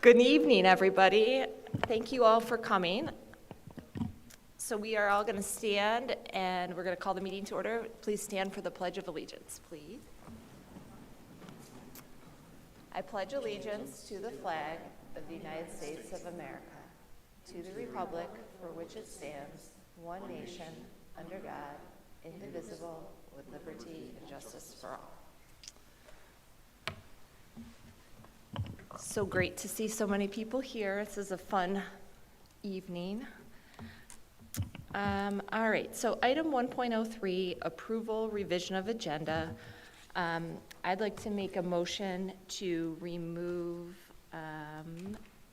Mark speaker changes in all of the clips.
Speaker 1: Good evening, everybody. Thank you all for coming. So we are all going to stand, and we're going to call the meeting to order. Please stand for the Pledge of Allegiance, please. I pledge allegiance to the flag of the United States of America, to the republic for which it stands, one nation, under God, indivisible, with liberty and justice for all. So great to see so many people here. This is a fun evening. All right, so item 1.03, approval revision of agenda. I'd like to make a motion to remove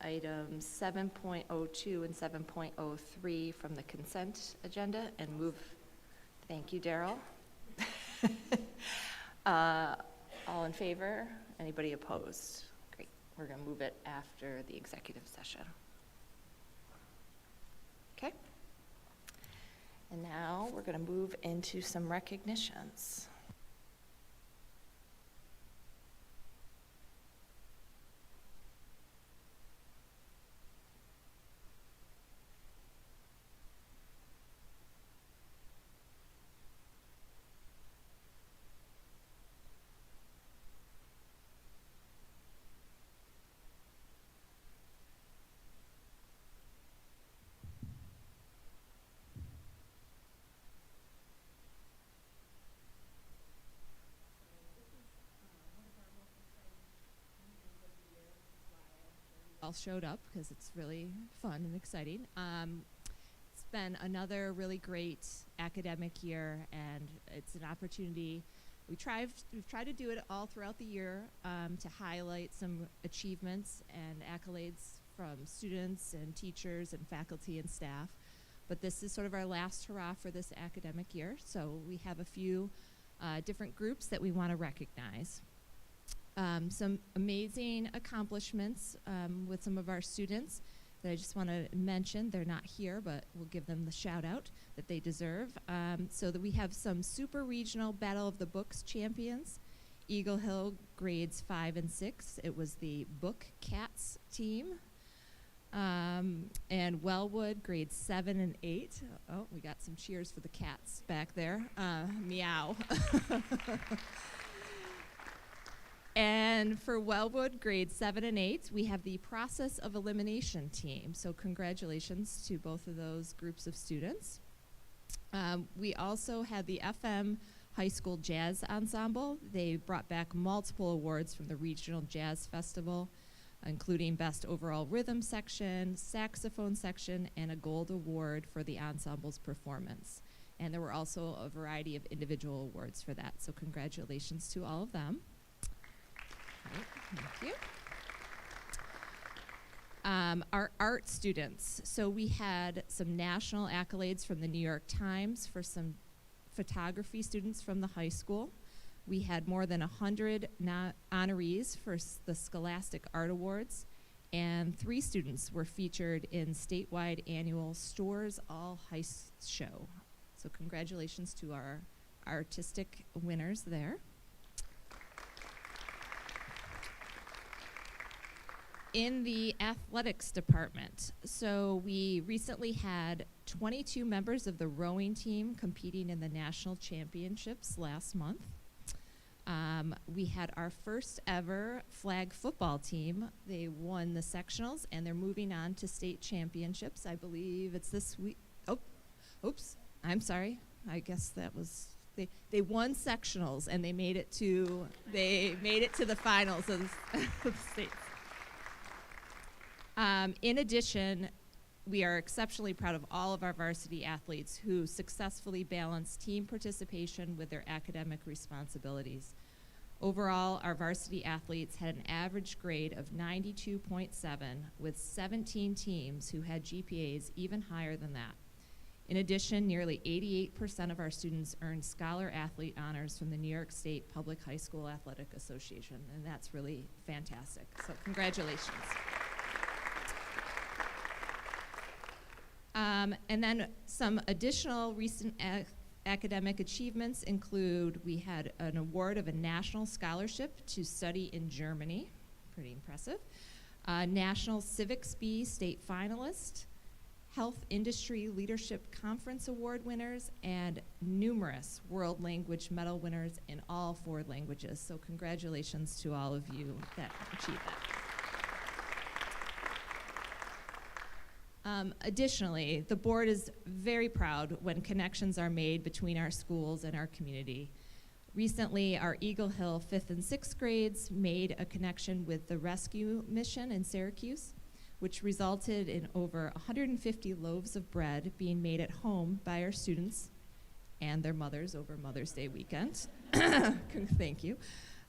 Speaker 1: items 7.02 and 7.03 from the consent agenda and move, thank you, Daryl. All in favor? Anybody opposed? Great, we're gonna move it after the executive session. Okay. And now we're going to move into some recognitions.
Speaker 2: All showed up because it's really fun and exciting. It's been another really great academic year, and it's an opportunity. We've tried to do it all throughout the year to highlight some achievements and accolades from students and teachers and faculty and staff. But this is sort of our last hurrah for this academic year, so we have a few different groups that we want to recognize. Some amazing accomplishments with some of our students that I just want to mention. They're not here, but we'll give them the shout out that they deserve. So that we have some super regional Battle of the Books champions. Eagle Hill grades 5 and 6. It was the Book Cats team. And Wellwood grades 7 and 8. Oh, we got some cheers for the cats back there. Meow. And for Wellwood, grades 7 and 8, we have the Process of Elimination team. So congratulations to both of those groups of students. We also had the FM High School Jazz Ensemble. They brought back multiple awards from the Regional Jazz Festival, including Best Overall Rhythm Section, Saxophone Section, and a Gold Award for the ensemble's performance. And there were also a variety of individual awards for that. So congratulations to all of them. Thank you. Our art students. So we had some national accolades from the New York Times for some photography students from the high school. We had more than 100 honorees for the Scholastic Art Awards, and 3 students were featured in statewide annual Stores All Heist show. So congratulations to our artistic winners there. In the athletics department, so we recently had 22 members of the rowing team competing in the national championships last month. We had our first ever flag football team. They won the sectionals, and they're moving on to state championships. I believe it's this week. Oh, oops, I'm sorry. I guess that was, they won sectionals, and they made it to the finals of the states. In addition, we are exceptionally proud of all of our varsity athletes who successfully balance team participation with their academic responsibilities. Overall, our varsity athletes had an average grade of 92.7, with 17 teams who had GPAs even higher than that. In addition, nearly 88% of our students earned Scholar Athlete honors from the New York State Public High School Athletic Association, and that's really fantastic. So congratulations. And then some additional recent academic achievements include we had an award of a national scholarship to study in Germany, pretty impressive. National Civics Bee State Finalist, Health Industry Leadership Conference Award winners, and numerous World Language Medal winners in all 4 languages. So congratulations to all of you that achieved that. Additionally, the board is very proud when connections are made between our schools and our community. Recently, our Eagle Hill 5th and 6th grades made a connection with the rescue mission in Syracuse, which resulted in over 150 loaves of bread being made at home by our students and their mothers over Mother's Day weekend. Thank you.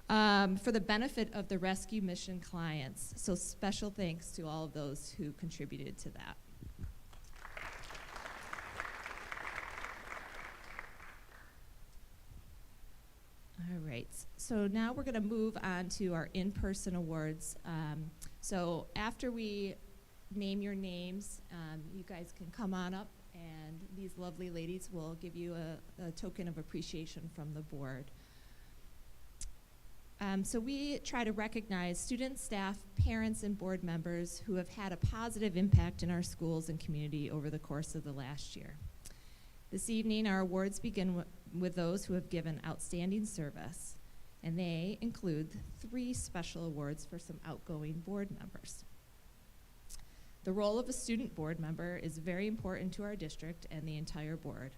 Speaker 2: For the benefit of the rescue mission clients. So special thanks to all of those who contributed to that. All right, so now we're gonna move on to our in-person awards. So after we name your names, you guys can come on up and these lovely ladies will give you a token of appreciation from the board. So we try to recognize students, staff, parents, and board members who have had a positive impact in our schools and community over the course of the last year. This evening, our awards begin with those who have given outstanding service, and they include 3 special awards for some outgoing board members. The role of a student board member is very important to our district and the entire board,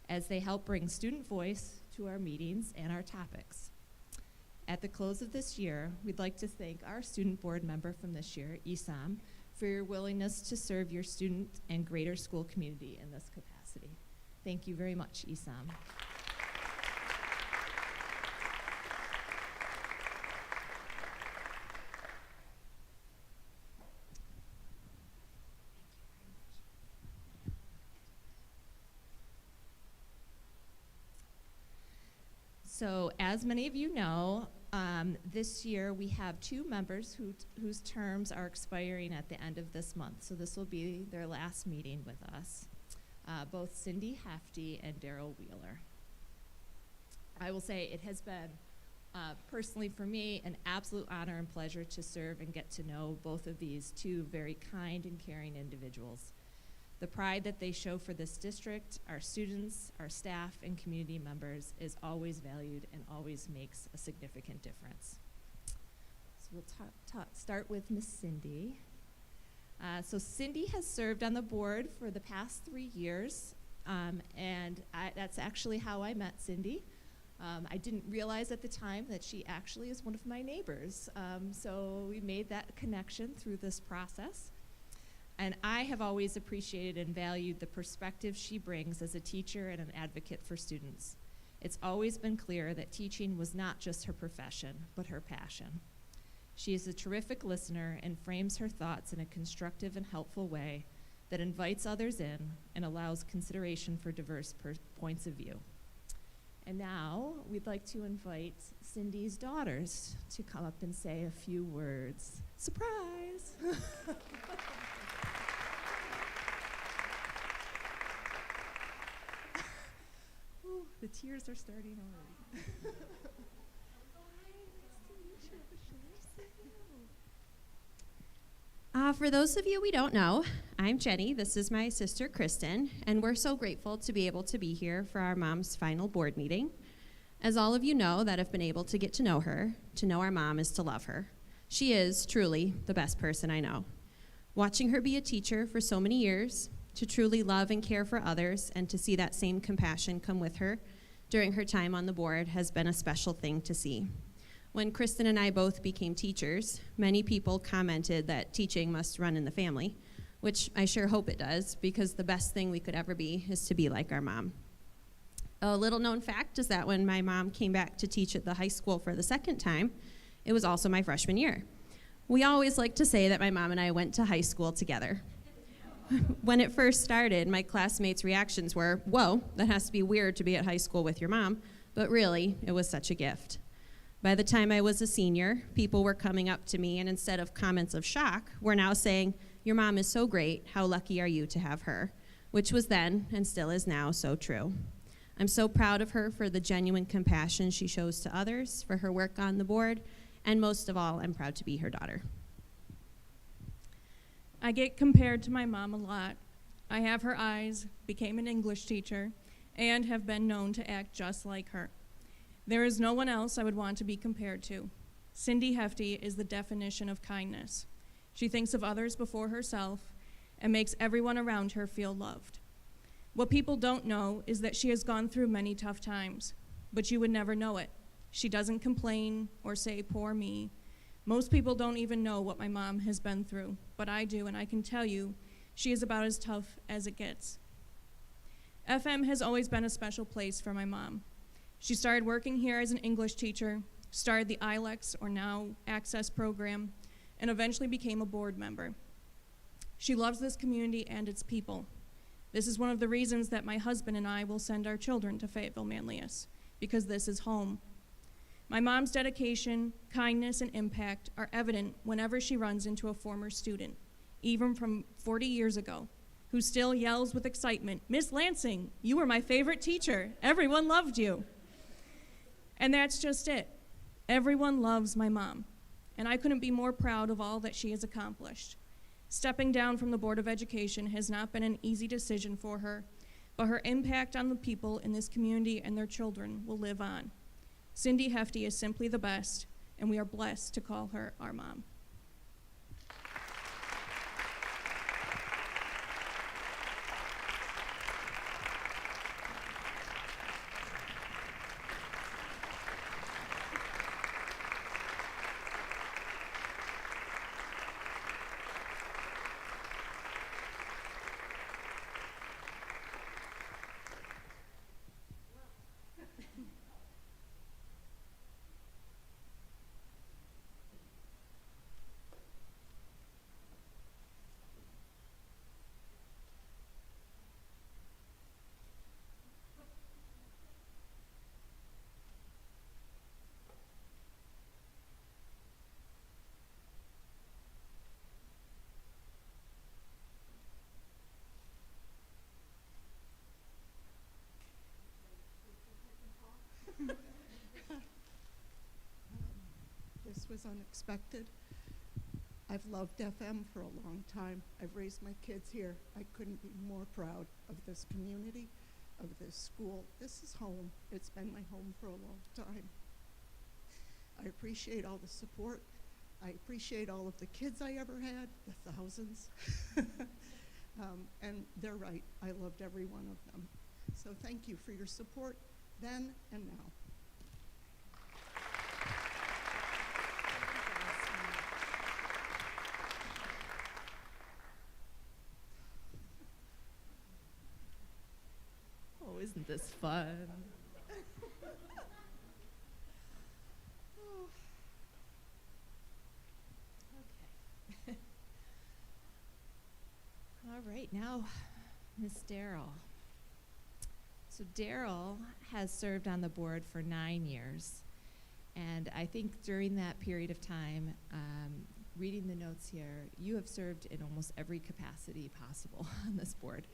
Speaker 2: as they help bring student voice to our meetings and our topics. At the close of this year, we'd like to thank our student board member from this year, Isam, for your willingness to serve your student and greater school community in this capacity. Thank you very much, Isam. So as many of you know, this year we have 2 members whose terms are expiring at the end of this month. So this will be their last meeting with us, both Cindy Hefty and Daryl Wheeler. I will say it has been, personally for me, an absolute honor and pleasure to serve and get to know both of these 2 very kind and caring individuals. The pride that they show for this district, our students, our staff, and community members is always valued and always makes a significant difference. So we'll start with Miss Cindy. So Cindy has served on the board for the past 3 years, and that's actually how I met Cindy. I didn't realize at the time that she actually is one of my neighbors, so we made that connection through this process. And I have always appreciated and valued the perspective she brings as a teacher and an advocate for students. It's always been clear that teaching was not just her profession, but her passion. She is a terrific listener and frames her thoughts in a constructive and helpful way that invites others in and allows consideration for diverse points of view. And now we'd like to invite Cindy's daughters to come up and say a few words. Surprise! Ooh, the tears are starting already.
Speaker 3: For those of you we don't know, I'm Jenny. This is my sister, Kristen, and we're so grateful to be able to be here for our mom's final board meeting. As all of you know that have been able to get to know her, to know our mom is to love her. She is truly the best person I know. Watching her be a teacher for so many years, to truly love and care for others, and to see that same compassion come with her during her time on the board has been a special thing to see. When Kristen and I both became teachers, many people commented that teaching must run in the family, which I sure hope it does, because the best thing we could ever be is to be like our mom. A little known fact is that when my mom came back to teach at the high school for the second time, it was also my freshman year. We always like to say that my mom and I went to high school together. When it first started, my classmates' reactions were, whoa, that has to be weird to be at high school with your mom, but really, it was such a gift. By the time I was a senior, people were coming up to me, and instead of comments of shock, were now saying, your mom is so great, how lucky are you to have her? Which was then, and still is now, so true. I'm so proud of her for the genuine compassion she shows to others, for her work on the board, and most of all, I'm proud to be her daughter.
Speaker 4: I get compared to my mom a lot. I have her eyes, became an English teacher, and have been known to act just like her. There is no one else I would want to be compared to. Cindy Hefty is the definition of kindness. She thinks of others before herself and makes everyone around her feel loved. What people don't know is that she has gone through many tough times, but you would never know it. She doesn't complain or say, "Poor me." Most people don't even know what my mom has been through, but I do, and I can tell you, she is about as tough as it gets. FM has always been a special place for my mom. She started working here as an English teacher, started the ILEX, or now Access program, and eventually became a board member. She loves this community and its people. This is one of the reasons that my husband and I will send our children to Fayetteville-Manlius, because this is home. My mom's dedication, kindness, and impact are evident whenever she runs into a former student, even from 40 years ago, who still yells with excitement, "Miss Lansing, you were my favorite teacher. Everyone loved you." And that's just it. Everyone loves my mom, and I couldn't be more proud of all that she has accomplished. Stepping down from the Board of Education has not been an easy decision for her, but her impact on the people in this community and their children will live on. Cindy Hefty is simply the best, and we are blessed to call her our mom.
Speaker 5: This was unexpected. I've loved FM for a long time. I've raised my kids here. I couldn't be more proud of this community, of this school. This is home. It's been my home for a long time. I appreciate all the support. I appreciate all of the kids I ever had, the thousands. And they're right. I loved every one of them. So thank you for your support then and now.
Speaker 2: Oh, isn't this fun? Okay. All right, now, Miss Darrell. So Darrell has served on the board for 9 years, and I think during that period of time, reading the notes here, you have served in almost every capacity possible on this board.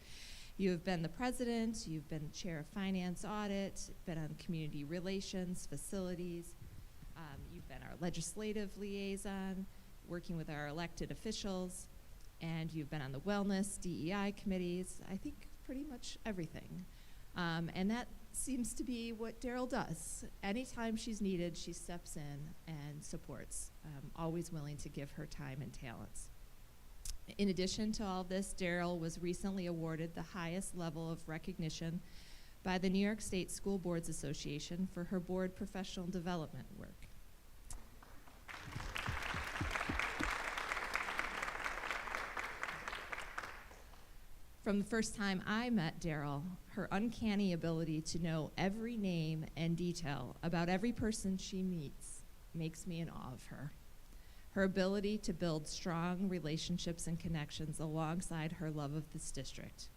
Speaker 2: You have been the president, you've been chair of finance audit, been on community relations, facilities, you've been our legislative liaison, working with our elected officials, and you've been on the wellness, DEI committees, I think pretty much everything. And that seems to be what Darrell does. Anytime she's needed, she steps in and supports, always willing to give her time and talents. In addition to all this, Darrell was recently awarded the highest level of recognition by the New York State School Boards Association for her board professional development work. From the first time I met Darrell, her uncanny ability to know every name and detail about every person she meets makes me in awe of her. Her ability to build strong relationships and connections alongside her love of this district.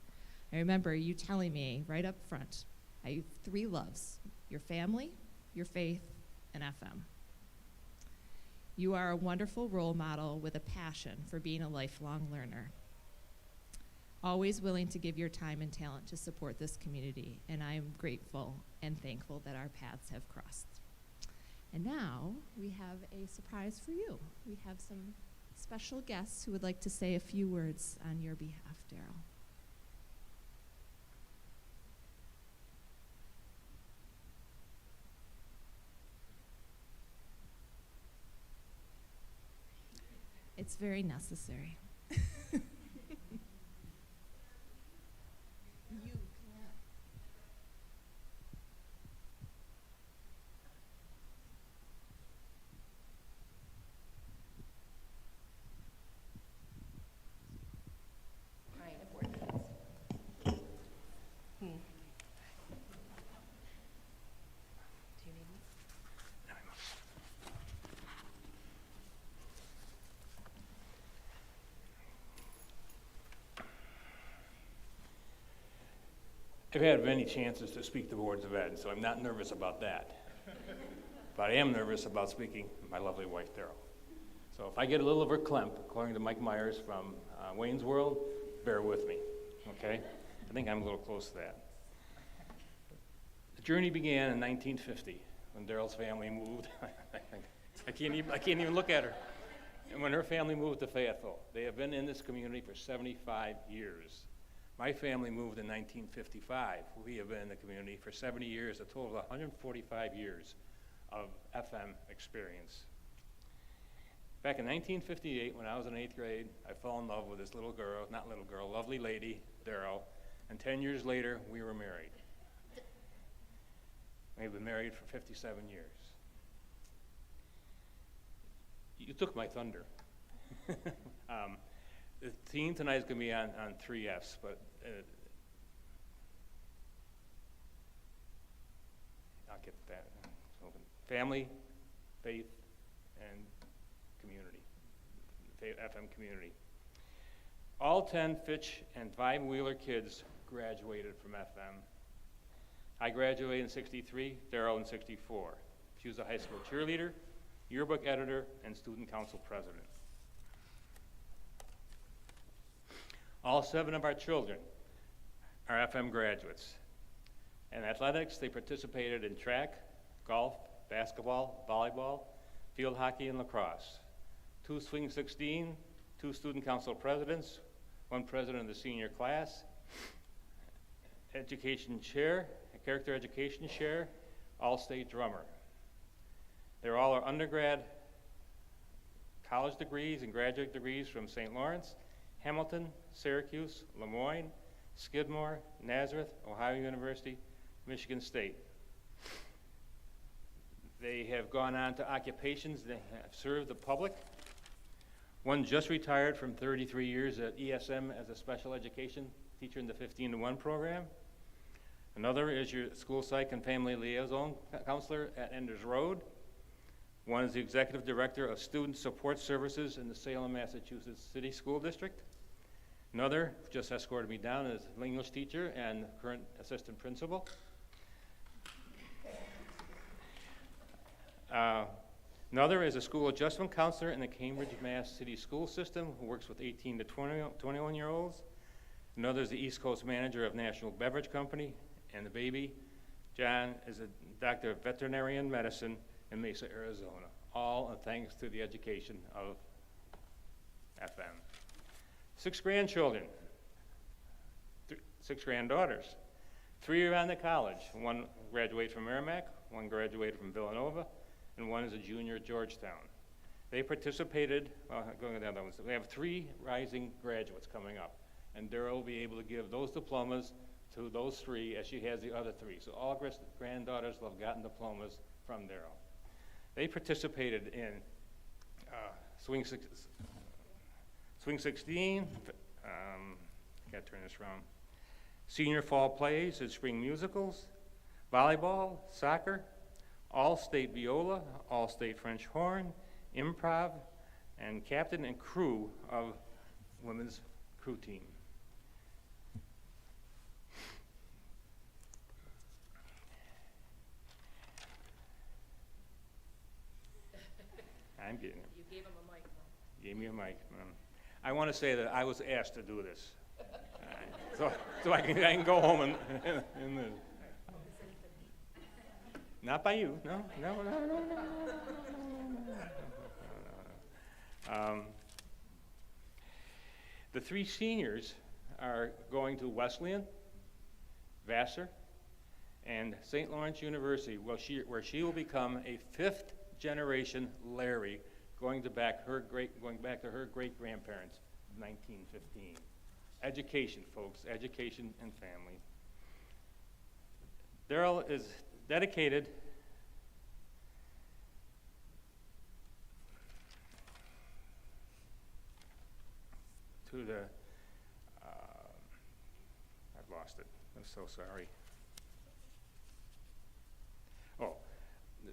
Speaker 2: I remember you telling me right up front, I have 3 loves: your family, your faith, and FM. You are a wonderful role model with a passion for being a lifelong learner. Always willing to give your time and talent to support this community, and I am grateful and thankful that our paths have crossed. And now we have a surprise for you. We have some special guests who would like to say a few words on your behalf, Daryl. It's very necessary.
Speaker 6: I've had many chances to speak to boards of ed, so I'm not nervous about that. But I am nervous about speaking to my lovely wife, Daryl. So if I get a little verklempt, according to Mike Myers from Wayne's World, bear with me, okay? I think I'm a little close to that. The journey began in 1950 when Daryl's family moved. I can't even look at her. And when her family moved to Fayetteville, they have been in this community for 75 years. My family moved in 1955. We have been in the community for 70 years, a total of 145 years of FM experience. Back in 1958, when I was in 8th grade, I fell in love with this lovely lady, Daryl, and 10 years later, we were married. We've been married for 57 years. You took my thunder. The theme tonight is going to be on 3 F's, but I'll get that. So, family, faith, and community, FM community. All 10 Fitch and 5 Wheeler kids graduated from FM. I graduated in 63, Daryl in 64. She was a high school cheerleader, yearbook editor, and student council president. All 7 of our children are FM graduates. In athletics, they participated in track, golf, basketball, volleyball, field hockey, and lacrosse. 2 Swing 16, 2 student council presidents, 1 president of the senior class, education chair, a character education chair, all-state drummer. They're all our undergrad college degrees and graduate degrees from St. Lawrence, Hamilton, Syracuse, Lemoyne, Skidmore, Nazareth, Ohio University, Michigan State. They have gone on to occupations that have served the public. One just retired from 33 years at ESM as a special education teacher in the 15-to-1 program. Another is your school psych and family liaison counselor at Enders Road. One is the executive director of student support services in the Salem, Massachusetts City School District. Another just escorted me down as an English teacher and current assistant principal. Another is a school adjustment counselor in the Cambridge, Mass. City school system who works with 18 to 21-year-olds. Another is the East Coast manager of National Beverage Company. And the baby, John, is a doctor of veterinarian medicine in Mesa, Arizona. All thanks to the education of FM. 6 grandchildren, 6 granddaughters. 3 are on to college. 1 graduated from Merrimack, 1 graduated from Villanova, and 1 is a junior at Georgetown. They participated, going to the other ones, we have 3 rising graduates coming up, and Daryl will be able to give those diplomas to those 3 as she has the other 3. So all granddaughters will have gotten diplomas from Daryl. They participated in Swing 16, can't turn this around, senior fall plays and spring musicals, volleyball, soccer, all-state viola, all-state French horn, improv, and captain and crew of women's crew team. I'm getting it.
Speaker 7: You gave him a mic.
Speaker 6: You gave me a mic. I want to say that I was asked to do this. So I can go home and not by you, no. three seniors are going to Wesleyan, Vassar, and St. Lawrence University, where she will become a fifth generation Larry, going back to her great grandparents of 1915. Education, folks, education and family. Daryl is dedicated to the, I've lost it, I'm so sorry. Oh,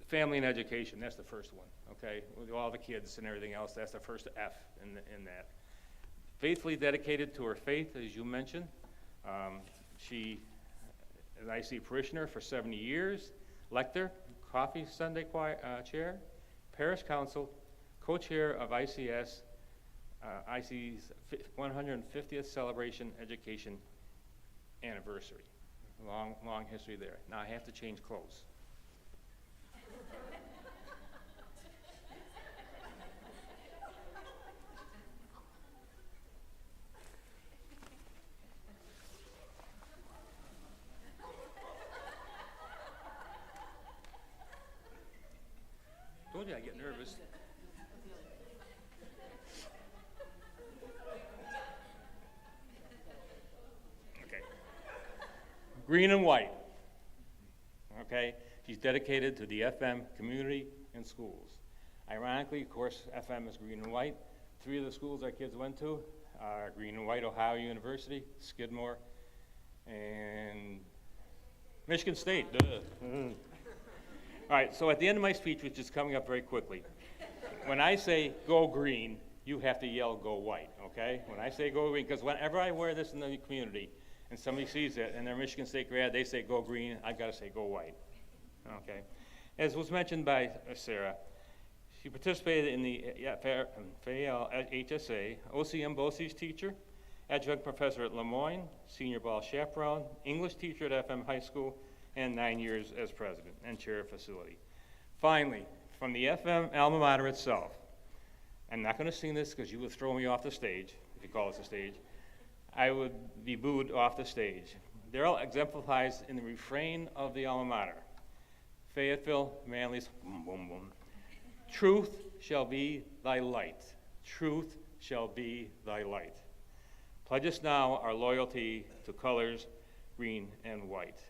Speaker 6: family and education, that's the first one, okay? With all the kids and everything else, that's the first F in that. Faithfully dedicated to her faith, as you mentioned. She is an IC parishioner for 70 years, lector, Coffee Sunday chair, parish council, co-chair of IC's 150th celebration education anniversary. Long history there. Now I have to change clothes. Told you I get nervous. Okay. Green and white. Okay? She's dedicated to the FM community and schools. Ironically, of course, FM is green and white. Three of the schools our kids went to are green and white: Ohio University, Skidmore, and Michigan State. All right, so at the end of my speech, which is coming up very quickly, when I say go green, you have to yell go white, okay? When I say go green, because whenever I wear this in the community and somebody sees it and they're Michigan State grad, they say go green, I've got to say go white, okay? As was mentioned by Sarah, she participated in the Fayetteville-HSA, OCM BOCES teacher, adjunct professor at Lemoyne, senior ball chaperone, English teacher at FM High School, and 9 years as president and chair of facility. Finally, from the FM alma mater itself, I'm not going to sing this because you would throw me off the stage, if you call this a stage. I would be booed off the stage. Daryl exemplifies in the refrain of the alma mater, Fayetteville-Manlius, boom, boom, boom. Truth shall be thy light. Truth shall be thy light. Pledge us now our loyalty to colors green and white.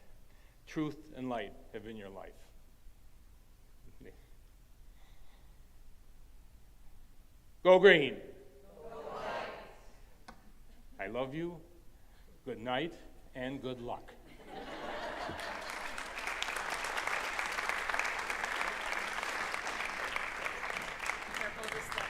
Speaker 6: Truth and light have been your life. Go green. Go white. I love you. Good night and good luck.
Speaker 1: Careful of the step there.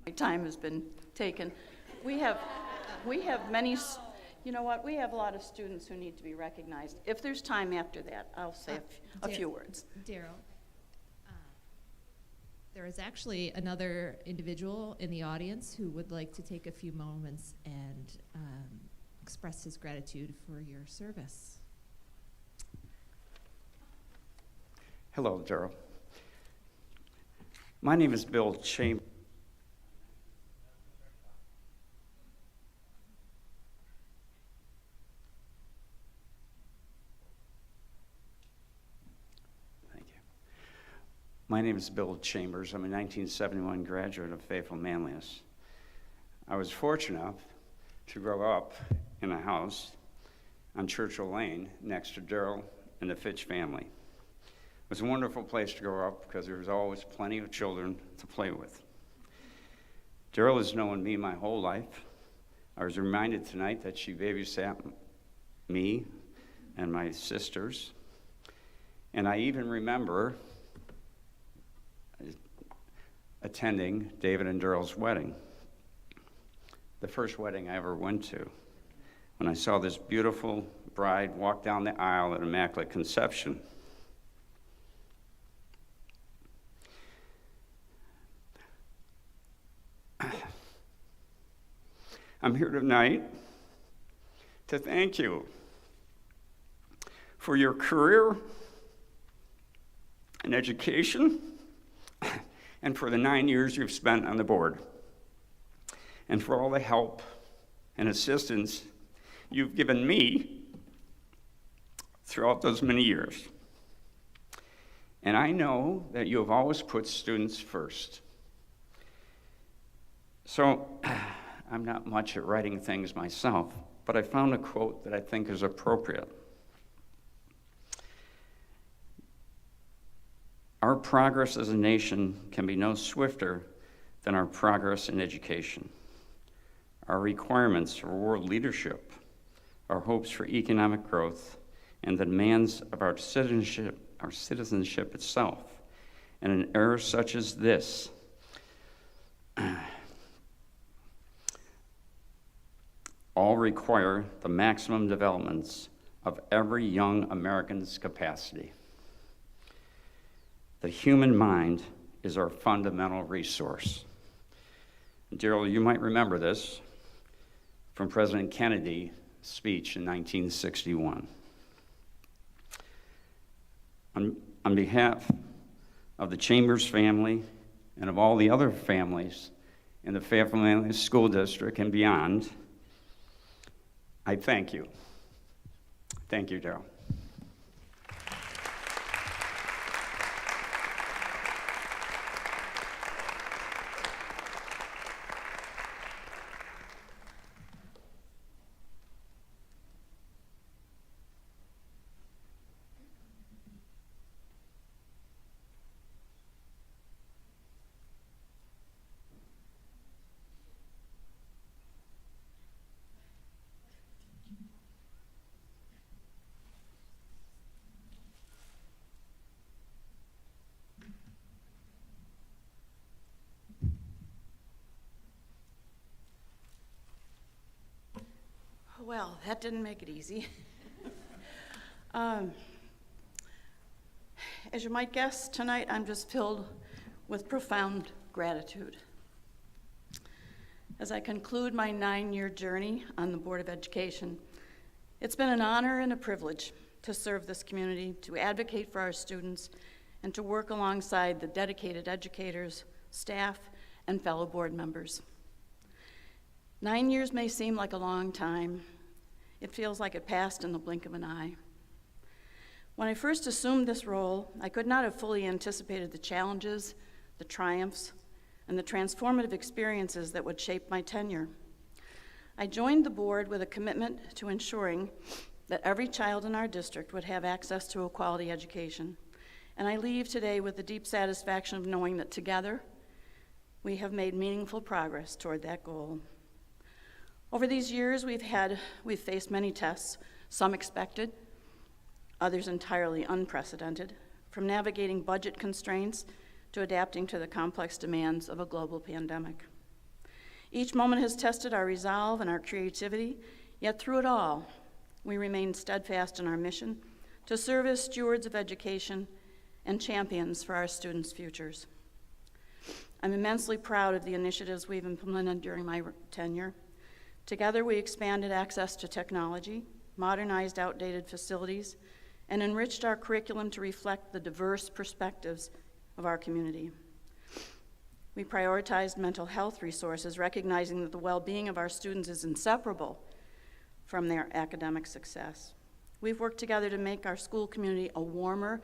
Speaker 7: My time has been taken. We have many, you know what, we have a lot of students who need to be recognized. If there's time after that, I'll say a few words.
Speaker 2: Daryl, there is actually another individual in the audience who would like to take a few moments and express his gratitude for your service.
Speaker 8: Hello, Daryl. My name is Bill Chambers. My name is Bill Chambers. I'm a 1971 graduate of Fayetteville-Manlius. I was fortunate enough to grow up in a house on Churchill Lane next to Daryl and the Fitch family. It was a wonderful place to grow up because there was always plenty of children to play with. Daryl has known me my whole life. I was reminded tonight that she babysat me and my sisters. And I even remember attending David and Daryl's wedding, the first wedding I ever went to, when I saw this beautiful bride walk down the aisle at Immaculate Conception. I'm here tonight to thank you for your career and education and for the 9 years you've spent on the board and for all the help and assistance you've given me throughout those many years. And I know that you have always put students first. So, I'm not much at writing things myself, but I found a quote that I think is appropriate. Our progress as a nation can be no swifter than our progress in education. Our requirements for world leadership, our hopes for economic growth, and the demands of our citizenship itself. In an era such as this, all require the maximum developments of every young American's capacity. The human mind is our fundamental resource. Daryl, you might remember this from President Kennedy's speech in 1961. On behalf of the Chambers family and of all the other families in the Fayetteville-Manlius School District and beyond, I thank you. Thank you, Daryl.
Speaker 7: Well, that didn't make it easy. As you might guess, tonight I'm just filled with profound gratitude. As I conclude my 9-year journey on the Board of Education, it's been an honor and a privilege to serve this community, to advocate for our students, and to work alongside the dedicated educators, staff, and fellow board members. 9 years may seem like a long time. It feels like it passed in the blink of an eye. When I first assumed this role, I could not have fully anticipated the challenges, the triumphs, and the transformative experiences that would shape my tenure. I joined the board with a commitment to ensuring that every child in our district would have access to a quality education. And I leave today with the deep satisfaction of knowing that together, we have made meaningful progress toward that goal. Over these years, we've faced many tests, some expected, others entirely unprecedented, from navigating budget constraints to adapting to the complex demands of a global pandemic. Each moment has tested our resolve and our creativity, yet through it all, we remain steadfast in our mission to serve as stewards of education and champions for our students' futures. I'm immensely proud of the initiatives we've implemented during my tenure. Together, we expanded access to technology, modernized outdated facilities, and enriched our curriculum to reflect the diverse perspectives of our community. We prioritized mental health resources, recognizing that the well-being of our students is inseparable from their academic success. We've worked together to make our school community a warmer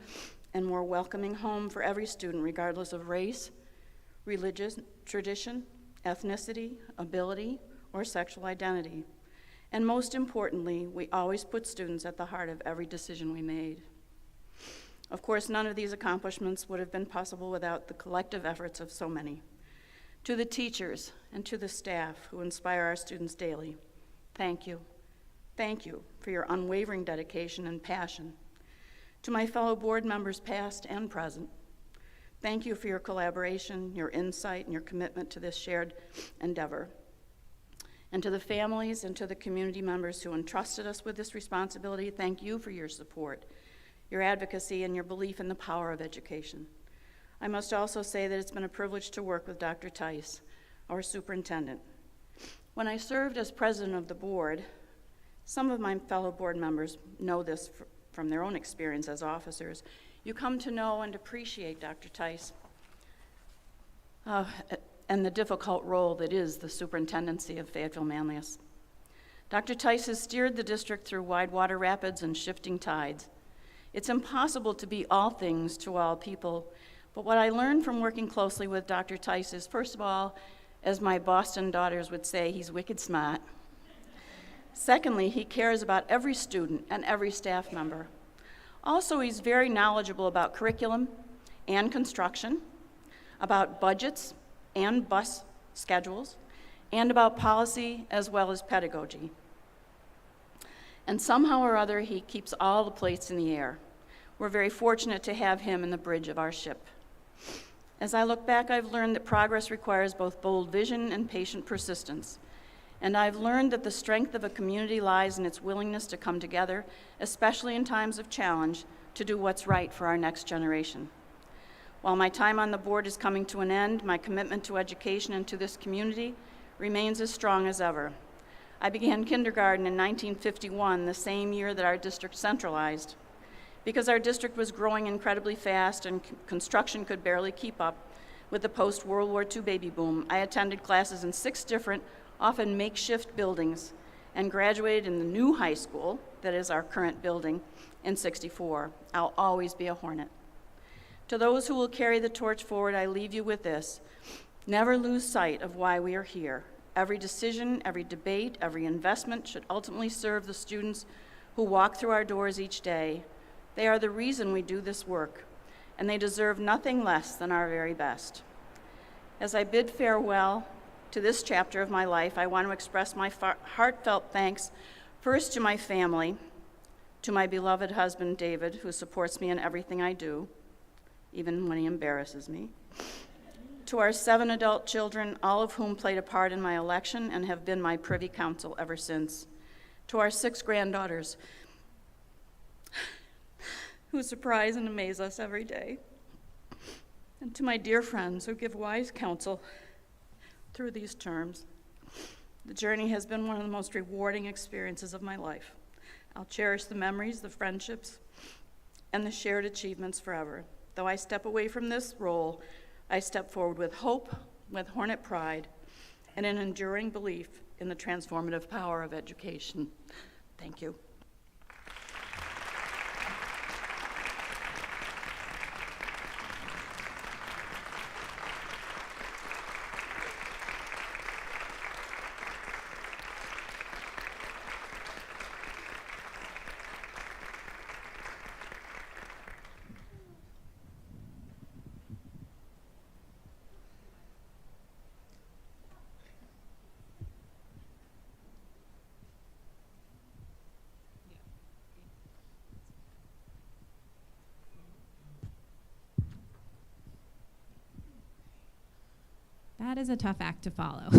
Speaker 7: and more welcoming home for every student, regardless of race, religious tradition, ethnicity, ability, or sexual identity. And most importantly, we always put students at the heart of every decision we made. Of course, none of these accomplishments would have been possible without the collective efforts of so many. To the teachers and to the staff who inspire our students daily, thank you. Thank you for your unwavering dedication and passion. To my fellow board members, past and present, Thank you for your collaboration, your insight, and your commitment to this shared endeavor. And to the families and to the community members who entrusted us with this responsibility, thank you for your support, your advocacy, and your belief in the power of education. I must also say that it's been a privilege to work with Dr. Tice, our superintendent. When I served as president of the board, some of my fellow board members know this from their own experience as officers. You come to know and appreciate Dr. Tice and the difficult role that is the superintendency of Fayetteville-Manlius. Dr. Tice has steered the district through wide water rapids and shifting tides. It's impossible to be all things to all people, but what I learned from working closely with Dr. Tice is, first of all, as my Boston daughters would say, he's wicked smart. Secondly, he cares about every student and every staff member. Also, he's very knowledgeable about curriculum and construction, about budgets and bus schedules, and about policy as well as pedagogy. And somehow or other, he keeps all the plates in the air. We're very fortunate to have him in the bridge of our ship. As I look back, I've learned that progress requires both bold vision and patient persistence. And I've learned that the strength of a community lies in its willingness to come together, especially in times of challenge, to do what's right for our next generation. While my time on the board is coming to an end, my commitment to education and to this community remains as strong as ever. I began kindergarten in 1951, the same year that our district centralized. Because our district was growing incredibly fast and construction could barely keep up with the post-World War II baby boom, I attended classes in 6 different, often makeshift buildings, and graduated in the new high school, that is our current building, in '64. I'll always be a Hornet. To those who will carry the torch forward, I leave you with this. Never lose sight of why we are here. Every decision, every debate, every investment should ultimately serve the students who walk through our doors each day. They are the reason we do this work, and they deserve nothing less than our very best. As I bid farewell to this chapter of my life, I want to express my heartfelt thanks first to my family, to my beloved husband, David, who supports me in everything I do, even when he embarrasses me, to our 7 adult children, all of whom played a part in my election and have been my privy council ever since, to our 6 granddaughters, who surprise and amaze us every day, and to my dear friends who give wise counsel through these terms. The journey has been one of the most rewarding experiences of my life. I'll cherish the memories, the friendships, and the shared achievements forever. Though I step away from this role, I step forward with hope, with Hornet pride, and an enduring belief in the transformative power of education. Thank you.
Speaker 9: That is a tough act to follow.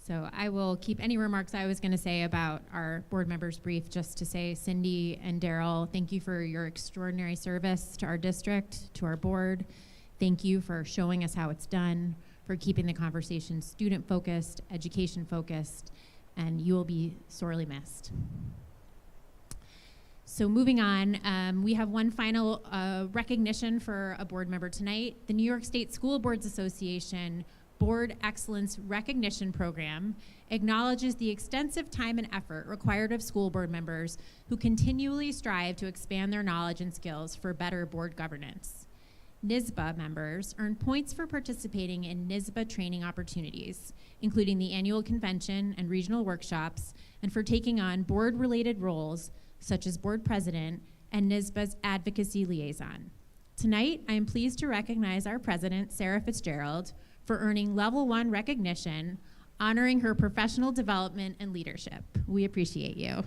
Speaker 9: So I will keep any remarks I was going to say about our board members brief just to say, Cindy and Daryl, thank you for your extraordinary service to our district, to our board. Thank you for showing us how it's done, for keeping the conversation student-focused, education-focused, and you will be sorely missed. So moving on, we have one final recognition for a board member tonight. The New York State School Boards Association Board Excellence Recognition Program acknowledges the extensive time and effort required of school board members who continually strive to expand their knowledge and skills for better board governance. NYSBA members earn points for participating in NYSBA training opportunities, including the annual convention and regional workshops, and for taking on board-related roles such as board president and NYSBA's advocacy liaison. Tonight, I am pleased to recognize our president, Sarah Fitzgerald, for earning Level 1 recognition, honoring her professional development and leadership. We appreciate you.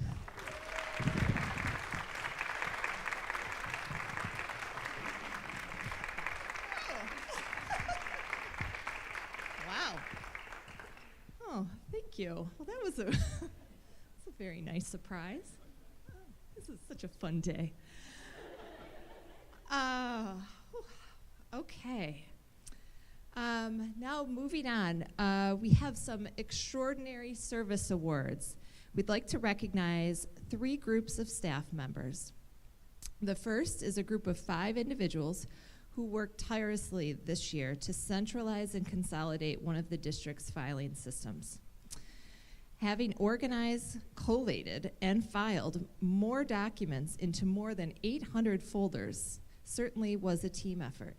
Speaker 2: Thank you. Well, that was that's a very nice surprise. Oh, this is such a fun day. Okay. Now moving on, we have some extraordinary service awards. We'd like to recognize 3 groups of staff members. The first is a group of 5 individuals who worked tirelessly this year to centralize and consolidate one of the district's filing systems. Having organized, collated, and filed more documents into more than 800 folders certainly was a team effort.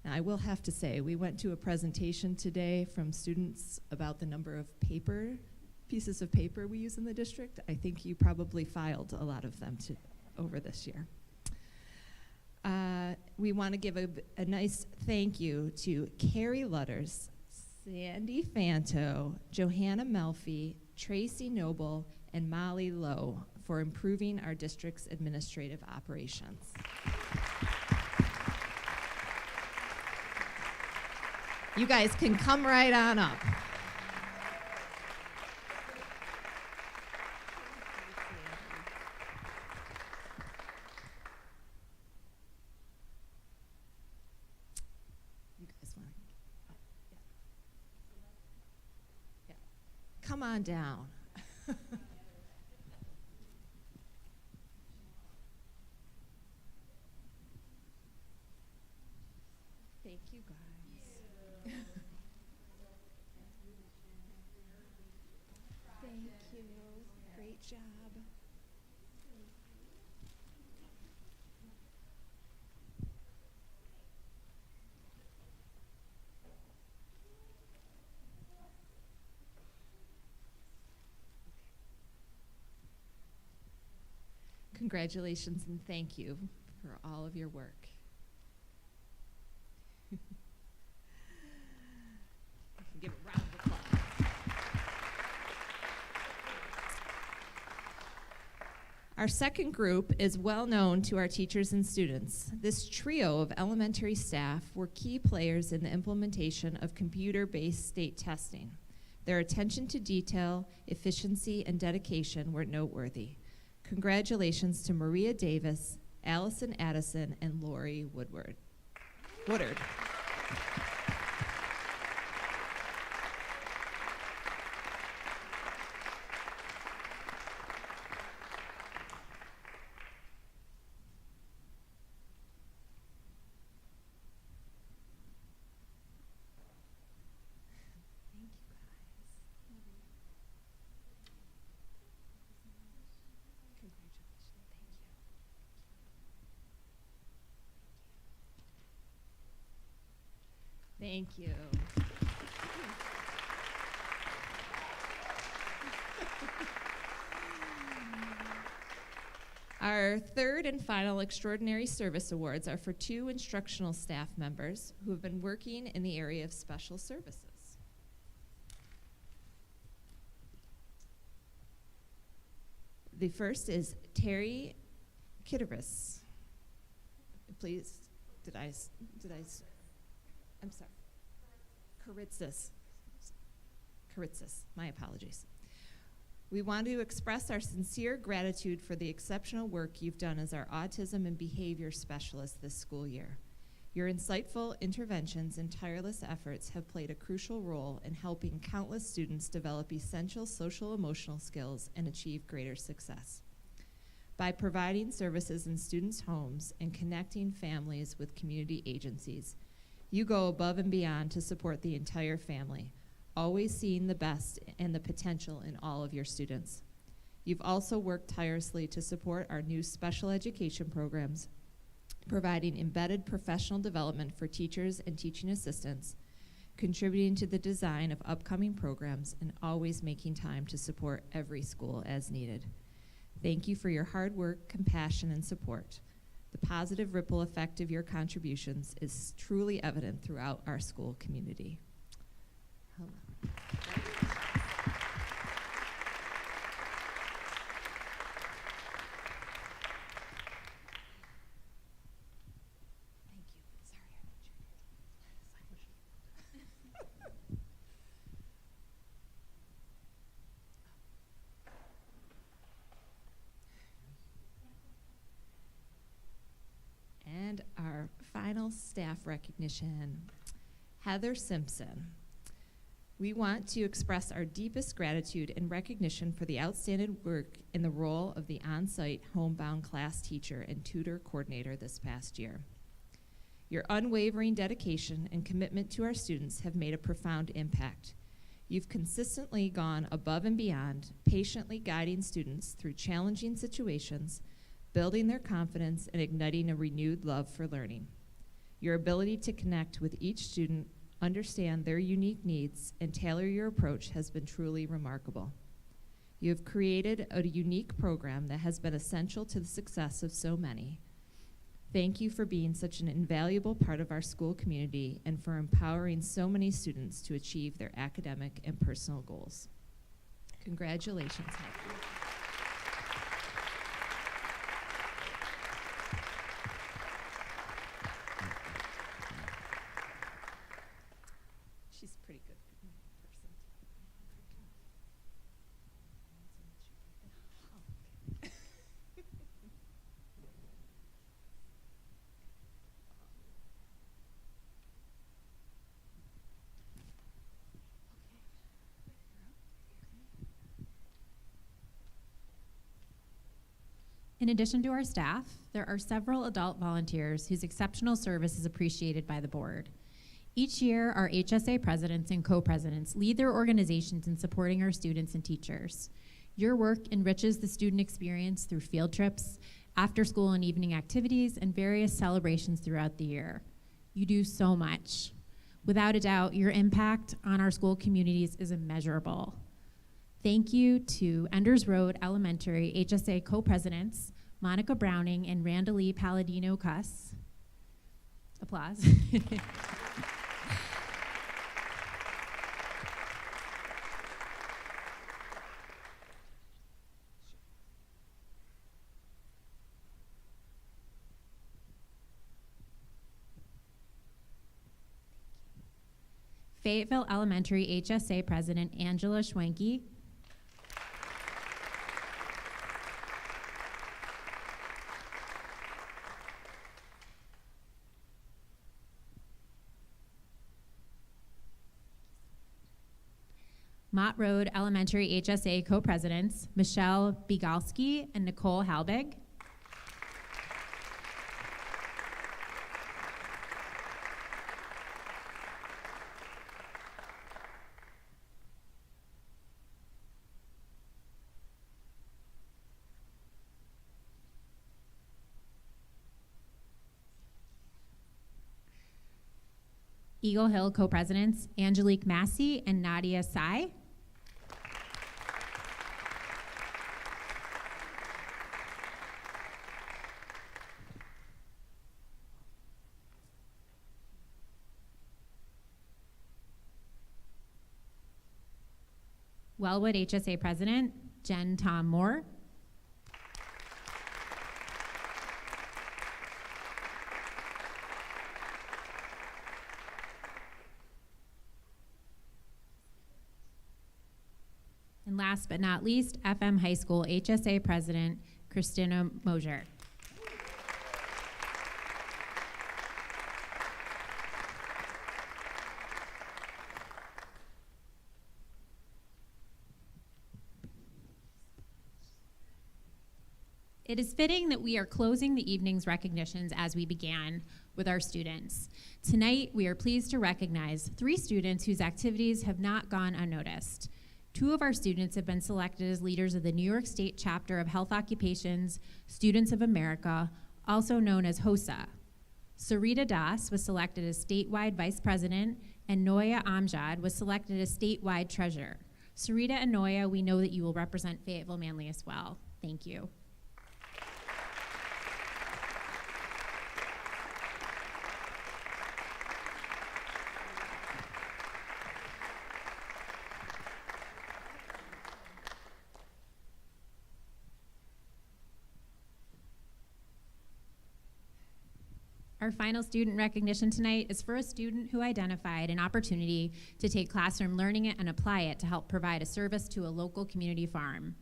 Speaker 2: Now, I will have to say, we went to a presentation today from students about the number of pieces of paper we use in the district. I think you probably filed a lot of them over this year. We want to give a nice thank you to Carrie Lutters, Sandy Fanto, Johanna Melfi, Tracy Noble, and Molly Lowe for improving our district's administrative operations. You guys can come right on up. Come on down. Thank you, guys. Thank you. Great job. Congratulations and thank you for all of your work. Give a round of applause. Our second group is well known to our teachers and students. This trio of elementary staff were key players in the implementation of computer-based state testing. Their attention to detail, efficiency, and dedication were noteworthy. Congratulations to Maria Davis, Allison Addison, and Lori Woodard. Thank you. Our third and final Extraordinary Service Awards are for 2 instructional staff members who have been working in the area of special services. The first is Terry Kitteris. Please, I'm sorry. Karitzis, my apologies. We want to express our sincere gratitude for the exceptional work you've done as our autism and behavior specialist this school year. Your insightful interventions and tireless efforts have played a crucial role in helping countless students develop essential social-emotional skills and achieve greater success. By providing services in students' homes and connecting families with community agencies, you go above and beyond to support the entire family, always seeing the best and the potential in all of your students. You've also worked tirelessly to support our new special education programs, providing embedded professional development for teachers and teaching assistants, contributing to the design of upcoming programs, and always making time to support every school as needed. Thank you for your hard work, compassion, and support. The positive ripple effect of your contributions is truly evident throughout our school community. Hello. final staff recognition. Heather Simpson. We want to express our deepest gratitude and recognition for the outstanding work in the role of the on-site homebound class teacher and tutor coordinator this past year. Your unwavering dedication and commitment to our students have made a profound impact. You've consistently gone above and beyond, patiently guiding students through challenging situations, building their confidence, and igniting a renewed love for learning. Your ability to connect with each student, understand their unique needs, and tailor your approach has been truly remarkable. You have created a unique program that has been essential to the success of so many. Thank you for being such an invaluable part of our school community and for empowering so many students to achieve their academic and personal goals. Congratulations, Heather. She's pretty good in person.
Speaker 9: In addition to our staff, there are several adult volunteers whose exceptional service is appreciated by the board. Each year, our HSA presidents and co-presidents lead their organizations in supporting our students and teachers. Your work enriches the student experience through field trips, after-school and evening activities, and various celebrations throughout the year. You do so much. Without a doubt, your impact on our school communities is immeasurable. Thank you to Enders Road Elementary HSA co-presidents, Monica Browning and Randalee Palladino-Cuss. Applause. Fayetteville Elementary HSA President Angela Schwenke. Mott Road Elementary HSA co-presidents Michelle Bigalski and Nicole Halbig. Eagle Hill co-presidents Angelique Massey and Nadia Sai. Wellwood HSA President Jen Tom Moore. And last but not least, FM High School HSA President Christina Mosier. It is fitting that we are closing the evening's recognitions as we began with our students. Tonight, we are pleased to recognize 3 students whose activities have not gone unnoticed. 2 of our students have been selected as leaders of the New York State chapter of Health Occupations Students of America, also known as HOSA. Sarita Das was selected as statewide vice president, and Noya Amjad was selected as statewide treasurer. Sarita and Noya, we know that you will represent Fayetteville-Manlius well. Thank you. Our final student recognition tonight is for a student who identified an opportunity to take classroom learning and apply it to help provide a service to a local community farm.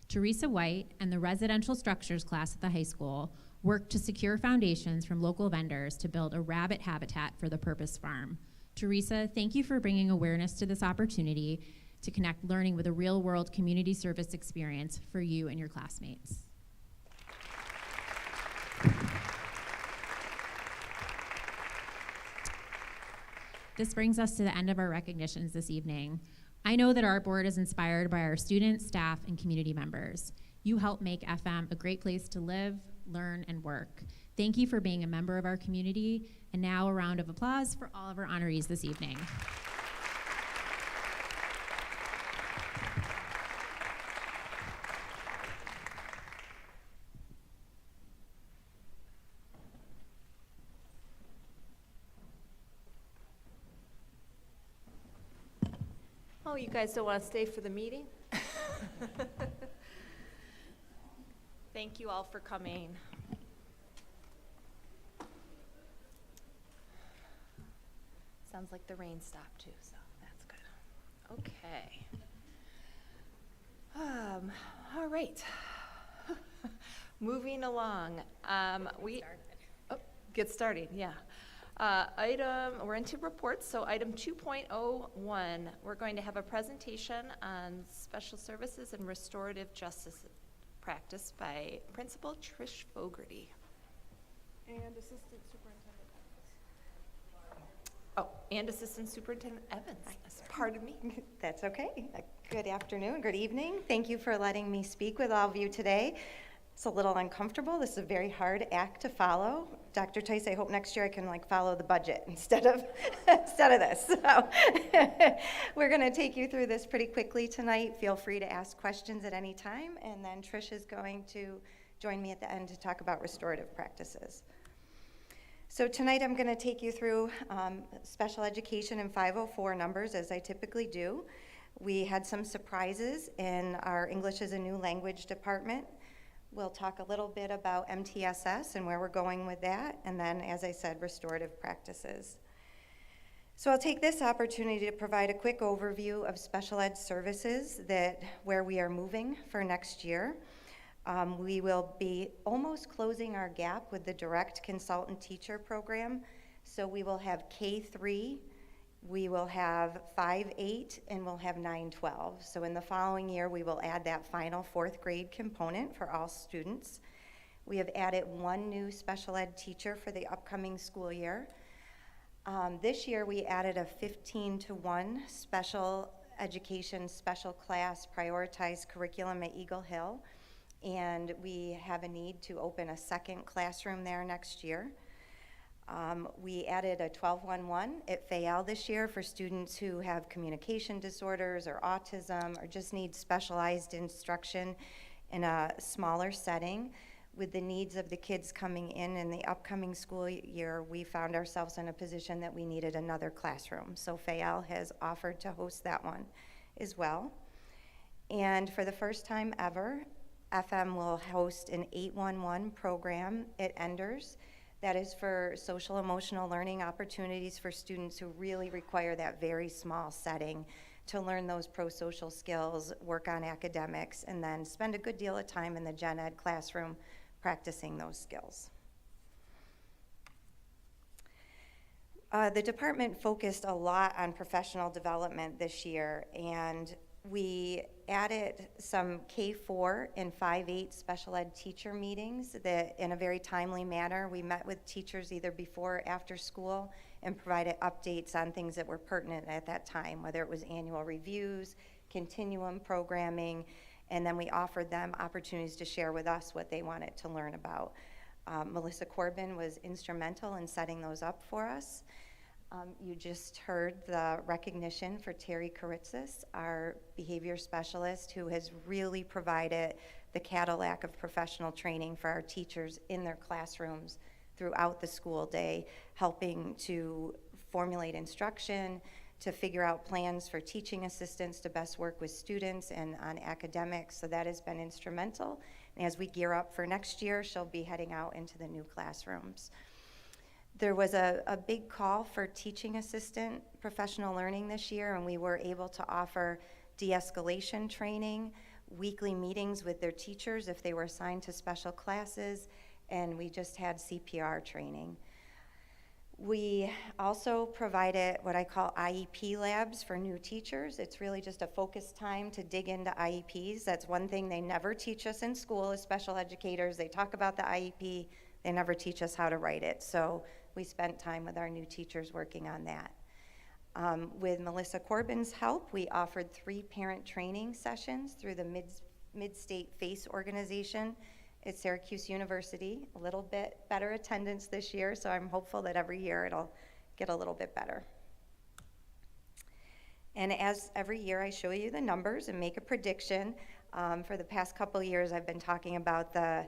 Speaker 9: Teresa White and the residential structures class at the high school worked to secure foundations from local vendors to build a rabbit habitat for the Purpose Farm. Teresa, thank you for bringing awareness to this opportunity to connect learning with a real-world community service experience for you and your classmates. This brings us to the end of our recognitions this evening. I know that our board is inspired by our students, staff, and community members. You help make FM a great place to live, learn, and work. Thank you for being a member of our community. And now a round of applause for all of our honorees this evening.
Speaker 1: Oh, you guys don't want to stay for the meeting? Thank you all for coming. Sounds like the rain stopped too, so that's good. Okay. All right. Moving along. Get started, yeah. We're into reports, so item 2.01, we're going to have a presentation on special services and restorative justice practice by Principal Trish Fogarty.
Speaker 4: And Assistant Superintendent Evans.
Speaker 1: Oh, and Assistant Superintendent Evans. Pardon me.
Speaker 10: That's okay. Good afternoon, good evening. Thank you for letting me speak with all of you today. It's a little uncomfortable. This is a very hard act to follow. Dr. Tice, I hope next year I can follow the budget instead of this. So we're going to take you through this pretty quickly tonight. Feel free to ask questions at any time, and then Trish is going to join me at the end to talk about restorative practices. So tonight I'm going to take you through special education and 504 numbers, as I typically do. We had some surprises in our English as a New Language department. We'll talk a little bit about MTSS and where we're going with that, and then, as I said, restorative practices. So I'll take this opportunity to provide a quick overview of special ed services where we are moving for next year. We will be almost closing our gap with the direct consultant teacher program. So we will have K-3, we will have 5-8, and we'll have 9-12. So in the following year, we will add that final 4th grade component for all students. We have added 1 new special ed teacher for the upcoming school year. This year, we added a 15-to-1 special education, special class, prioritized curriculum at Eagle Hill. And we have a need to open a 2nd classroom there next year. We added a 12-1-1 at Fayetteville this year for students who have communication disorders or autism or just need specialized instruction in a smaller setting. With the needs of the kids coming in the upcoming school year, we found ourselves in a position that we needed another classroom. So Fayetteville has offered to host that one as well. And for the first time ever, FM will host an 811 program at Enders. That is for social emotional learning opportunities for students who really require that very small setting to learn those pro-social skills, work on academics, and then spend a good deal of time in the gen ed classroom practicing those skills. The department focused a lot on professional development this year, and we added some K-4 and 5-8 special ed teacher meetings that in a very timely manner. We met with teachers either before or after school and provided updates on things that were pertinent at that time, whether it was annual reviews, continuum programming, and then we offered them opportunities to share with us what they wanted to learn about. Melissa Corbin was instrumental in setting those up for us. You just heard the recognition for Terry Karitzis, our behavior specialist, who has really provided the Cadillac of professional training for our teachers in their classrooms throughout the school day, helping to formulate instruction, to figure out plans for teaching assistants to best work with students and on academics. So that has been instrumental. And as we gear up for next year, she'll be heading out into the new classrooms. There was a big call for teaching assistant professional learning this year, and we were able to offer de-escalation training, weekly meetings with their teachers if they were assigned to special classes, and we just had CPR training. We also provided what I call IEP labs for new teachers. It's really just a focused time to dig into IEPs. That's one thing they never teach us in school as special educators. They talk about the IEP, they never teach us how to write it. So we spent time with our new teachers working on that. With Melissa Corbin's help, we offered 3 parent training sessions through the Mid-State FACE organization at Syracuse University. A little bit better attendance this year, so I'm hopeful that every year it'll get a little bit better. And as every year I show you the numbers and make a prediction. For the past couple years I've been talking about the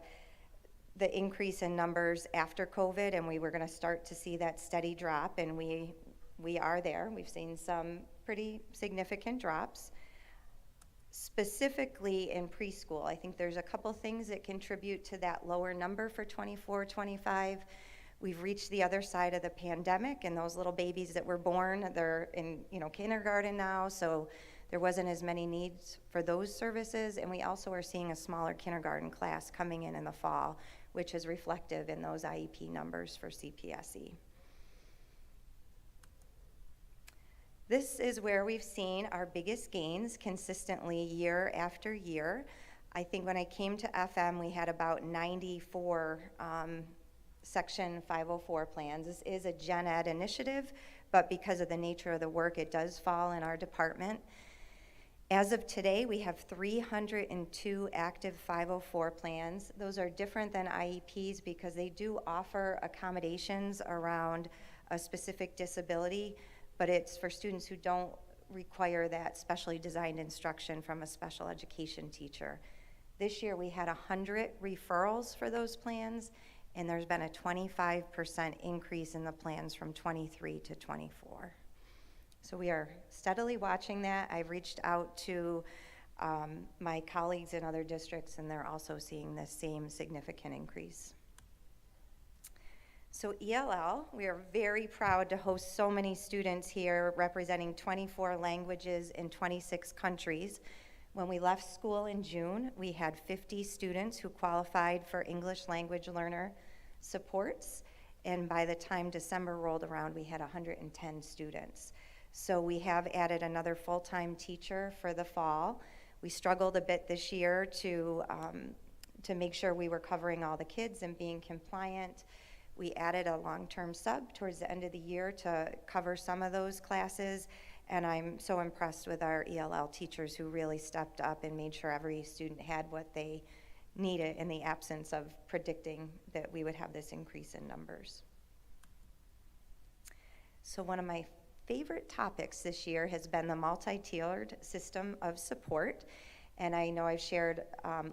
Speaker 10: increase in numbers after COVID, and we were going to start to see that steady drop, and we are there. We've seen some pretty significant drops. Specifically in preschool, I think there's a couple things that contribute to that lower number for 24-25. We've reached the other side of the pandemic, and those little babies that were born, they're in kindergarten now, so there wasn't as many needs for those services. And we also are seeing a smaller kindergarten class coming in the fall, which is reflective in those IEP numbers for CPSE. This is where we've seen our biggest gains consistently year after year. I think when I came to FM, we had about 94 Section 504 plans. This is a gen ed initiative, but because of the nature of the work, it does fall in our department. As of today, we have 302 active 504 plans. Those are different than IEPs because they do offer accommodations around a specific disability, but it's for students who don't require that specially designed instruction from a special education teacher. This year we had 100 referrals for those plans, and there's been a 25% increase in the plans from 23 to 24. So we are steadily watching that. I've reached out to my colleagues in other districts, and they're also seeing the same significant increase. So ELL, we are very proud to host so many students here representing 24 languages in 26 countries. When we left school in June, we had 50 students who qualified for English language learner supports, and by the time December rolled around, we had 110 students. So we have added another full-time teacher for the fall. We struggled a bit this year to make sure we were covering all the kids and being compliant. We added a long-term sub towards the end of the year to cover some of those classes, and I'm so impressed with our ELL teachers who really stepped up and made sure every student had what they needed in the absence of predicting that we would have this increase in numbers. So one of my favorite topics this year has been the multi-tiered system of support, and I know I've shared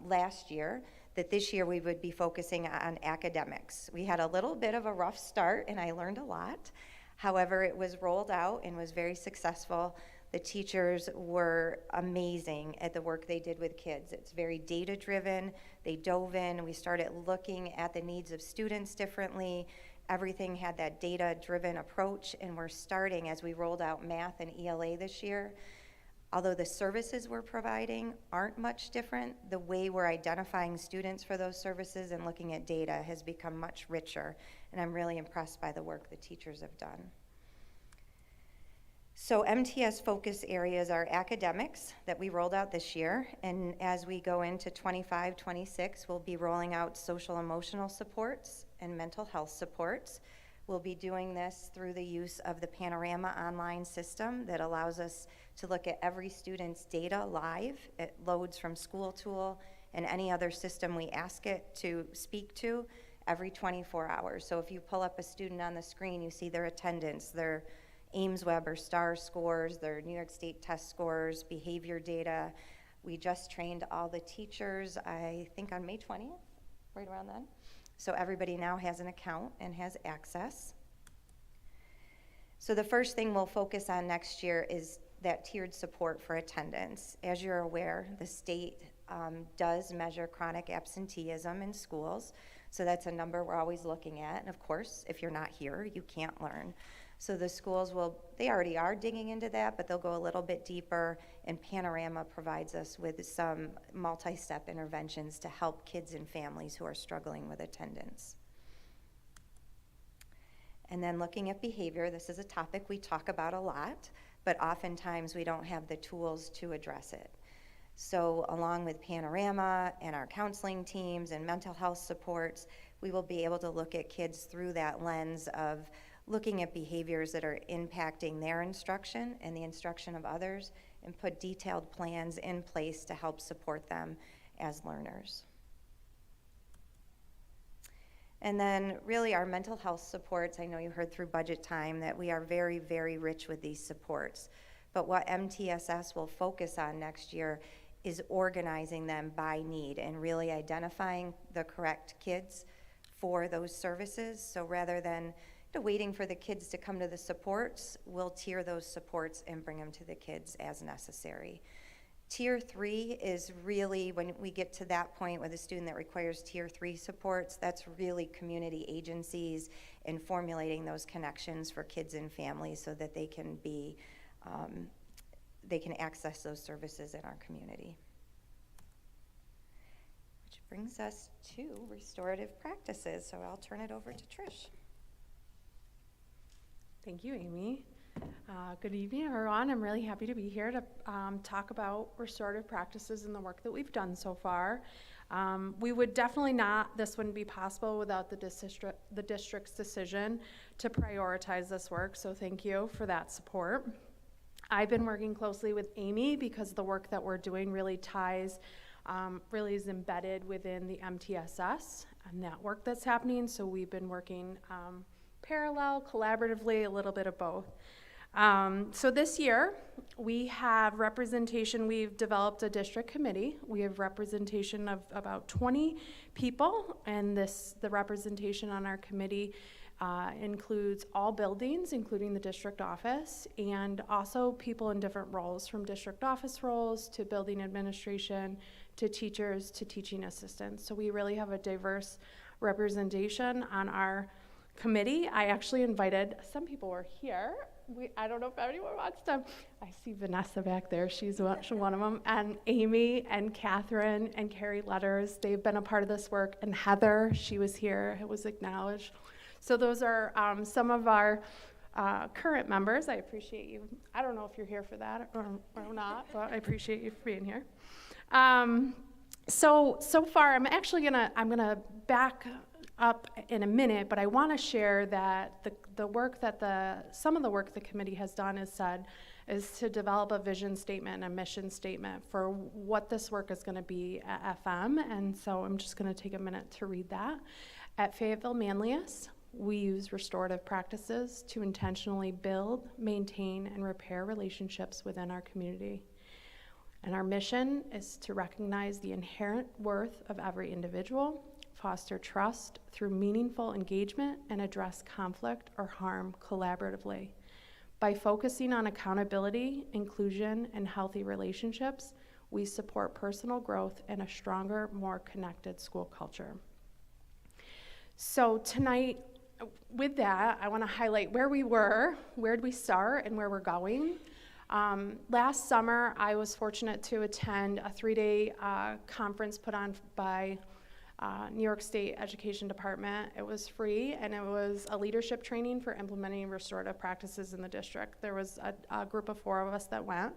Speaker 10: last year that this year we would be focusing on academics. We had a little bit of a rough start, and I learned a lot. However, it was rolled out and was very successful. The teachers were amazing at the work they did with kids. It's very data-driven. They dove in. We started looking at the needs of students differently. Everything had that data-driven approach, and we're starting, as we rolled out math and ELA this year, although the services we're providing aren't much different, the way we're identifying students for those services and looking at data has become much richer, and I'm really impressed by the work the teachers have done. So MTS focus areas are academics that we rolled out this year, and as we go into 25-26, we'll be rolling out social emotional supports and mental health supports. We'll be doing this through the use of the Panorama online system that allows us to look at every student's data live. It loads from School Tool and any other system we ask it to speak to every 24 hours. So if you pull up a student on the screen, you see their attendance, their Ames Web or STAR scores, their New York State test scores, behavior data. We just trained all the teachers, I think on May 20th, right around then. So everybody now has an account and has access. So the first thing we'll focus on next year is that tiered support for attendance. As you're aware, the state does measure chronic absenteeism in schools. So that's a number we're always looking at. And of course, if you're not here, you can't learn. So the schools they already are digging into that, but they'll go a little bit deeper, and Panorama provides us with some multi-step interventions to help kids and families who are struggling with attendance. And then looking at behavior, this is a topic we talk about a lot, but oftentimes we don't have the tools to address it. So along with Panorama and our counseling teams and mental health supports, we will be able to look at kids through that lens of looking at behaviors that are impacting their instruction and the instruction of others, and put detailed plans in place to help support them as learners. And then really our mental health supports, I know you heard through budget time that we are very, very rich with these supports. But what MTSS will focus on next year is organizing them by need and really identifying the correct kids for those services. So rather than waiting for the kids to come to the supports, we'll tier those supports and bring them to the kids as necessary. Tier 3 is really, when we get to that point with a student that requires Tier 3 supports, that's really community agencies and formulating those connections for kids and families so that they can access those services in our community. Which brings us to restorative practices, so I'll turn it over to Trish.
Speaker 11: Thank you, Amy. Good evening, everyone. I'm really happy to be here to talk about restorative practices and the work that we've done so far. We would definitely this wouldn't be possible without the district's decision to prioritize this work, so thank you for that support. I've been working closely with Amy because the work that we're doing really really is embedded within the MTSS and that work that's happening, so we've been working parallel, collaboratively, a little bit of both. So this year, we have representation. We've developed a district committee. We have representation of about 20 people, and the representation on our committee includes all buildings, including the district office, and also people in different roles, from district office roles to building administration to teachers to teaching assistants. So we really have a diverse representation on our committee. I actually invited, some people were here. I don't know if anyone wants to. I see Vanessa back there. She's one of them. And Amy and Catherine and Carrie Letters, they've been a part of this work. And Heather, she was here. It was acknowledged. So those are some of our current members. I appreciate you. I don't know if you're here for that or not, but I appreciate you for being here. So far, I'm gonna back up in a minute, but I want to share that some of the work the committee has done is to develop a vision statement and a mission statement for what this work is going to be at FM, and so I'm just going to take a minute to read that. At Fayetteville-Manlius, we use restorative practices to intentionally build, maintain, and repair relationships within our community. And our mission is to recognize the inherent worth of every individual, foster trust through meaningful engagement, and address conflict or harm collaboratively. By focusing on accountability, inclusion, and healthy relationships, we support personal growth and a stronger, more connected school culture. So tonight, with that, I want to highlight where we were, where did we start, and where we're going. Last summer, I was fortunate to attend a 3-day conference put on by New York State Education Department. It was free, and it was a leadership training for implementing restorative practices in the district. There was a group of 4 of us that went.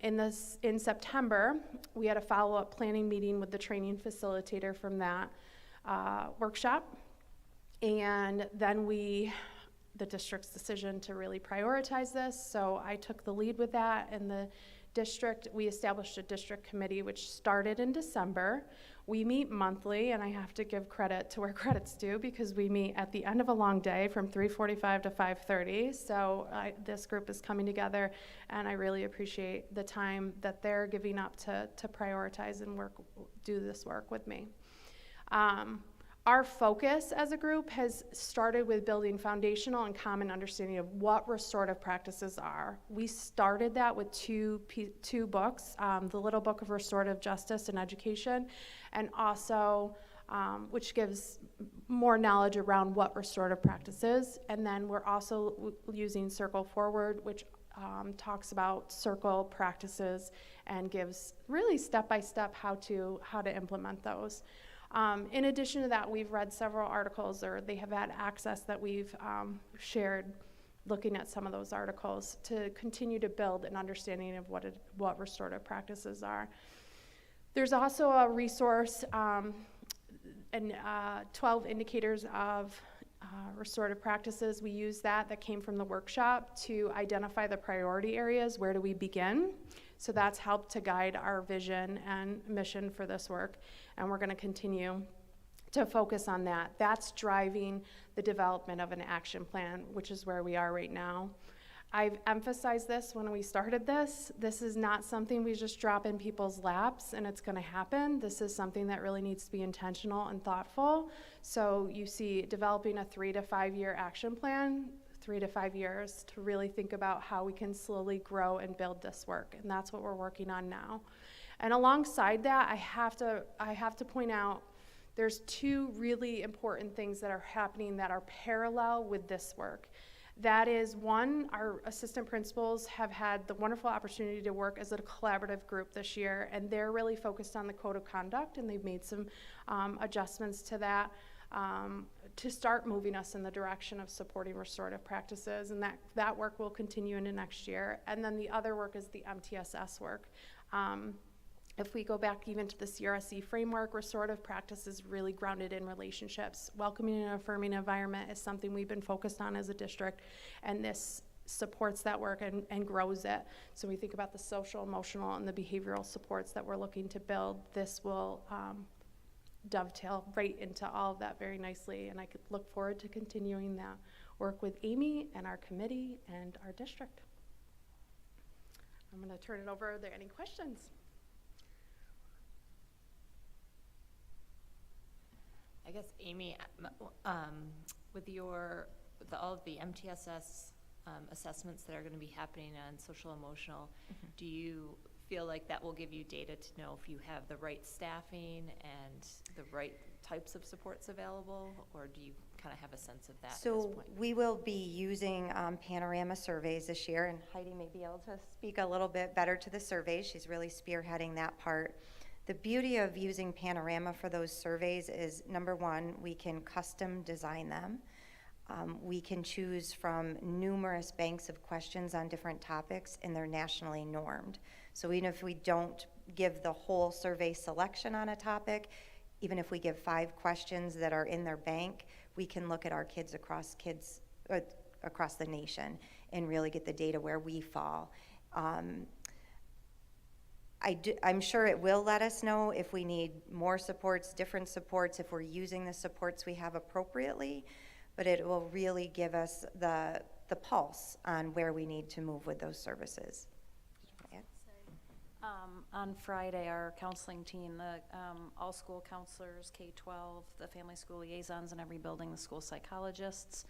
Speaker 11: In September, we had a follow-up planning meeting with the training facilitator from that workshop, and then the district's decision to really prioritize this, so I took the lead with that, and we established a district committee which started in December. We meet monthly, and I have to give credit to where credit's due because we meet at the end of a long day from 3:45 to 5:30. So this group is coming together, and I really appreciate the time that they're giving up to prioritize and do this work with me. Our focus as a group has started with building foundational and common understanding of what restorative practices are. We started that with two books, the Little Book of Restorative Justice and Education, and also which gives more knowledge around what restorative practice is. And then we're also using Circle Forward, which talks about circle practices and gives really step-by-step how to implement those. In addition to that, we've read several articles, or they have had access that we've shared looking at some of those articles to continue to build an understanding of what restorative practices are. There's also a resource and 12 indicators of restorative practices. We use that came from the workshop to identify the priority areas. Where do we begin? So that's helped to guide our vision and mission for this work, and we're going to continue to focus on that. That's driving the development of an action plan, which is where we are right now. I've emphasized this when we started this. This is not something we just drop in people's laps and it's going to happen. This is something that really needs to be intentional and thoughtful. So you see developing a 3 to 5 year action plan, 3 to 5 years, to really think about how we can slowly grow and build this work. And that's what we're working on now. And alongside that, I have to point out there's 2 really important things that are happening that are parallel with this work. That is, one, our assistant principals have had the wonderful opportunity to work as a collaborative group this year, and they're really focused on the code of conduct, and they've made some adjustments to that to start moving us in the direction of supporting restorative practices, and that work will continue into next year. And then the other work is the MTSS work. If we go back even to the CRSE framework, restorative practice is really grounded in relationships. Welcoming and affirming environment is something we've been focused on as a district, and this supports that work and grows it. So we think about the social, emotional, and the behavioral supports that we're looking to build. This will dovetail right into all of that very nicely, and I could look forward to continuing that work with Amy and our committee and our district. I'm going to turn it over. Are there any questions?
Speaker 1: I guess, Amy, with all of the MTSS assessments that are going to be happening on social emotional, do you feel like that will give you data to know if you have the right staffing and the right types of supports available, or do you kind of have a sense of that at this point?
Speaker 10: We will be using panorama surveys this year, and Heidi may be able to speak a little bit better to the surveys. She's really spearheading that part. The beauty of using Panorama for those surveys is, number one, we can custom design them. We can choose from numerous banks of questions on different topics, and they're nationally normed. So even if we don't give the whole survey selection on a topic, even if we give 5 questions that are in their bank, we can look at our kids across the nation and really get the data where we fall. I'm sure it will let us know if we need more supports, different supports, if we're using the supports we have appropriately, but it will really give us the pulse on where we need to move with those services.
Speaker 7: On Friday, our counseling team, the all school counselors, K-12, the family school liaisons in every building, the school psychologists,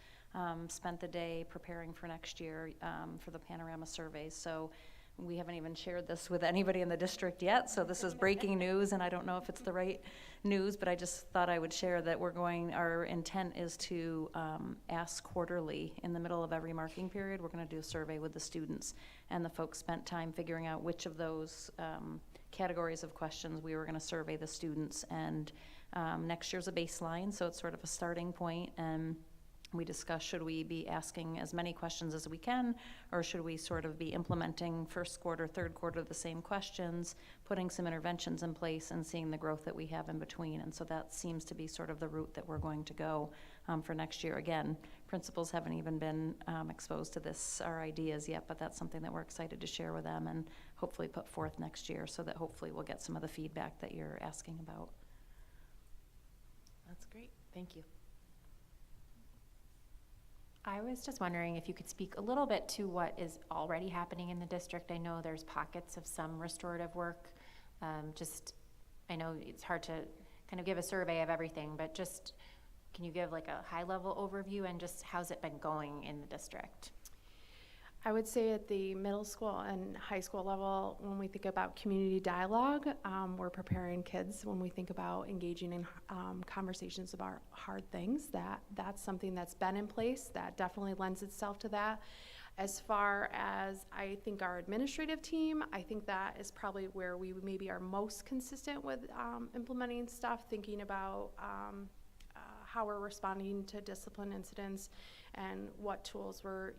Speaker 7: spent the day preparing for next year for the Panorama surveys. So we haven't even shared this with anybody in the district yet, so this is breaking news, and I don't know if it's the right news, but I just thought I would share that our intent is to ask quarterly in the middle of every marking period. We're going to do a survey with the students, and the folks spent time figuring out which of those categories of questions we were going to survey the students, and next year's a baseline, so it's sort of a starting point, and we discussed, should we be asking as many questions as we can, or should we sort of be implementing first quarter, third quarter the same questions, putting some interventions in place and seeing the growth that we have in between. And so that seems to be sort of the route that we're going to go for next year. Again, principals haven't even been exposed to our ideas yet, but that's something that we're excited to share with them and hopefully put forth next year, so that hopefully we'll get some of the feedback that you're asking about.
Speaker 1: That's great. Thank you.
Speaker 12: I was just wondering if you could speak a little bit to what is already happening in the district. I know there's pockets of some restorative work. I know it's hard to kind of give a survey of everything, but just can you give like a high level overview and just how's it been going in the district?
Speaker 11: I would say at the middle school and high school level, when we think about community dialogue, we're preparing kids when we think about engaging in conversations about hard things. That's something that's been in place that definitely lends itself to that. As far as I think our administrative team, I think that is probably where we maybe are most consistent with implementing stuff, thinking about how we're responding to discipline incidents and what tools we're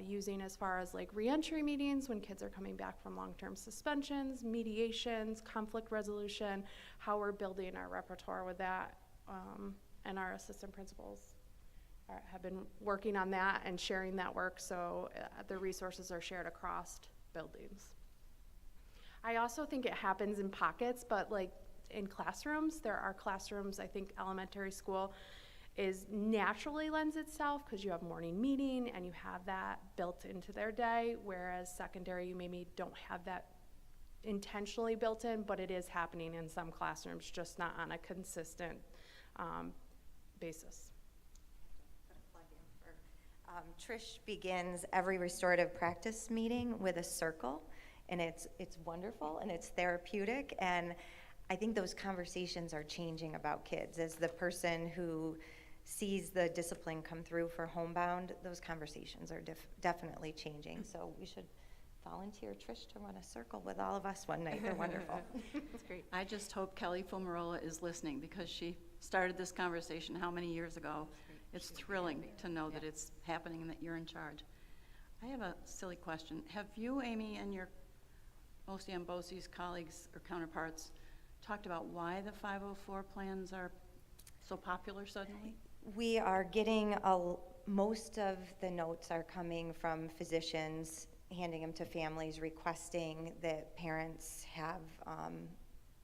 Speaker 11: using as far as like reentry meetings when kids are coming back from long-term suspensions, mediations, conflict resolution, how we're building our repertoire with that, and our assistant principals have been working on that and sharing that work, so the resources are shared across buildings. I also think it happens in pockets, but like in classrooms, there are classrooms, I think elementary school is naturally lends itself because you have morning meeting and you have that built into their day, whereas secondary you maybe don't have that intentionally built in, but it is happening in some classrooms, just not on a consistent basis.
Speaker 10: Trish begins every restorative practice meeting with a circle, and it's wonderful and it's therapeutic, and I think those conversations are changing about kids. As the person who sees the discipline come through for homebound, those conversations are definitely changing. So we should volunteer Trish to run a circle with all of us one night. They're wonderful.
Speaker 12: That's great.
Speaker 7: I just hope Kelly Fumarola is listening because she started this conversation how many years ago. It's thrilling to know that it's happening and that you're in charge. I have a silly question. Have you, Amy, and your Ambosi's colleagues or counterparts talked about why the 504 plans are so popular suddenly?
Speaker 10: We are getting most of the notes are coming from physicians, handing them to families, requesting that parents have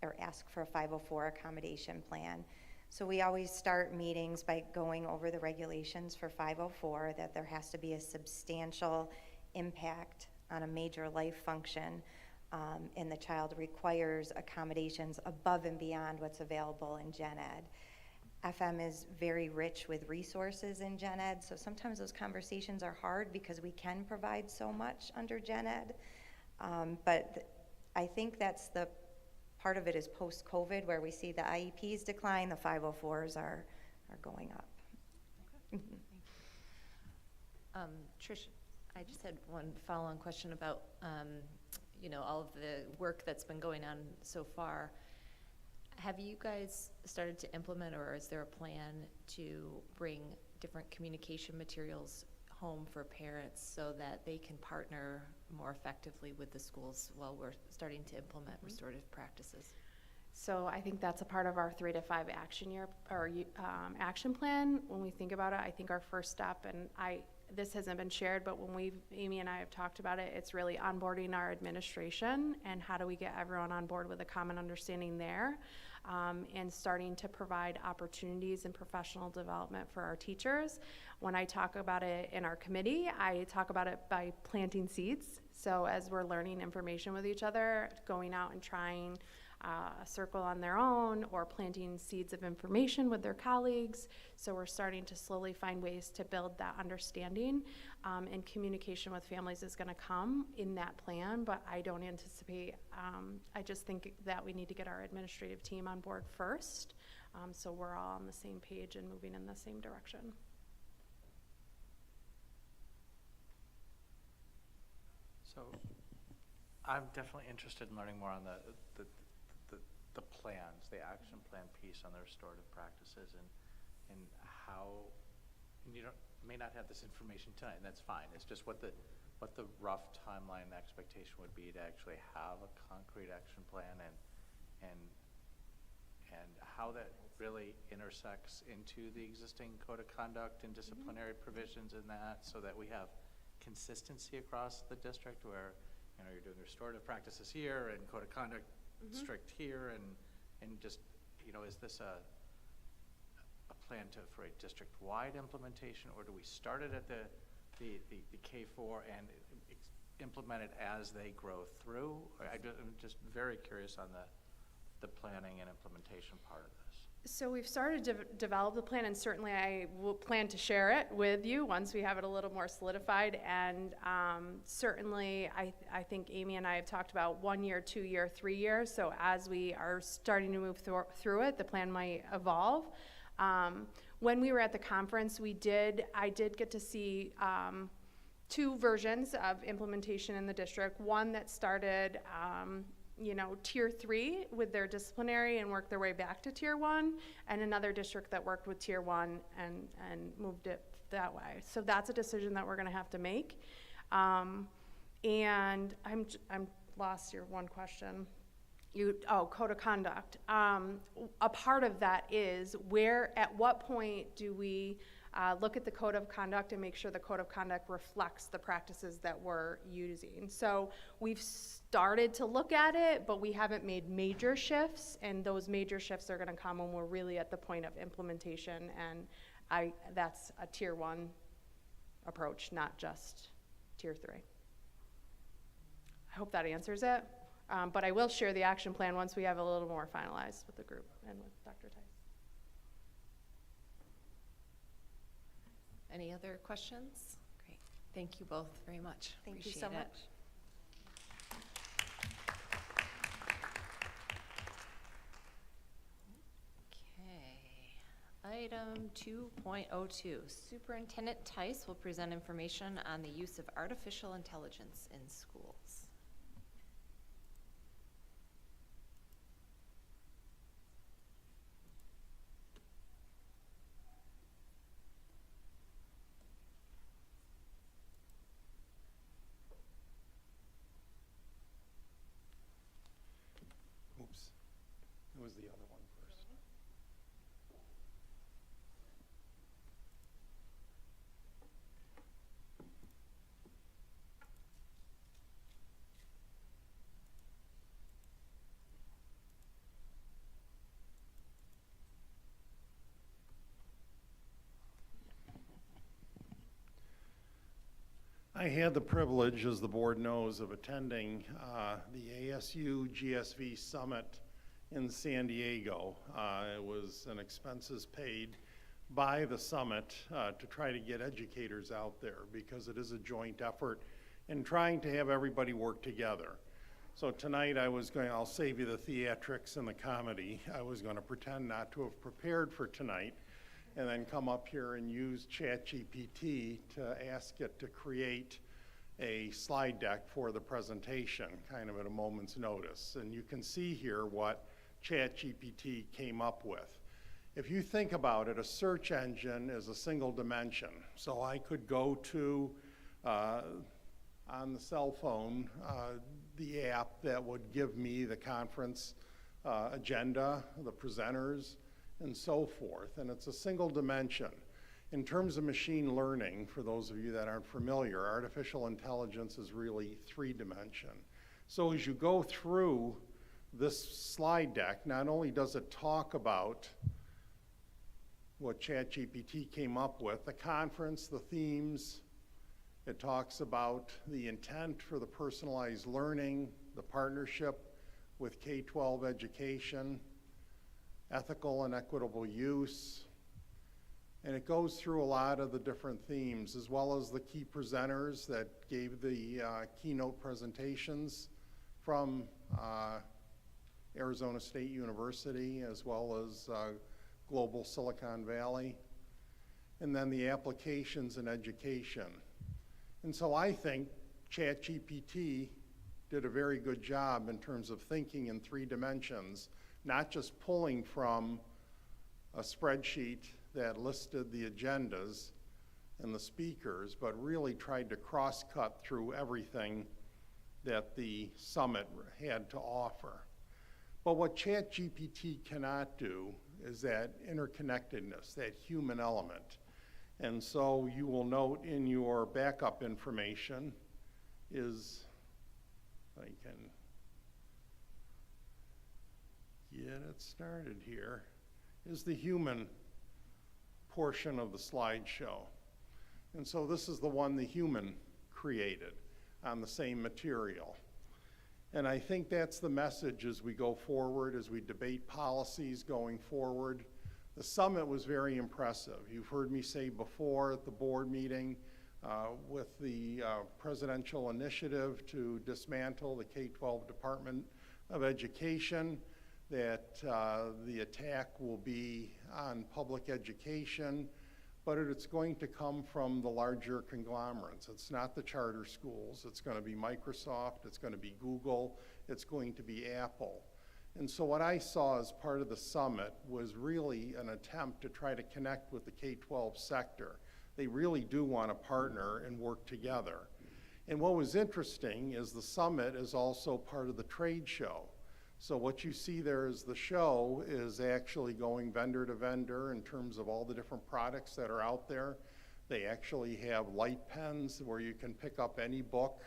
Speaker 10: or ask for a 504 accommodation plan. So we always start meetings by going over the regulations for 504, that there has to be a substantial impact on a major life function, and the child requires accommodations above and beyond what's available in Gen Ed. FM is very rich with resources in Gen Ed, so sometimes those conversations are hard because we can provide so much under Gen Ed. But I think that's the part of it is post-COVID, where we see the IEPs decline, the 504s are going up.
Speaker 1: Trish, I just had one follow-on question about all of the work that's been going on so far. Have you guys started to implement, or is there a plan to bring different communication materials home for parents so that they can partner more effectively with the schools while we're starting to implement restorative practices?
Speaker 11: So I think that's a part of our 3 to 5 action plan. When we think about it, I think our first step, and this hasn't been shared, but when Amy and I have talked about it, it's really onboarding our administration and how do we get everyone on board with a common understanding there, and starting to provide opportunities and professional development for our teachers. When I talk about it in our committee, I talk about it by planting seeds. So as we're learning information with each other, going out and trying a circle on their own or planting seeds of information with their colleagues. So we're starting to slowly find ways to build that understanding, and communication with families is going to come in that plan, but I don't anticipate, I just think that we need to get our administrative team on board first, so we're all on the same page and moving in the same direction.
Speaker 13: So I'm definitely interested in learning more on the plans, the action plan piece on the restorative practices, and how, and you may not have this information tonight, and that's fine. It's just what the rough timeline expectation would be to actually have a concrete action plan, and how that really intersects into the existing code of conduct and disciplinary provisions in that, so that we have consistency across the district, where you're doing restorative practices here and code of conduct strict here, and just is this a plan for a district-wide implementation, or do we start it at the K4 and implement it as they grow through? I'm just very curious on the planning and implementation part of this.
Speaker 11: So we've started to develop the plan, and certainly I will plan to share it with you once we have it a little more solidified. And certainly I think Amy and I have talked about 1 year, 2 year, 3 years. So as we are starting to move through it, the plan might evolve. When we were at the conference, I did get to see 2 versions of implementation in the district. One that started tier 3 with their disciplinary and worked their way back to tier 1, and another district that worked with tier 1 and moved it that way. So that's a decision that we're going to have to make. And I'm lost your one question. Code of conduct. A part of that is at what point do we look at the code of conduct and make sure the code of conduct reflects the practices that we're using. So we've started to look at it, but we haven't made major shifts, and those major shifts are going to come when we're really at the point of implementation, and that's a tier 1 approach, not just tier 3. I hope that answers it. But I will share the action plan once we have a little more finalized with the group and with Dr. Tice.
Speaker 1: Any other questions? Great. Thank you both very much.
Speaker 10: Thank you so much.
Speaker 1: Okay. Item 2.02. Superintendent Tice will present information on the use of artificial intelligence in schools.
Speaker 14: Oops, it was the other one first. I had the privilege, as the board knows, of attending the ASU GSV Summit in San Diego. It was an expenses paid by the summit to try to get educators out there, because it is a joint effort in trying to have everybody work together. So tonight I'll save you the theatrics and the comedy. I was going to pretend not to have prepared for tonight, and then come up here and use ChatGPT to ask it to create a slide deck for the presentation, kind of at a moment's notice. And you can see here what ChatGPT came up with. If you think about it, a search engine is a single dimension. So I could go to, on the cell phone, the app that would give me the conference agenda, the presenters, and so forth, and it's a single dimension. In terms of machine learning, for those of you that aren't familiar, artificial intelligence is really 3-dimension. So as you go through this slide deck, not only does it talk about what ChatGPT came up with, the conference, the themes, it talks about the intent for the personalized learning, the partnership with K-12 education, ethical and equitable use, and it goes through a lot of the different themes, as well as the key presenters that gave the keynote presentations from Arizona State University, as well as Global Silicon Valley, and then the applications in education. And so I think ChatGPT did a very good job in terms of thinking in 3 dimensions, not just pulling from a spreadsheet that listed the agendas and the speakers, but really tried to cross-cut through everything that the summit had to offer. But what ChatGPT cannot do is that interconnectedness, that human element. And so you will note in your backup information is, I can get it started here, is the human portion of the slideshow. And so this is the one the human created on the same material. And I think that's the message as we go forward, as we debate policies going forward. The summit was very impressive. You've heard me say before at the board meeting, with the presidential initiative to dismantle the K-12 Department of Education, that the attack will be on public education, but it's going to come from the larger conglomerates. It's not the charter schools. It's going to be Microsoft. It's going to be Google. It's going to be Apple. And so what I saw as part of the summit was really an attempt to try to connect with the K-12 sector. They really do want to partner and work together. And what was interesting is the summit is also part of the trade show. So what you see there is the show is actually going vendor to vendor in terms of all the different products that are out there. They actually have light pens where you can pick up any book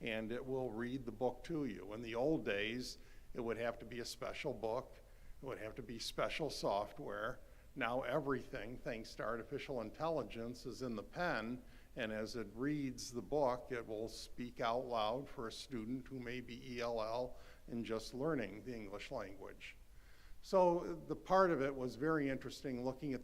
Speaker 14: and it will read the book to you. In the old days, it would have to be a special book. It would have to be special software. Now everything, thanks to artificial intelligence, is in the pen, and as it reads the book, it will speak out loud for a student who may be ELL and just learning the English language. So the part of it was very interesting, looking at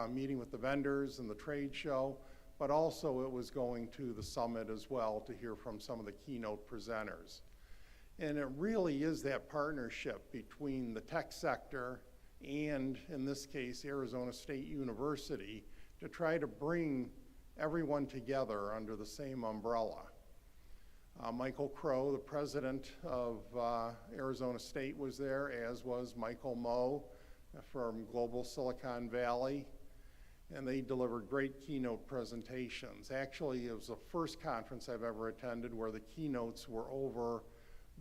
Speaker 14: meeting with the vendors and the trade show, but also it was going to the summit as well to hear from some of the keynote presenters. And it really is that partnership between the tech sector and, in this case, Arizona State University, to try to bring everyone together under the same umbrella. Michael Crow, the president of Arizona State, was there, as was Michael Moe from Global Silicon Valley, and they delivered great keynote presentations. Actually, it was the first conference I've ever attended where the keynotes were over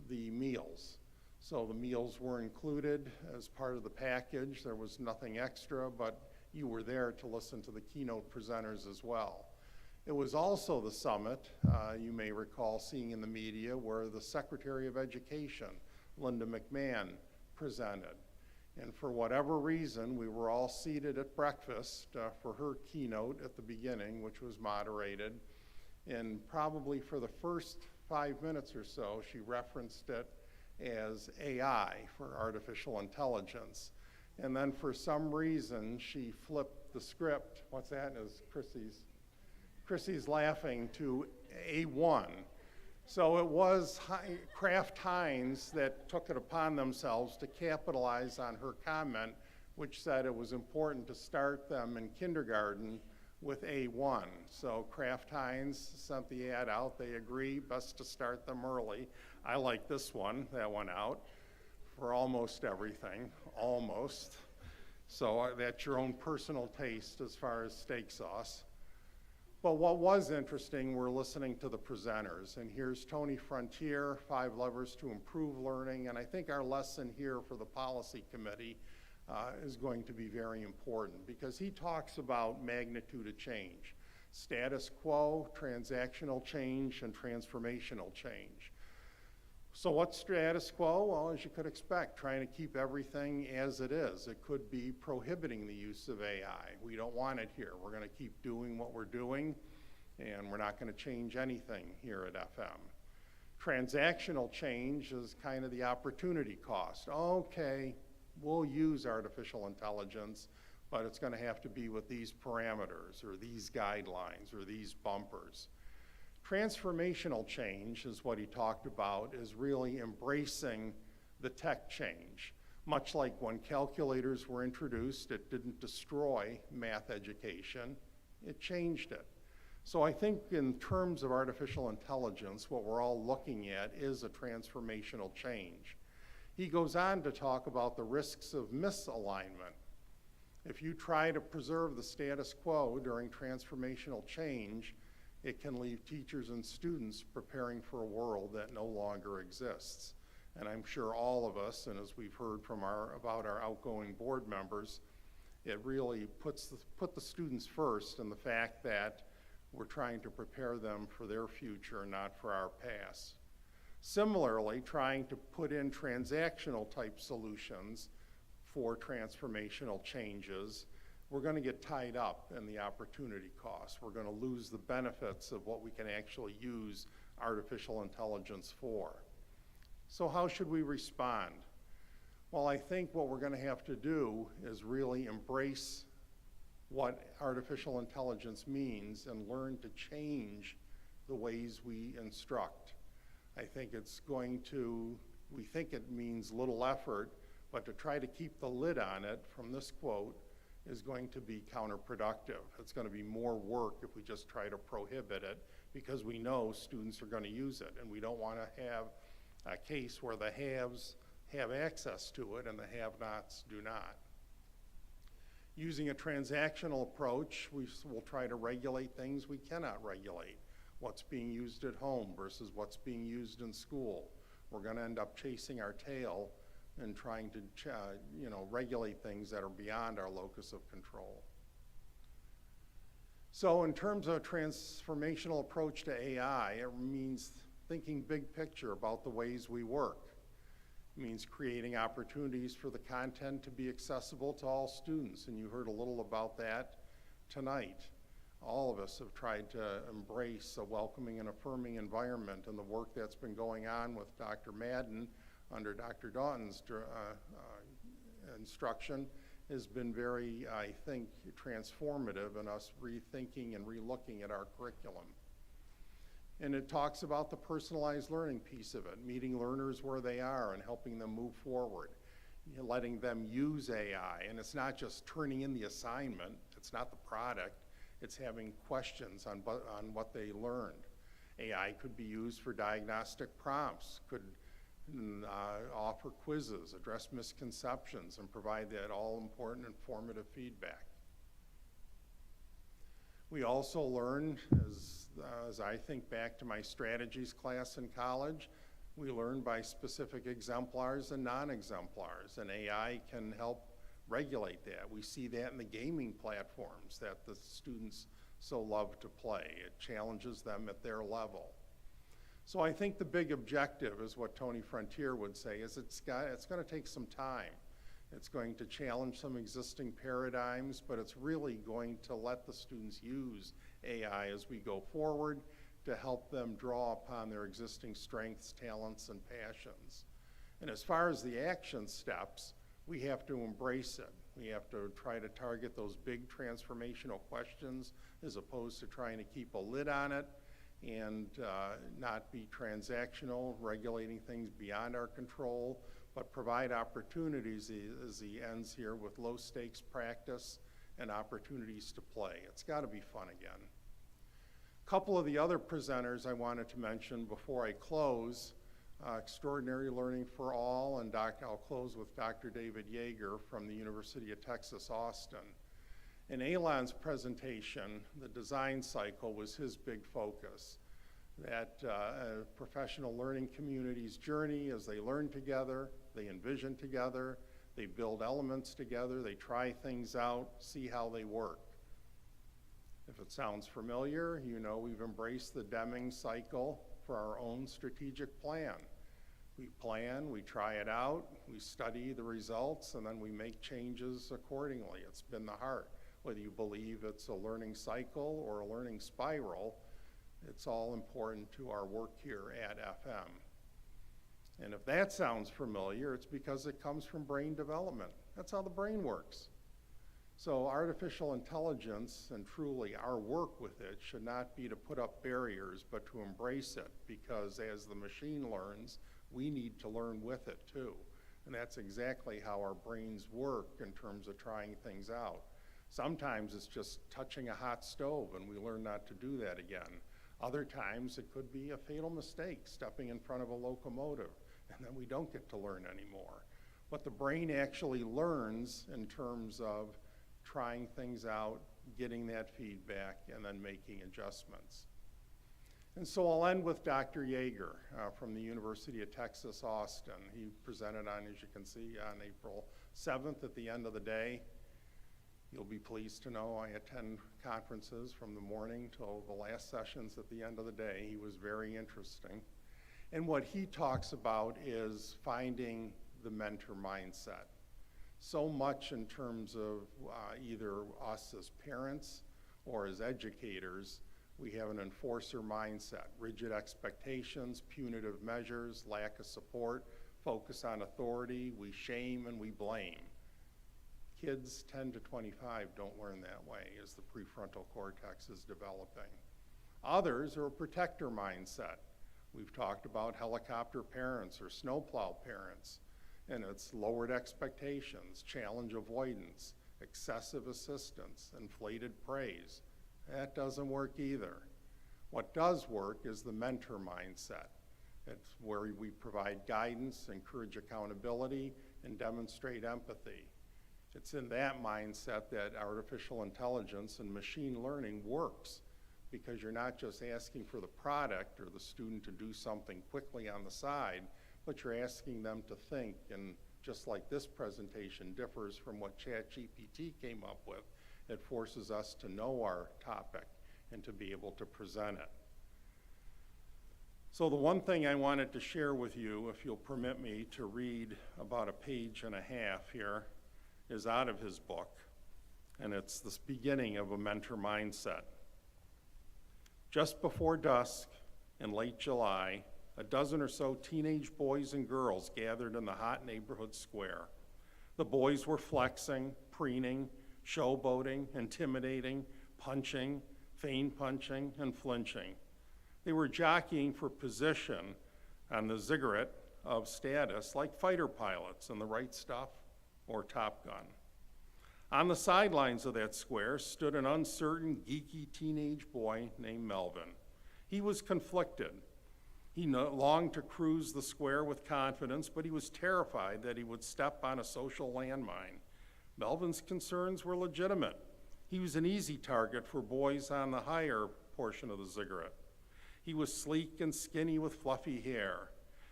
Speaker 14: the meals. So the meals were included as part of the package. There was nothing extra, but you were there to listen to the keynote presenters as well. It was also the summit, you may recall seeing in the media, where the Secretary of Education, Linda McMahon, presented. And for whatever reason, we were all seated at breakfast for her keynote at the beginning, which was moderated. And probably for the first 5 minutes or so, she referenced it as AI, for artificial intelligence. And then for some reason, she flipped the script. What's that? Is Chrissy's laughing, to A1. So it was Kraft Heinz that took it upon themselves to capitalize on her comment, which said it was important to start them in kindergarten with A1. So Kraft Heinz sent the ad out. They agree, best to start them early. I like this one that went out for almost everything, almost. So that's your own personal taste as far as steak sauce. But what was interesting, we're listening to the presenters. And here's Tony Frontier, 5 Levers to Improve Learning. And I think our lesson here for the policy committee is going to be very important, because he talks about magnitude of change: status quo, transactional change, and transformational change. So what's status quo? Well, as you could expect, trying to keep everything as it is. It could be prohibiting the use of AI. We don't want it here. We're going to keep doing what we're doing, and we're not going to change anything here at FM. Transactional change is kind of the opportunity cost. Okay, we'll use artificial intelligence, but it's going to have to be with these parameters or these guidelines or these bumpers. Transformational change is what he talked about, is really embracing the tech change. Much like when calculators were introduced, it didn't destroy math education, it changed it. So I think in terms of artificial intelligence, what we're all looking at is a transformational change. He goes on to talk about the risks of misalignment. If you try to preserve the status quo during transformational change, it can leave teachers and students preparing for a world that no longer exists. And I'm sure all of us, and as we've heard from about our outgoing board members, it really put the students first, in the fact that we're trying to prepare them for their future, not for our past. Similarly, trying to put in transactional type solutions for transformational changes, we're going to get tied up in the opportunity costs. We're going to lose the benefits of what we can actually use artificial intelligence for. So how should we respond? Well, I think what we're going to have to do is really embrace what artificial intelligence means and learn to change the ways we instruct. I think we think it means little effort, but to try to keep the lid on it from this quote is going to be counterproductive. It's going to be more work if we just try to prohibit it, because we know students are going to use it, and we don't want to have a case where the haves have access to it and the have-nots do not. Using a transactional approach, we will try to regulate things we cannot regulate. What's being used at home versus what's being used in school. We're going to end up chasing our tail and trying to regulate things that are beyond our locus of control. So in terms of a transformational approach to AI, it means thinking big picture about the ways we work. It means creating opportunities for the content to be accessible to all students, and you heard a little about that tonight. All of us have tried to embrace a welcoming and affirming environment, and the work that's been going on with Dr. Madden under Dr. Daughton's instruction has been very, I think, transformative in us rethinking and relooking at our curriculum. And it talks about the personalized learning piece of it, meeting learners where they are and helping them move forward, letting them use AI. And it's not just turning in the assignment, it's not the product, it's having questions on what they learned. AI could be used for diagnostic prompts, could offer quizzes, address misconceptions, and provide that all-important informative feedback. We also learn, as I think back to my strategies class in college, we learn by specific exemplars and non-exemplars, and AI can help regulate that. We see that in the gaming platforms that the students so love to play. It challenges them at their level. So I think the big objective is what Tony Frontier would say, is it's going to take some time. It's going to challenge some existing paradigms, but it's really going to let the students use AI as we go forward to help them draw upon their existing strengths, talents, and passions. And as far as the action steps, we have to embrace it. We have to try to target those big transformational questions as opposed to trying to keep a lid on it and not be transactional, regulating things beyond our control, but provide opportunities, as he ends here, with low stakes practice and opportunities to play. It's got to be fun again. A couple of the other presenters I wanted to mention before I close, Extraordinary Learning for All, and I'll close with Dr. David Yeager from the University of Texas, Austin. In Alon's presentation, the design cycle was his big focus. That professional learning community's journey as they learn together, they envision together, they build elements together, they try things out, see how they work. If it sounds familiar, you know we've embraced the Deming cycle for our own strategic plan. We plan, we try it out, we study the results, and then we make changes accordingly. It's been the heart. Whether you believe it's a learning cycle or a learning spiral, it's all important to our work here at FM. And if that sounds familiar, it's because it comes from brain development. That's how the brain works. So artificial intelligence, and truly our work with it, should not be to put up barriers, but to embrace it, because as the machine learns, we need to learn with it too. And that's exactly how our brains work in terms of trying things out. Sometimes it's just touching a hot stove and we learn not to do that again. Other times it could be a fatal mistake, stepping in front of a locomotive, and then we don't get to learn anymore. But the brain actually learns in terms of trying things out, getting that feedback, and then making adjustments. And so I'll end with Dr. Yeager from the University of Texas, Austin. He presented on, as you can see, on April 7th at the end of the day. You'll be pleased to know I attend conferences from the morning till the last sessions at the end of the day. He was very interesting. And what he talks about is finding the mentor mindset. So much in terms of either us as parents or as educators, we have an enforcer mindset, rigid expectations, punitive measures, lack of support, focus on authority, we shame and we blame. Kids 10 to 25 don't learn that way as the prefrontal cortex is developing. Others are a protector mindset. We've talked about helicopter parents or snowplow parents, and it's lowered expectations, challenge avoidance, excessive assistance, inflated praise. That doesn't work either. What does work is the mentor mindset. It's where we provide guidance, encourage accountability, and demonstrate empathy. It's in that mindset that artificial intelligence and machine learning works, because you're not just asking for the product or the student to do something quickly on the side, but you're asking them to think. And just like this presentation differs from what ChatGPT came up with, it forces us to know our topic and to be able to present it. So the one thing I wanted to share with you, if you'll permit me to read about a page and a half here, is out of his book, and it's the beginning of a mentor mindset. Just before dusk in late July, a dozen or so teenage boys and girls gathered in the hot neighborhood square. The boys were flexing, preening, showboating, intimidating, punching, feign punching, and flinching. They were jockeying for position on the ziggurat of status like fighter pilots in The Right Stuff or Top Gun. On the sidelines of that square stood an uncertain, geeky teenage boy named Melvin. He was conflicted. He longed to cruise the square with confidence, but he was terrified that he would step on a social landmine. Melvin's concerns were legitimate. He was an easy target for boys on the higher portion of the ziggurat. He was sleek and skinny with fluffy hair.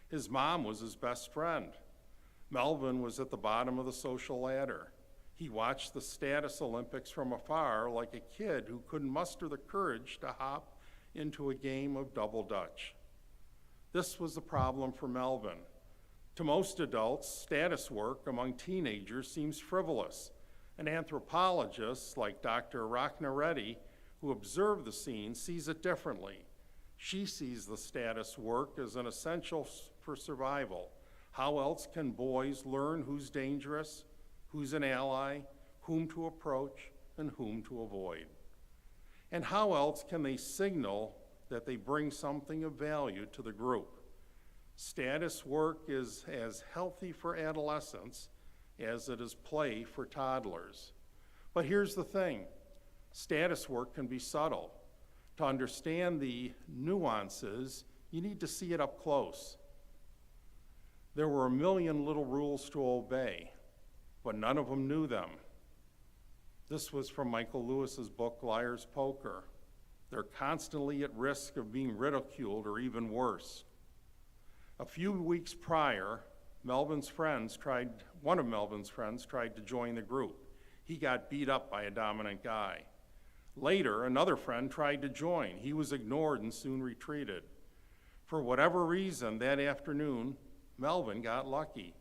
Speaker 14: His mom was his best friend. Melvin was at the bottom of the social ladder. He watched the status Olympics from afar like a kid who couldn't muster the courage to hop into a game of double dutch. This was the problem for Melvin. To most adults, status work among teenagers seems frivolous. An anthropologist like Dr. Rachna Reddy, who observed the scene, sees it differently. She sees the status work as an essential for survival. How else can boys learn who's dangerous, who's an ally, whom to approach, and whom to avoid? And how else can they signal that they bring something of value to the group? Status work is as healthy for adolescents as it is play for toddlers. But here's the thing, status work can be subtle. To understand the nuances, you need to see it up close. There were a million little rules to obey, but none of them knew them. This was from Michael Lewis's book, Liar's Poker. They're constantly at risk of being ridiculed or even worse. A few weeks prior, one of Melvin's friends tried to join the group. He got beat up by a dominant guy. Later, another friend tried to join. He was ignored and soon retreated. For whatever reason, that afternoon, Melvin got lucky.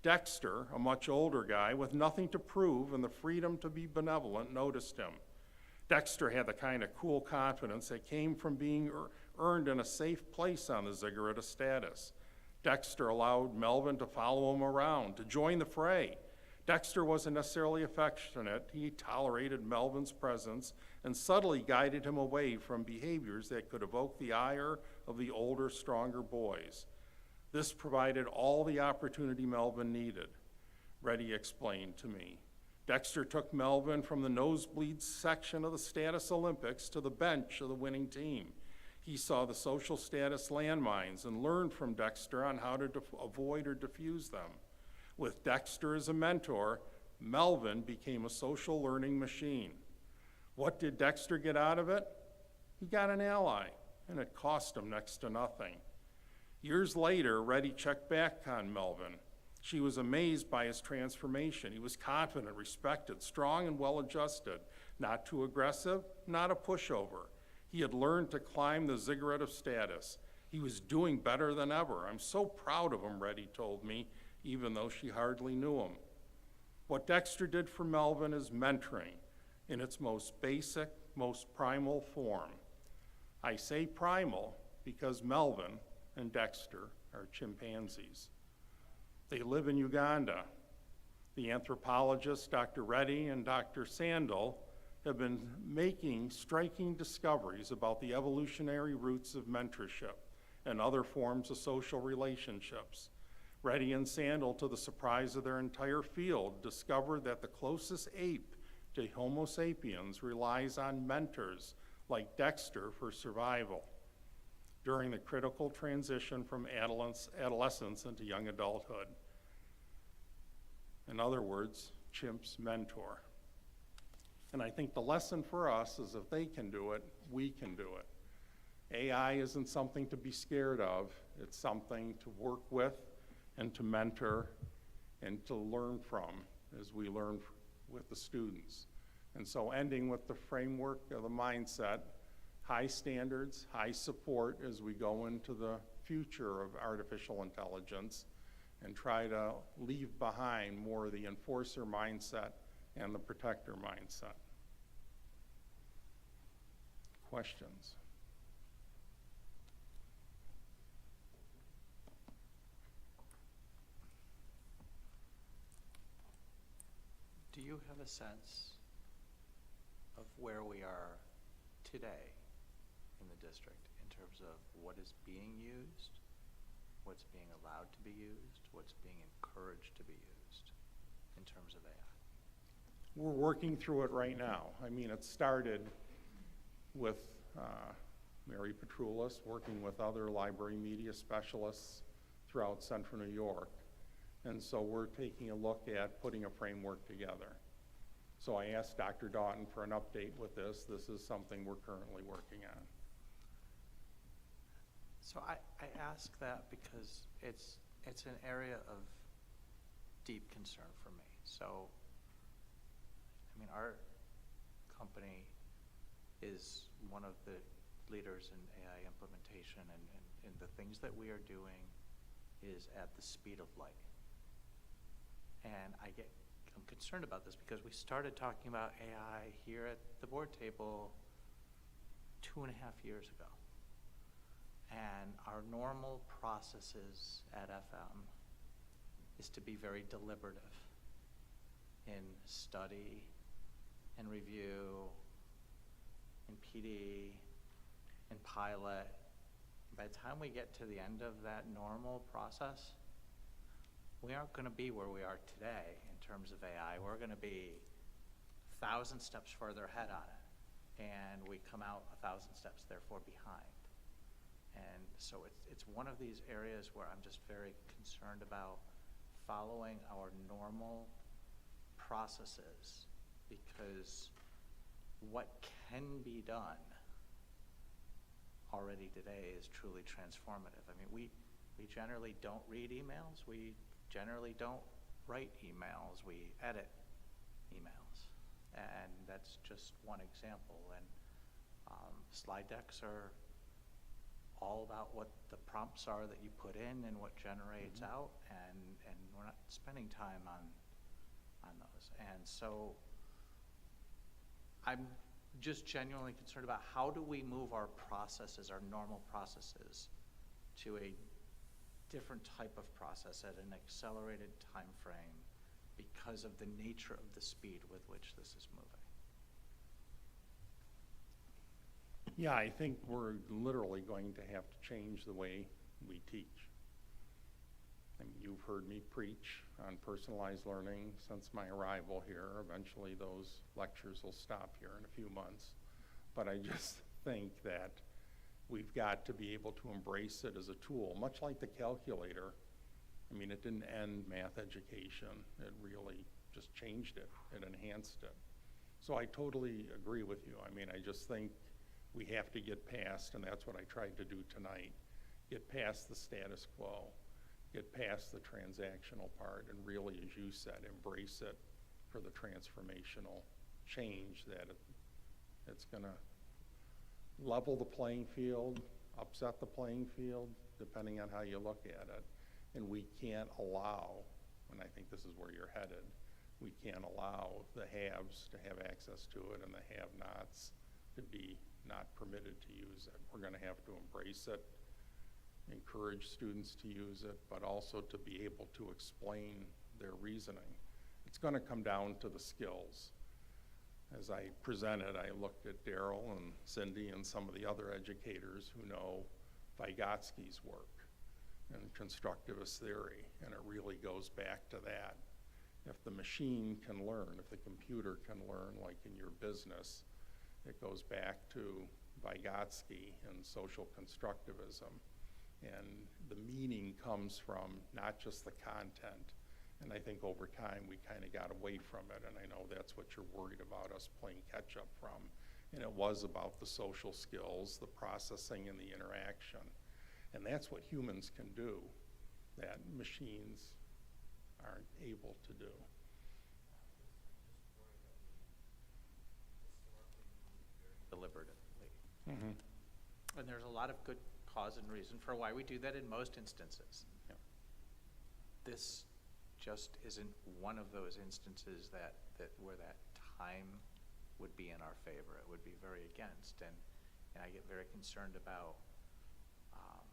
Speaker 14: Dexter, a much older guy with nothing to prove and the freedom to be benevolent, noticed him. Dexter had the kind of cool confidence that came from being earned in a safe place on the ziggurat of status. Dexter allowed Melvin to follow him around, to join the fray. Dexter wasn't necessarily affectionate. He tolerated Melvin's presence and subtly guided him away from behaviors that could evoke the ire of the older, stronger boys. This provided all the opportunity Melvin needed, Reddy explained to me. Dexter took Melvin from the nosebleed section of the status Olympics to the bench of the winning team. He saw the social status landmines and learned from Dexter on how to avoid or diffuse them. With Dexter as a mentor, Melvin became a social learning machine. What did Dexter get out of it? He got an ally, and it cost him next to nothing. Years later, Reddy checked back on Melvin. She was amazed by his transformation. He was confident, respected, strong, and well-adjusted, not too aggressive, not a pushover. He had learned to climb the ziggurat of status. He was doing better than ever. I'm so proud of him, Reddy told me, even though she hardly knew him. What Dexter did for Melvin is mentoring in its most basic, most primal form. I say primal because Melvin and Dexter are chimpanzees. They live in Uganda. The anthropologists, Dr. Reddy and Dr. Sandel, have been making striking discoveries about the evolutionary roots of mentorship and other forms of social relationships. Reddy and Sandel, to the surprise of their entire field, discovered that the closest ape to Homo sapiens relies on mentors like Dexter for survival during the critical transition from adolescence into young adulthood. In other words, chimps mentor. And I think the lesson for us is if they can do it, we can do it. AI isn't something to be scared of. It's something to work with and to mentor and to learn from as we learn with the students. And so ending with the framework of the mindset, high standards, high support as we go into the future of artificial intelligence and try to leave behind more of the enforcer mindset and the protector mindset. Questions?
Speaker 13: Do you have a sense of where we are today in the district in terms of what is being used, what's being allowed to be used, what's being encouraged to be used in terms of AI?
Speaker 14: We're working through it right now. I mean, it started with Mary Petroulis working with other library media specialists throughout Central New York. And so we're taking a look at putting a framework together. So I asked Dr. Doughton for an update with this. This is something we're currently working on.
Speaker 13: So I ask that because it's an area of deep concern for me. So, I mean, our company is one of the leaders in AI implementation, and the things that we are doing is at the speed of light. And I'm concerned about this because we started talking about AI here at the board table 2.5 years ago. And our normal processes at FM is to be very deliberative in study and review, in PD, in pilot. By the time we get to the end of that normal process, we aren't going to be where we are today in terms of AI. We're going to be 1,000 steps further ahead on it, and we come out 1,000 steps therefore behind. And so it's one of these areas where I'm just very concerned about following our normal processes, because what can be done already today is truly transformative. I mean, we generally don't read emails. We generally don't write emails. We edit emails. And that's just one example. And slide decks are all about what the prompts are that you put in and what generates out, and we're not spending time on those. And so I'm just genuinely concerned about how do we move our processes, our normal processes, to a different type of process at an accelerated time frame because of the nature of the speed with which this is moving.
Speaker 14: Yeah, I think we're literally going to have to change the way we teach. I mean, you've heard me preach on personalized learning since my arrival here. Eventually those lectures will stop here in a few months. But I just think that we've got to be able to embrace it as a tool, much like the calculator. I mean, it didn't end math education. It really just changed it. It enhanced it. So I totally agree with you. I mean, I just think we have to get past, and that's what I tried to do tonight, get past the status quo, get past the transactional part, and really, as you said, embrace it for the transformational change that it's going to level the playing field, upset the playing field, depending on how you look at it. And we can't allow, and I think this is where you're headed, we can't allow the haves to have access to it and the have-nots to be not permitted to use it. We're going to have to embrace it encourage students to use it, but also to be able to explain their reasoning. It's going to come down to the skills. As I presented, I looked at Daryl and Cindy and some of the other educators who know Vygotsky's work and constructivist theory, and it really goes back to that. If the machine can learn, if the computer can learn, like in your business, it goes back to Vygotsky and social constructivism. And the meaning comes from not just the content. And I think over time we kind of got away from it, and I know that's what you're worried about us playing catch up from. And it was about the social skills, the processing and the interaction. And that's what humans can do that machines aren't able to do.
Speaker 13: Deliberatively. And there's a lot of good cause and reason for why we do that in most instances.
Speaker 14: Yeah.
Speaker 13: This just isn't one of those instances that where that time would be in our favor. It would be very against, and I get very concerned about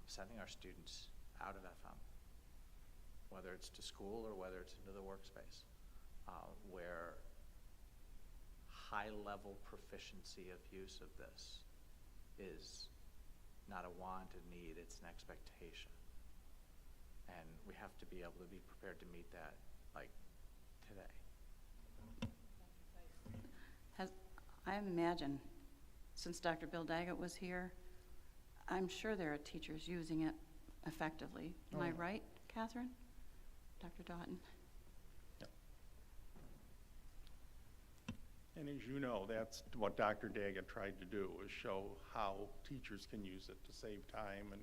Speaker 13: sending our students out of FM, whether it's to school or whether it's into the workspace, where high-level proficiency of use of this is not a want, a need, it's an expectation. And we have to be able to be prepared to meet that, like, today.
Speaker 7: I imagine, since Dr. Bill Daggett was here, I'm sure there are teachers using it effectively. Am I right, Catherine? Dr. Doughton?
Speaker 14: Yep. And as you know, that's what Dr. Daggett tried to do, is show how teachers can use it to save time. And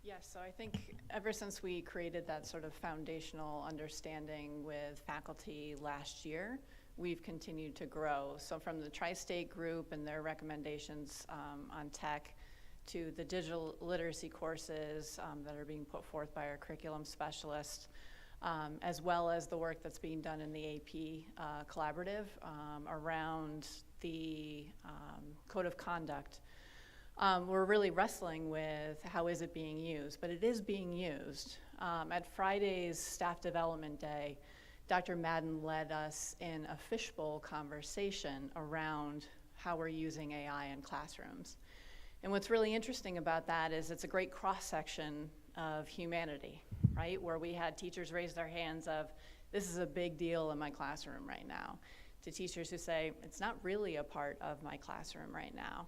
Speaker 15: yes, so I think ever since we created that sort of foundational understanding with faculty last year, we've continued to grow. So from the Tri-State group and their recommendations on tech to the digital literacy courses that are being put forth by our curriculum specialist, as well as the work that's being done in the AP collaborative around the code of conduct. We're really wrestling with how is it being used, but it is being used. At Friday's staff development day, Dr. Madden led us in a fishbowl conversation around how we're using AI in classrooms. And what's really interesting about that is it's a great cross-section of humanity, right? Where we had teachers raise their hands of, this is a big deal in my classroom right now, to teachers who say, it's not really a part of my classroom right now.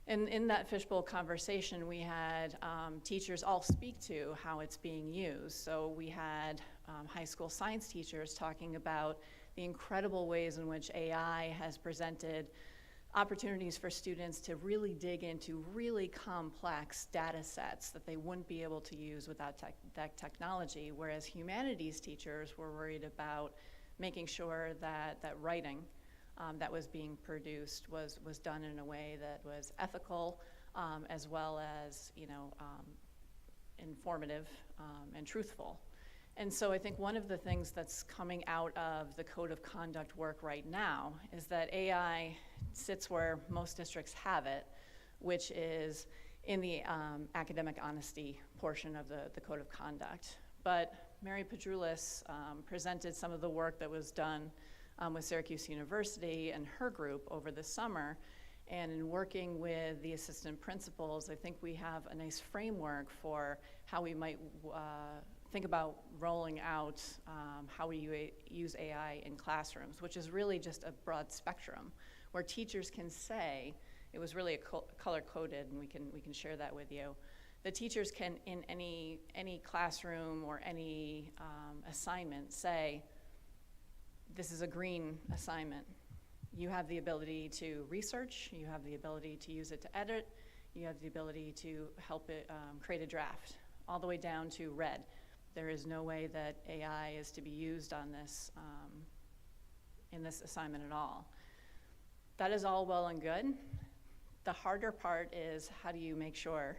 Speaker 15: And in that fishbowl conversation, we had teachers all speak to how it's being used. So we had high school science teachers talking about the incredible ways in which AI has presented opportunities for students to really dig into really complex data sets that they wouldn't be able to use without that technology, whereas humanities teachers were worried about making sure that writing that was being produced was done in a way that was ethical, as well as, informative and truthful. And so I think one of the things that's coming out of the code of conduct work right now is that AI sits where most districts have it, which is in the academic honesty portion of the code of conduct. But Mary Pedroulis presented some of the work that was done with Syracuse University and her group over the summer. And in working with the assistant principals, I think we have a nice framework for how we might think about rolling out how we use AI in classrooms, which is really just a broad spectrum, where teachers can say, it was really color-coded, and we can share that with you. The teachers can, in any classroom or any assignment, say, this is a green assignment. You have the ability to research, you have the ability to use it to edit, you have the ability to help it create a draft, all the way down to red. There is no way that AI is to be used on this, in this assignment at all. That is all well and good. The harder part is how do you make sure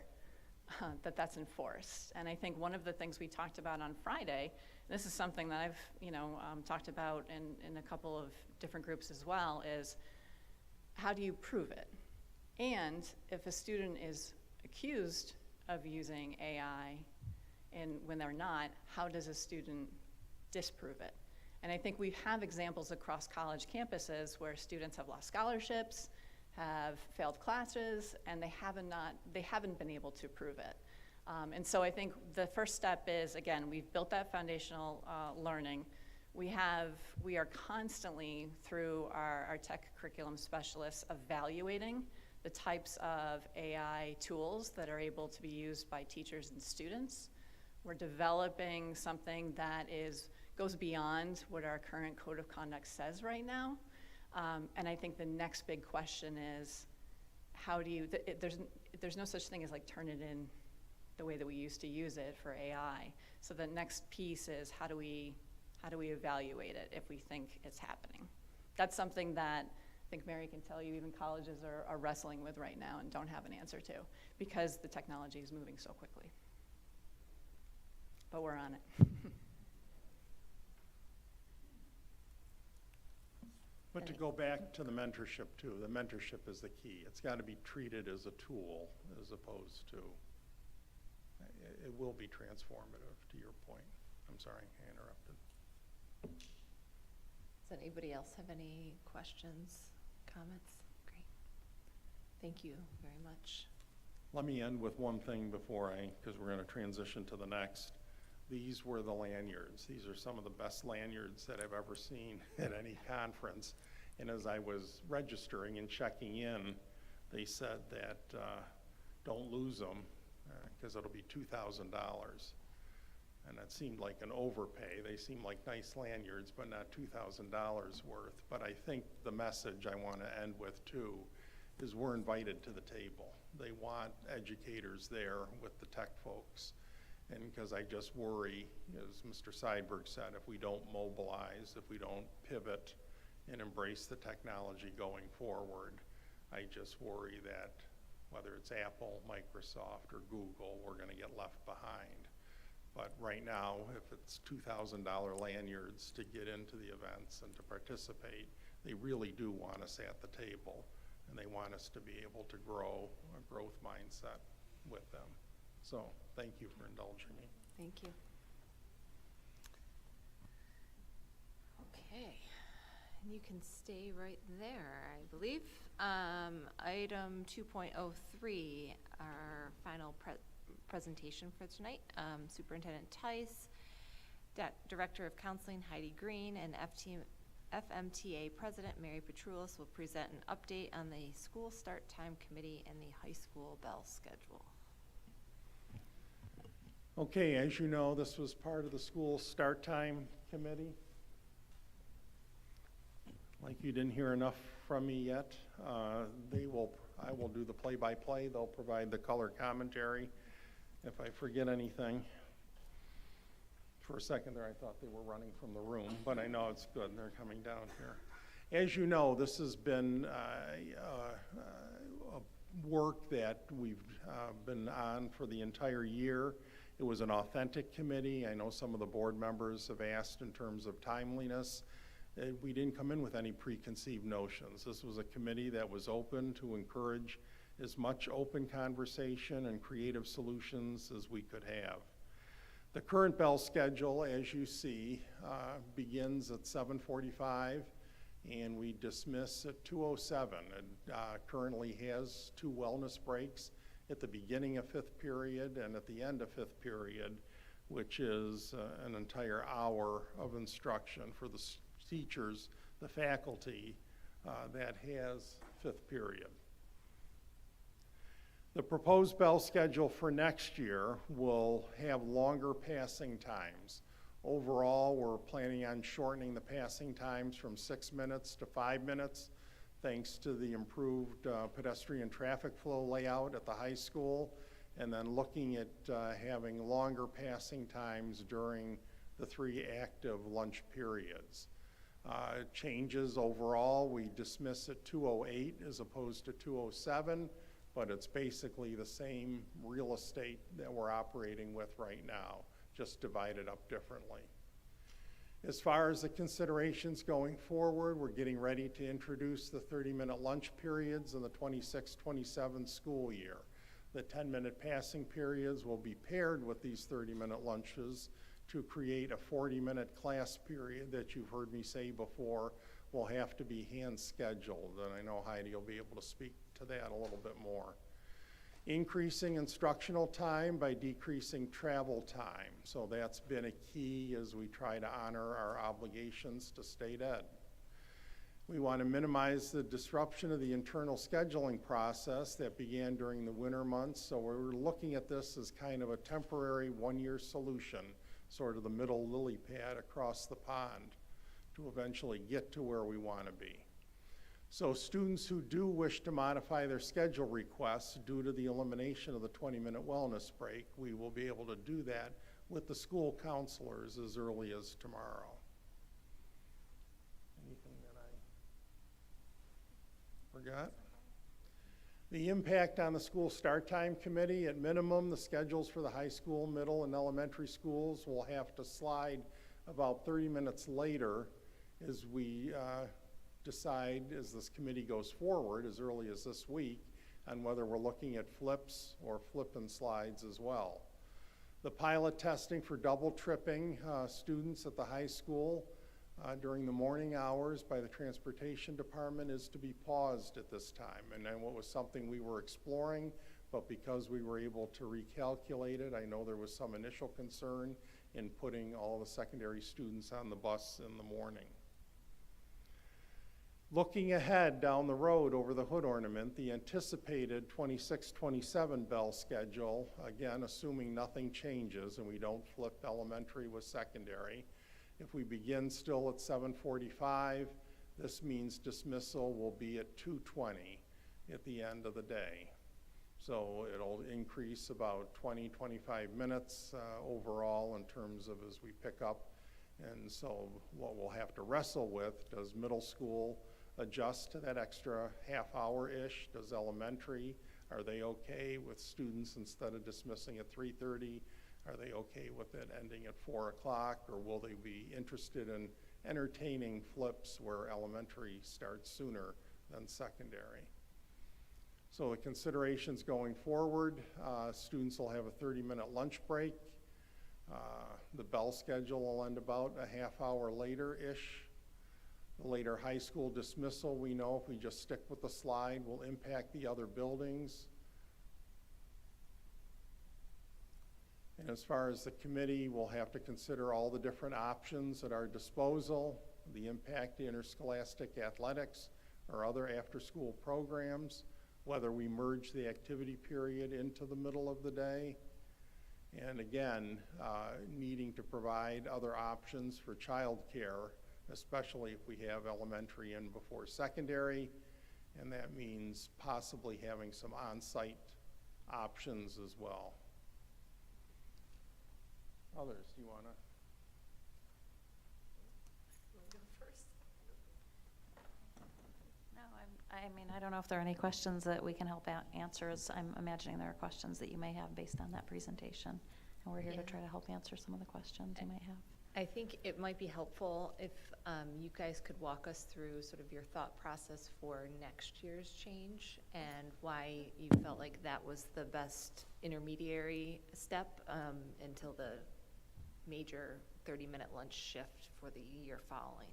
Speaker 15: that that's enforced? And I think one of the things we talked about on Friday, and this is something that I've talked about in a couple of different groups as well, is how do you prove it? And if a student is accused of using AI, and when they're not, how does a student disprove it? And I think we have examples across college campuses where students have lost scholarships, have failed classes, and they haven't been able to prove it. And so I think the first step is, again, we've built that foundational learning. We are constantly, through our tech curriculum specialists, evaluating the types of AI tools that are able to be used by teachers and students. We're developing something that goes beyond what our current code of conduct says right now. And I think the next big question is, how do you, there's no such thing as like turn it in the way that we used to use it for AI. So the next piece is, how do we evaluate it if we think it's happening? That's something that I think Mary can tell you even colleges are wrestling with right now and don't have an answer to, because the technology is moving so quickly. But we're on it.
Speaker 14: But to go back to the mentorship too, the mentorship is the key. It's got to be treated as a tool as opposed to, it will be transformative, to your point. I'm sorry, I interrupted.
Speaker 1: Does anybody else have any questions, comments? Great. Thank you very much.
Speaker 14: Let me end with one thing before because we're going to transition to the next. These were the lanyards. These are some of the best lanyards that I've ever seen at any conference. And as I was registering and checking in, they said that don't lose them because it'll be $2,000. And that seemed like an overpay. They seemed like nice lanyards, but not $2,000 worth. But I think the message I want to end with too is we're invited to the table. They want educators there with the tech folks. And because I just worry, as Mr. Seidberg said, if we don't mobilize, if we don't pivot and embrace the technology going forward, I just worry that whether it's Apple, Microsoft, or Google, we're going to get left behind. But right now, if it's $2,000 lanyards to get into the events and to participate, they really do want us at the table, and they want us to be able to grow a growth mindset with them. So thank you for indulging me.
Speaker 1: Thank you. Okay, and you can stay right there, I believe. Item 2.03, our final presentation for tonight. Superintendent Tice, Director of Counseling Heidi Green, and FMTA President Mary Petroulis will present an update on the school start time committee and the high school bell schedule.
Speaker 14: Okay, as you know, this was part of the school start time committee. Like you didn't hear enough from me yet. I will do the play-by-play. They'll provide the color commentary. If I forget anything, for a second there I thought they were running from the room, but I know it's good. They're coming down here. As you know, this has been a work that we've been on for the entire year. It was an authentic committee. I know some of the board members have asked in terms of timeliness. We didn't come in with any preconceived notions. This was a committee that was open to encourage as much open conversation and creative solutions as we could have. The current bell schedule, as you see, begins at 7:45 and we dismiss at 2:07. It currently has 2 wellness breaks at the beginning of 5th period and at the end of 5th period, which is an entire hour of instruction for the teachers, the faculty that has 5th period. The proposed bell schedule for next year will have longer passing times. Overall, we're planning on shortening the passing times from 6 minutes to 5 minutes, thanks to the improved pedestrian traffic flow layout at the high school, and then looking at having longer passing times during the 3 active lunch periods. Changes overall, we dismiss at 2:08 as opposed to 2:07, but it's basically the same real estate that we're operating with right now, just divided up differently. As far as the considerations going forward, we're getting ready to introduce the 30-minute lunch periods in the 26-27 school year. The 10-minute passing periods will be paired with these 30-minute lunches to create a 40-minute class period that you've heard me say before will have to be hand scheduled, and I know Heidi will be able to speak to that a little bit more. Increasing instructional time by decreasing travel time. So that's been a key as we try to honor our obligations to state ed. We want to minimize the disruption of the internal scheduling process that began during the winter months. So we're looking at this as kind of a temporary one-year solution, sort of the middle lily pad across the pond to eventually get to where we want to be. So students who do wish to modify their schedule requests due to the elimination of the 20-minute wellness break, we will be able to do that with the school counselors as early as tomorrow. Anything that I forgot? The impact on the school start time committee, at minimum, the schedules for the high school, middle, and elementary schools will have to slide about 30 minutes later as we decide, as this committee goes forward, as early as this week, on whether we're looking at flips or flip and slides as well. The pilot testing for double tripping students at the high school during the morning hours by the transportation department is to be paused at this time. And then what was something we were exploring, but because we were able to recalculate it, I know there was some initial concern in putting all the secondary students on the bus in the morning. Looking ahead down the road over the hood ornament, the anticipated 26-27 bell schedule, again, assuming nothing changes and we don't flip elementary with secondary. If we begin still at 7:45, this means dismissal will be at 2:20 at the end of the day. So it'll increase about 20-25 minutes overall in terms of as we pick up. And so what we'll have to wrestle with, does middle school adjust to that extra half hour-ish? Does elementary, are they okay with students instead of dismissing at 3:30? Are they okay with it ending at 4 o'clock, or will they be interested in entertaining flips where elementary starts sooner than secondary? So the considerations going forward, students will have a 30-minute lunch break. The bell schedule will end about a half hour later-ish. The later high school dismissal, we know if we just stick with the slide, will impact the other buildings. And as far as the committee, we'll have to consider all the different options at our disposal, the impact to interscholastic athletics or other after-school programs, whether we merge the activity period into the middle of the day, and again, needing to provide other options for childcare, especially if we have elementary in before secondary, and that means possibly having some on-site options as well. Others, do you want to?
Speaker 12: Go first. No, I mean, I don't know if there are any questions that we can help answer, as I'm imagining there are questions that you may have based on that presentation. And we're here to try to help answer some of the questions you might have.
Speaker 1: I think it might be helpful if you guys could walk us through sort of your thought process for next year's change and why you felt like that was the best intermediary step until the major 30-minute lunch shift for the year following.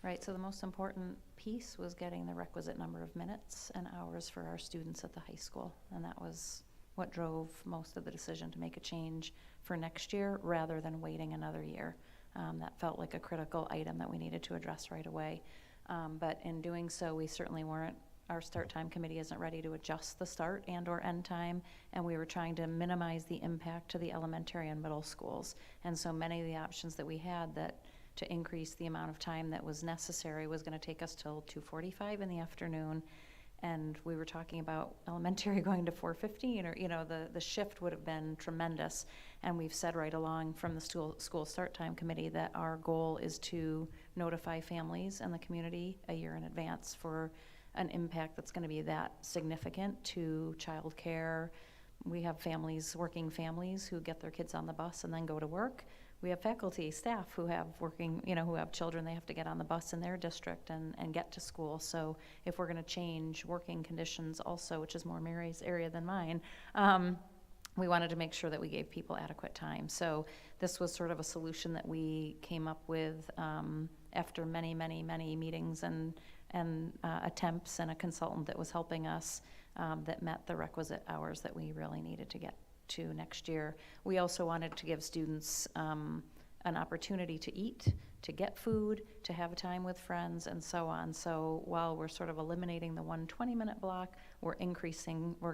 Speaker 12: Right, so the most important piece was getting the requisite number of minutes and hours for our students at the high school. And that was what drove most of the decision to make a change for next year rather than waiting another year. That felt like a critical item that we needed to address right away. But in doing so, we certainly weren't, our start time committee isn't ready to adjust the start and or end time, and we were trying to minimize the impact to the elementary and middle schools. And so many of the options that we had that to increase the amount of time that was necessary was going to take us till 2:45 in the afternoon. And we were talking about elementary going to 4:15, or, you know, the shift would have been tremendous. And we've said right along from the school start time committee that our goal is to notify families and the community a year in advance for an impact that's going to be that significant to childcare. We have families, working families, who get their kids on the bus and then go to work.
Speaker 7: we have faculty, staff who have who have children, they have to get on the bus in their district and get to school. So if we're gonna change working conditions also, which is more Mary's area than mine, we wanted to make sure that we gave people adequate time. So this was sort of a solution that we came up with after many, many, many meetings and attempts, and a consultant that was helping us that met the requisite hours that we really needed to get to next year. We also wanted to give students an opportunity to eat, to get food, to have a time with friends, and so on. So while we're sort of eliminating the 1 20-minute block, we're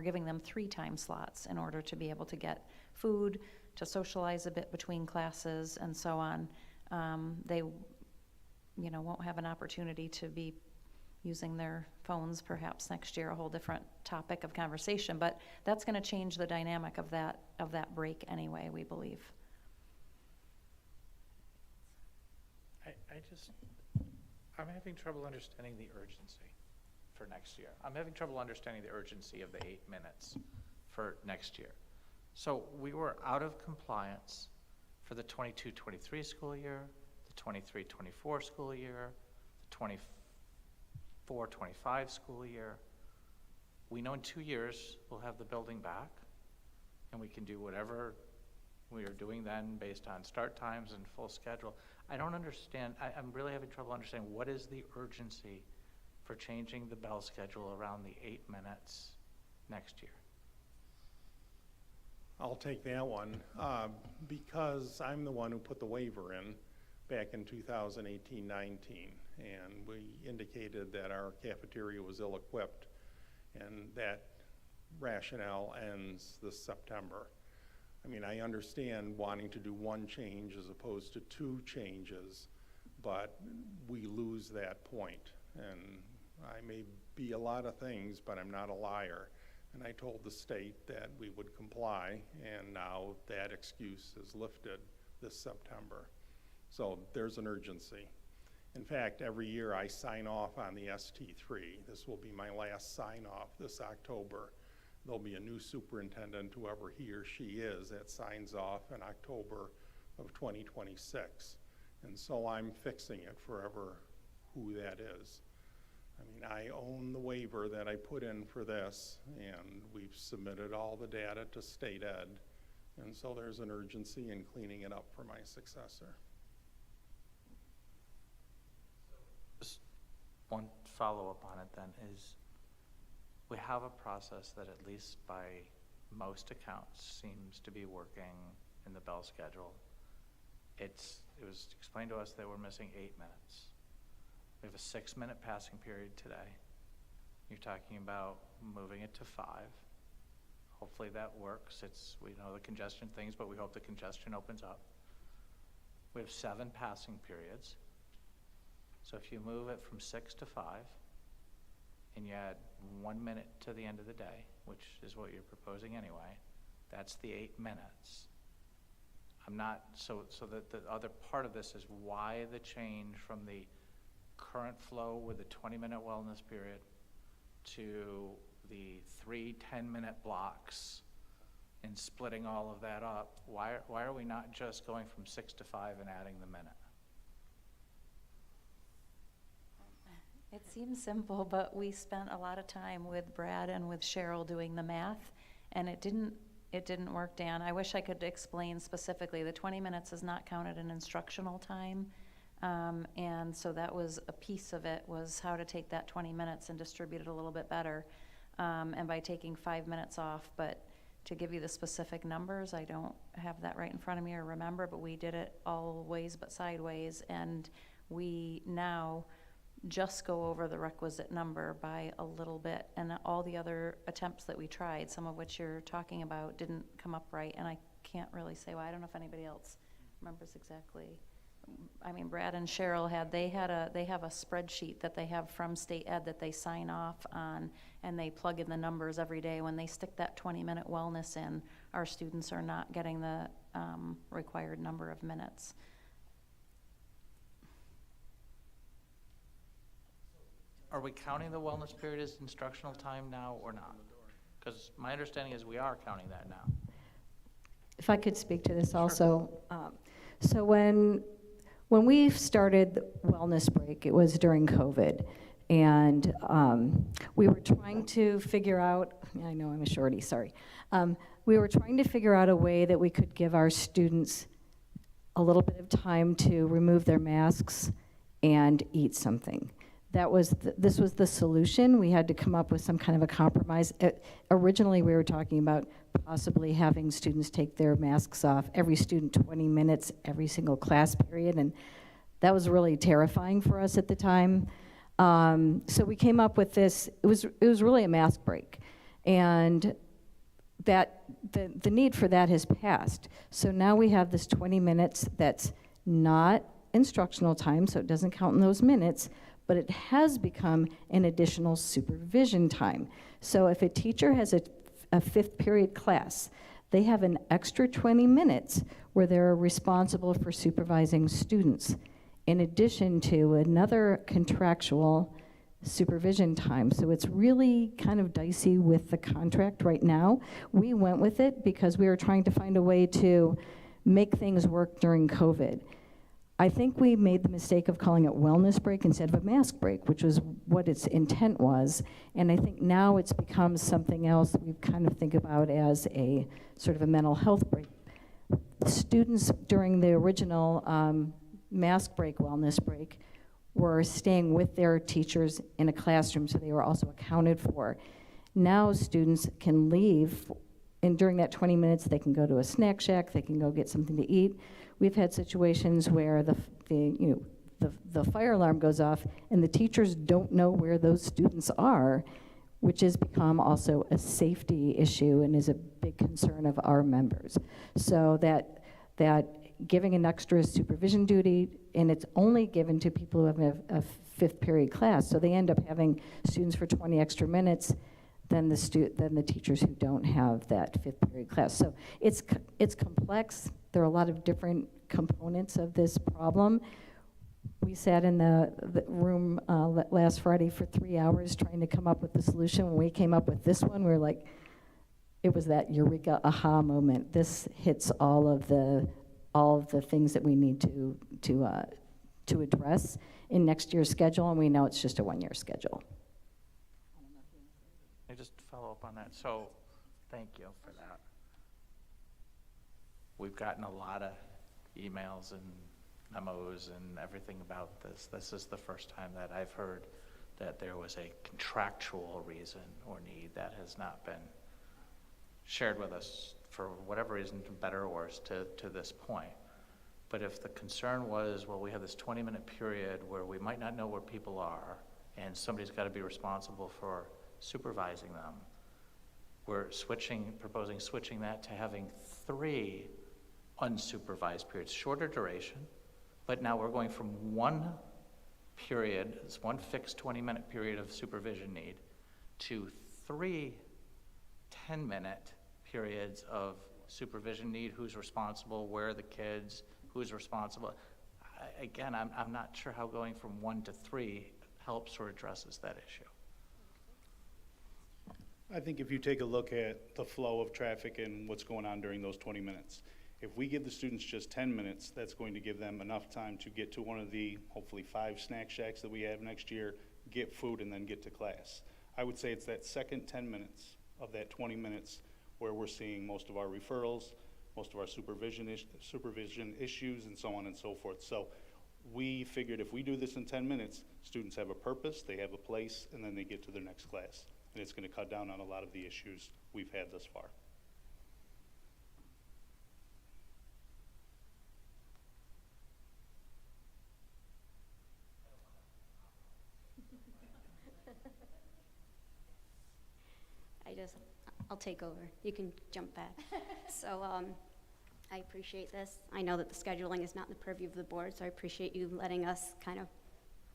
Speaker 7: giving them 3 time slots in order to be able to get food, to socialize a bit between classes, and so on. They won't have an opportunity to be using their phones perhaps next year, a whole different topic of conversation, but that's going to change the dynamic of that break anyway, we believe.
Speaker 13: I'm having trouble understanding the urgency for next year. I'm having trouble understanding the urgency of the 8 minutes for next year. So we were out of compliance for the 22-23 school year, the 23-24 school year, the 24-25 school year. We know in 2 years we'll have the building back, and we can do whatever we are doing then based on start times and full schedule. I don't understand. I'm really having trouble understanding what is the urgency for changing the bell schedule around the 8 minutes next year.
Speaker 14: I'll take that one because I'm the one who put the waiver in back in 2018-19, and we indicated that our cafeteria was ill-equipped, and that rationale ends this September. I mean, I understand wanting to do 1 change as opposed to 2 changes, but we lose that point. And I may be a lot of things, but I'm not a liar. And I told the state that we would comply, and now that excuse is lifted this September. So there's an urgency. In fact, every year I sign off on the ST3. This will be my last sign off this October. There'll be a new superintendent, whoever he or she is, that signs off in October of 2026. And so I'm fixing it forever who that is. I mean, I own the waiver that I put in for this, and we've submitted all the data to state ed. And so there's an urgency in cleaning it up for my successor.
Speaker 13: Just one follow-up on it then is, we have a process that at least by most accounts seems to be working in the bell schedule. It was explained to us that we're missing 8 minutes. We have a 6-minute passing period today. You're talking about moving it to 5. Hopefully that works. We know the congestion things, but we hope the congestion opens up. We have 7 passing periods. So if you move it from 6 to 5, and you add 1 minute to the end of the day, which is what you're proposing anyway, that's the 8 minutes. So that the other part of this is why the change from the current flow with the 20-minute wellness period to the 3 10-minute blocks and splitting all of that up. Why are we not just going from 6 to 5 and adding the minute?
Speaker 7: It seems simple, but we spent a lot of time with Brad and with Cheryl doing the math, and it didn't work, Dan. I wish I could explain specifically. The 20 minutes is not counted in instructional time, and so that was a piece of it, was how to take that 20 minutes and distribute it a little bit better, and by taking 5 minutes off. But to give you the specific numbers, I don't have that right in front of me or remember, but we did it all ways but sideways, and we now just go over the requisite number by a little bit, and all the other attempts that we tried, some of which you're talking about, didn't come up right, and I can't really say why. I don't know if anybody else remembers exactly. I mean, Brad and Cheryl they have a spreadsheet that they have from state ed that they sign off on, and they plug in the numbers every day. When they stick that 20-minute wellness in, our students are not getting the required number of minutes.
Speaker 13: Are we counting the wellness period as instructional time now or not? Because my understanding is we are counting that now.
Speaker 16: If I could speak to this also. So when we started Wellness Break, it was during COVID. And we were trying to figure out, I know I'm a shorty, sorry. We were trying to figure out a way that we could give our students a little bit of time to remove their masks and eat something. This was the solution. We had to come up with some kind of a compromise. Originally, we were talking about possibly having students take their masks off, every student 20 minutes, every single class period, and that was really terrifying for us at the time. So we came up with this. It was really a mask break, and that the need for that has passed. So now we have this 20 minutes that's not instructional time, so it doesn't count in those minutes, but it has become an additional supervision time. So if a teacher has a fifth period class, they have an extra 20 minutes where they're responsible for supervising students, in addition to another contractual supervision time. So it's really kind of dicey with the contract right now. We went with it because we were trying to find a way to make things work during COVID. I think we made the mistake of calling it wellness break instead of a mask break, which was what its intent was. And I think now it's become something else that we kind of think about as a sort of a mental health break. Students during the original mask break, wellness break, were staying with their teachers in a classroom, so they were also accounted for. Now students can leave, and during that 20 minutes, they can go to a snack shack, they can go get something to eat. We've had situations where the fire alarm goes off, and the teachers don't know where those students are, which has become also a safety issue and is a big concern of our members. So that giving an extra supervision duty, and it's only given to people who have a fifth period class, so they end up having students for 20 extra minutes than the teachers who don't have that fifth period class. So it's complex. There are a lot of different components of this problem. We sat in the room last Friday for 3 hours trying to come up with the solution. When we came up with this one, we were like, it was that eureka aha moment. This hits all of the things that we need to address in next year's schedule, and we know it's just a one-year schedule.
Speaker 13: I just follow up on that. So, thank you for that. We've gotten a lot of emails and memos and everything about this. This is the first time that I've heard that there was a contractual reason or need that has not been shared with us for whatever reason, better or worse, to this point. But if the concern was, well, we have this 20-minute period where we might not know where people are, and somebody's got to be responsible for supervising them, we're proposing switching that to having 3 unsupervised periods, shorter duration, but now we're going from one period, this one fixed 20-minute period of supervision need, to 3 10-minute periods of supervision need, who's responsible, where are the kids, who's responsible. Again, I'm not sure how going from 1 to 3 helps or addresses that issue.
Speaker 17: I think if you take a look at the flow of traffic and what's going on during those 20 minutes, if we give the students just 10 minutes, that's going to give them enough time to get to one of the hopefully 5 snack shacks that we have next year, get food, and then get to class. I would say it's that second 10 minutes of that 20 minutes where we're seeing most of our referrals, most of our supervision issues, and so on and so forth. So we figured if we do this in 10 minutes, students have a purpose, they have a place, and then they get to their next class. And it's going to cut down on a lot of the issues we've had thus far.
Speaker 18: I'll take over. You can jump back. So I appreciate this. I know that the scheduling is not in the purview of the board, so I appreciate you letting us kind of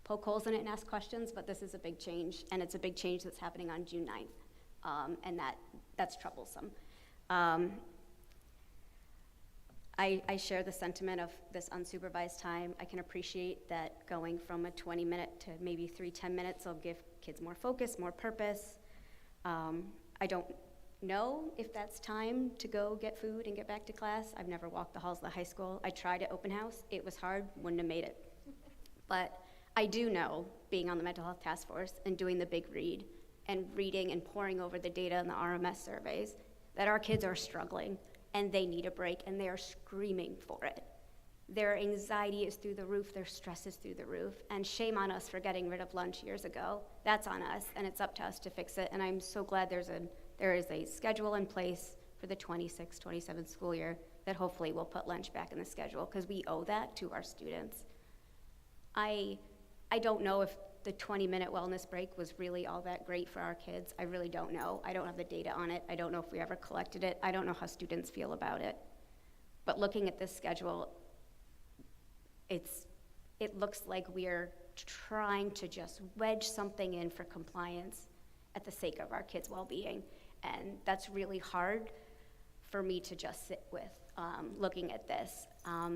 Speaker 18: poke holes in it and ask questions, but this is a big change, and it's a big change that's happening on June 9th, and that's troublesome. I share the sentiment of this unsupervised time. I can appreciate that going from a 20-minute to maybe 3 10 minutes will give kids more focus, more purpose. know if that's time to go get food and get back to class. I've never walked the halls of the high school. I tried at open house. It was hard, wouldn't have made it. But I do know, being on the mental health task force and doing the big read and reading and poring over the data and the RMS surveys, that our kids are struggling and they need a break and they are screaming for it. Their anxiety is through the roof, their stress is through the roof, and shame on us for getting rid of lunch years ago. That's on us, and it's up to us to fix it, and I'm so glad there is a schedule in place for the 26-27 school year that hopefully will put lunch back in the schedule, because we owe that to our students. I don't know if the 20-minute wellness break was really all that great for our kids. I really don't know. I don't have the data on it. I don't know if we ever collected it. I don't know how students feel about it. But looking at this schedule, it looks like we're trying to just wedge something in for compliance at the sake of our kids' well-being. And that's really hard for me to just sit with looking at this.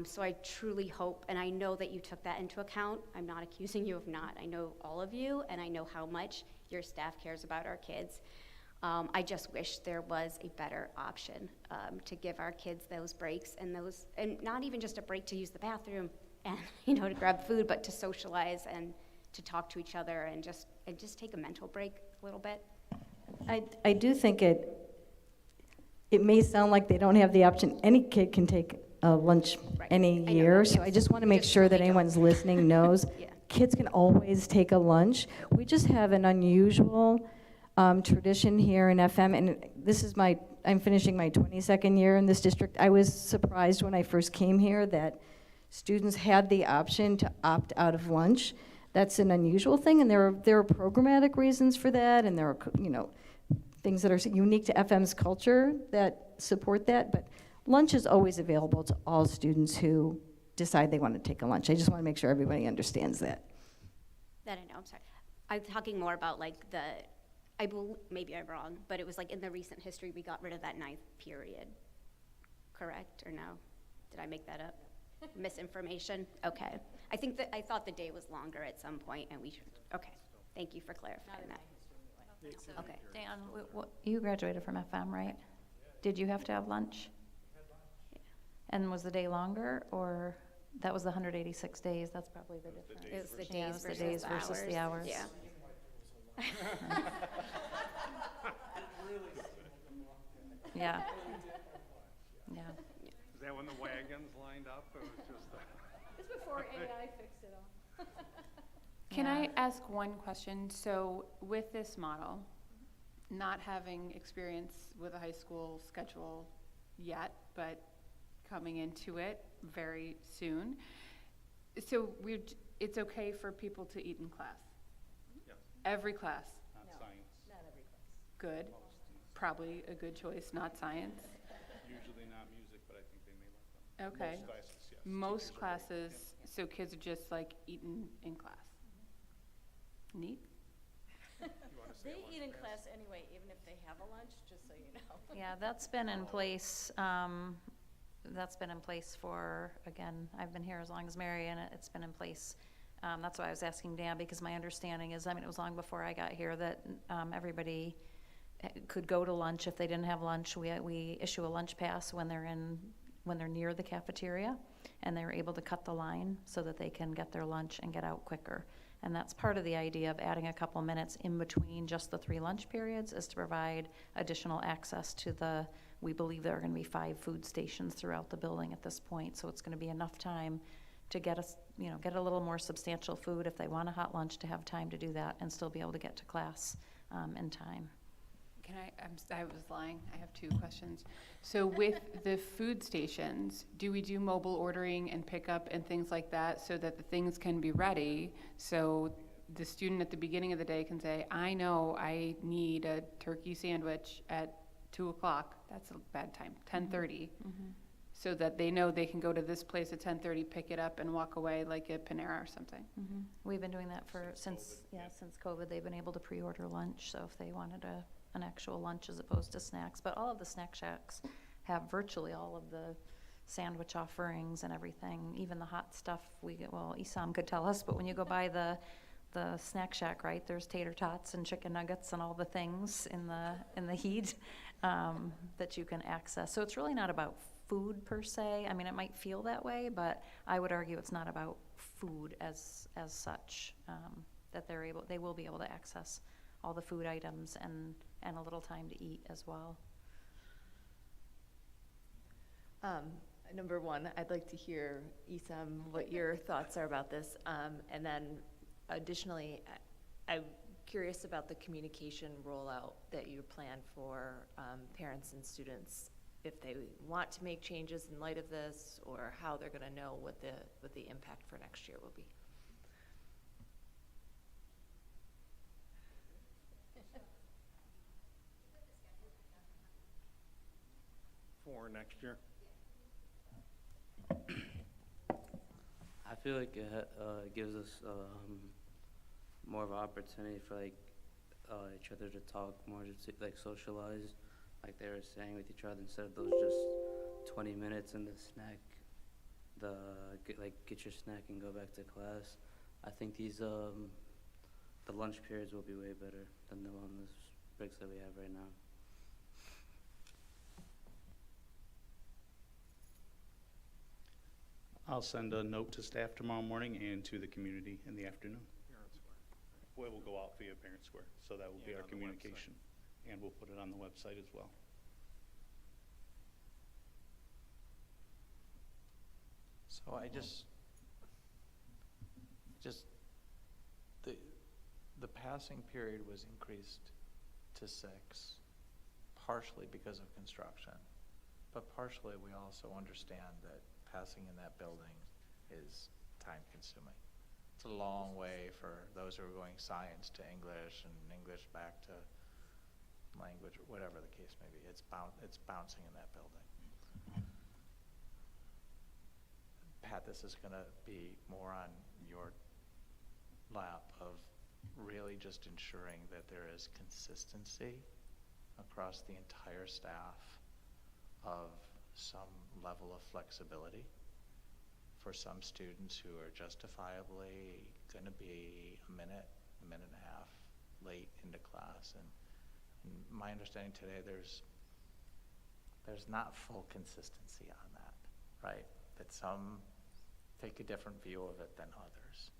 Speaker 18: So I truly hope, and I know that you took that into account. I'm not accusing you of not. I know all of you, and I know how much your staff cares about our kids. I just wish there was a better option to give our kids those breaks and not even just a break to use the bathroom and to grab food, but to socialize and to talk to each other and just take a mental break a little bit.
Speaker 16: I do think it may sound like they don't have the option. Any kid can take a lunch any year, so I just want to make sure that anyone's listening knows kids can always take a lunch. We just have an unusual tradition here in FM, and this is I'm finishing my 22nd year in this district. I was surprised when I first came here that students had the option to opt out of lunch. That's an unusual thing, and there are programmatic reasons for that, and there are things that are unique to FM's culture that support that. But lunch is always available to all students who decide they want to take a lunch. I just want to make sure everybody understands that.
Speaker 18: That I know. I'm sorry. I'm talking more about maybe I'm wrong, but it was in the recent history we got rid of that 9th period. Correct or no? Did I make that up? Misinformation? Okay. I thought the day was longer at some point, and we should. Okay. Thank you for clarifying that.
Speaker 12: Okay. Dan, you graduated from FM, right? Did you have to have lunch? Yeah. And was the day longer, or that was the 186 days? That's probably the difference.
Speaker 18: It was the days
Speaker 12: versus the hours.
Speaker 18: Yeah.
Speaker 12: Yeah. Yeah.
Speaker 19: Is that when the wagons lined up? It was just
Speaker 11: It's before AI fixed it all.
Speaker 20: Can I ask one question? So with this model, not having experience with a high school schedule yet, but coming into it very soon, so it's okay for people to eat in class?
Speaker 17: Yes.
Speaker 20: Every class?
Speaker 17: Not science.
Speaker 20: Not every class. Good. Probably a good choice, not science.
Speaker 17: Usually not music, but I think they may let them.
Speaker 20: Okay.
Speaker 17: Most classes, yes.
Speaker 20: Most classes, so kids are just eating in class. Neat.
Speaker 21: They eat in class anyway, even if they have a lunch, just so you know.
Speaker 12: Yeah, that's been in place. That's been in place for, again, I've been here as long as Mary, and it's been in place. That's why I was asking Dan, because my understanding is, it was long before I got here that everybody could go to lunch. If they didn't have lunch, we issue a lunch pass when they're near the cafeteria, and they're able to cut the line so that they can get their lunch and get out quicker. And that's part of the idea of adding a couple minutes in between just the 3 lunch periods, is to provide additional access to we believe there are going to be 5 food stations throughout the building at this point, so it's going to be enough time to get a little more substantial food if they want a hot lunch, to have time to do that and still be able to get to class in time.
Speaker 20: I was lying. I have 2 questions. So with the food stations, do we do mobile ordering and pickup and things like that so that the things can be ready, so the student at the beginning of the day can say, I know I need a turkey sandwich at 2 o'clock. That's a bad time, 10:30.
Speaker 12: Mm-hmm.
Speaker 20: So that they know they can go to this place at 10:30, pick it up, and walk away like a Panera or something.
Speaker 12: Mm-hmm. We've been doing that since COVID. They've been able to pre-order lunch, so if they wanted an actual lunch as opposed to snacks. But all of the snack shacks have virtually all of the sandwich offerings and everything, even the hot stuff. Isam could tell us, but when you go by the snack shack, right, there's tater tots and chicken nuggets and all the things in the heat.
Speaker 3: that you can access. So it's really not about food per se. I mean, it might feel that way, but I would argue it's not about food as such, that they will be able to access all the food items and a little time to eat as well.
Speaker 1: Number one, I'd like to hear, Isam, what your thoughts are about this. And then additionally, I'm curious about the communication rollout that you plan for parents and students, if they want to make changes in light of this, or how they're going to know what the impact for next year will be.
Speaker 14: For next year?
Speaker 22: I feel like it gives us more of an opportunity for like each other to talk more, to like socialize, like they were saying, with each other, instead of those just 20 minutes in the snack, get your snack and go back to class. I think these the lunch periods will be way better than the wellness breaks that we have right now.
Speaker 17: I'll send a note to staff tomorrow morning and to the community in the afternoon. Well, it will go out via Parent Square, so that will be our communication. And we'll put it on the website as well.
Speaker 13: So the passing period was increased to 6, partially because of construction, but partially we also understand that passing in that building is time consuming. It's a long way for those who are going science to English and English back to language, or whatever the case may be. It's bouncing in that building. Pat, this is going to be more on your lap of really just ensuring that there is consistency across the entire staff of some level of flexibility for some students who are justifiably going to be a minute and a half late into class. And my understanding today, there's not full consistency on that, right? That some take a different view of it than others.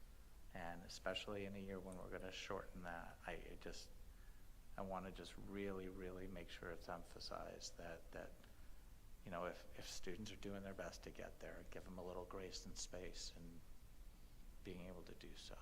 Speaker 13: And especially in a year when we're going to shorten that, I want to just really, really make sure it's emphasized that you know, if students are doing their best to get there, give them a little grace and space and being able to do so.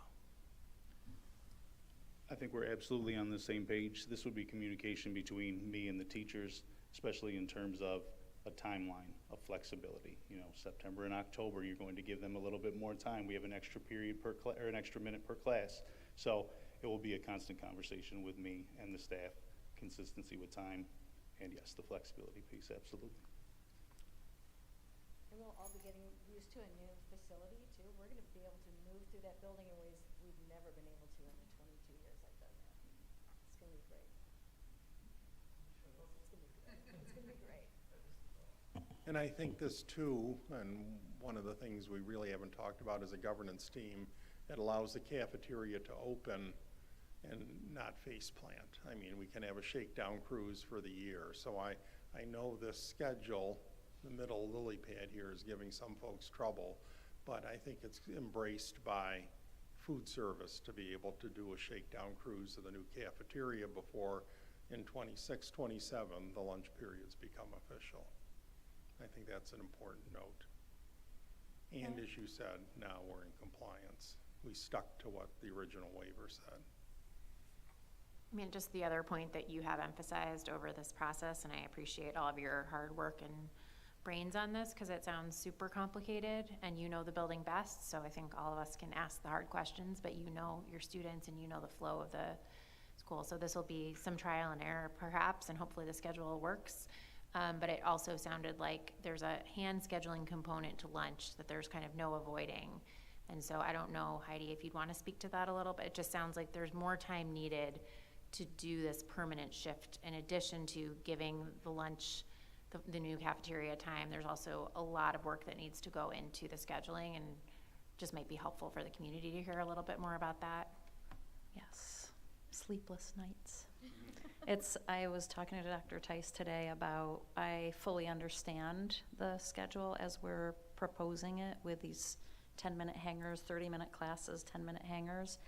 Speaker 17: I think we're absolutely on the same page. This would be communication between me and the teachers, especially in terms of a timeline of flexibility. You know, September and October, you're going to give them a little bit more time. We have an extra period per or an extra minute per class. So it will be a constant conversation with me and the staff, consistency with time, and yes, the flexibility piece, absolutely.
Speaker 21: And we'll all be getting used to a new facility too. We're going to be able to move through that building in ways we've never been able to in the 22 years I've done that. It's going to be great. It's going to be great. It's going to be great.
Speaker 14: And I think this too, and one of the things we really haven't talked about as a governance team, it allows the cafeteria to open and not face plant. I mean, we can have a shakedown cruise for the year. So I know this schedule, the middle lily pad here, is giving some folks trouble, but I think it's embraced by food service to be able to do a shakedown cruise of the new cafeteria before in 26, 27, the lunch periods become official. I think that's an important note. And as you said, now we're in compliance. We stuck to what the original waiver said.
Speaker 12: I mean, just the other point that you have emphasized over this process, and I appreciate all of your hard work and brains on this, because it sounds super complicated and you know the building best, so I think all of us can ask the hard questions, but you know your students and you know the flow of the school. So this will be some trial and error perhaps, and hopefully the schedule works. But it also sounded like there's a hand scheduling component to lunch that there's kind of no avoiding. And so I don't know, Heidi, if you'd want to speak to that a little, but it just sounds like there's more time needed to do this permanent shift. In addition to giving the lunch, the new cafeteria time, there's also a lot of work that needs to go into the scheduling, and just might be helpful for the community to hear a little bit more about that. Yes, sleepless nights.
Speaker 3: I was talking to Dr. Tice today about, I fully understand the schedule as we're proposing it with these 10-minute hangers, 30-minute classes, 10-minute hangers.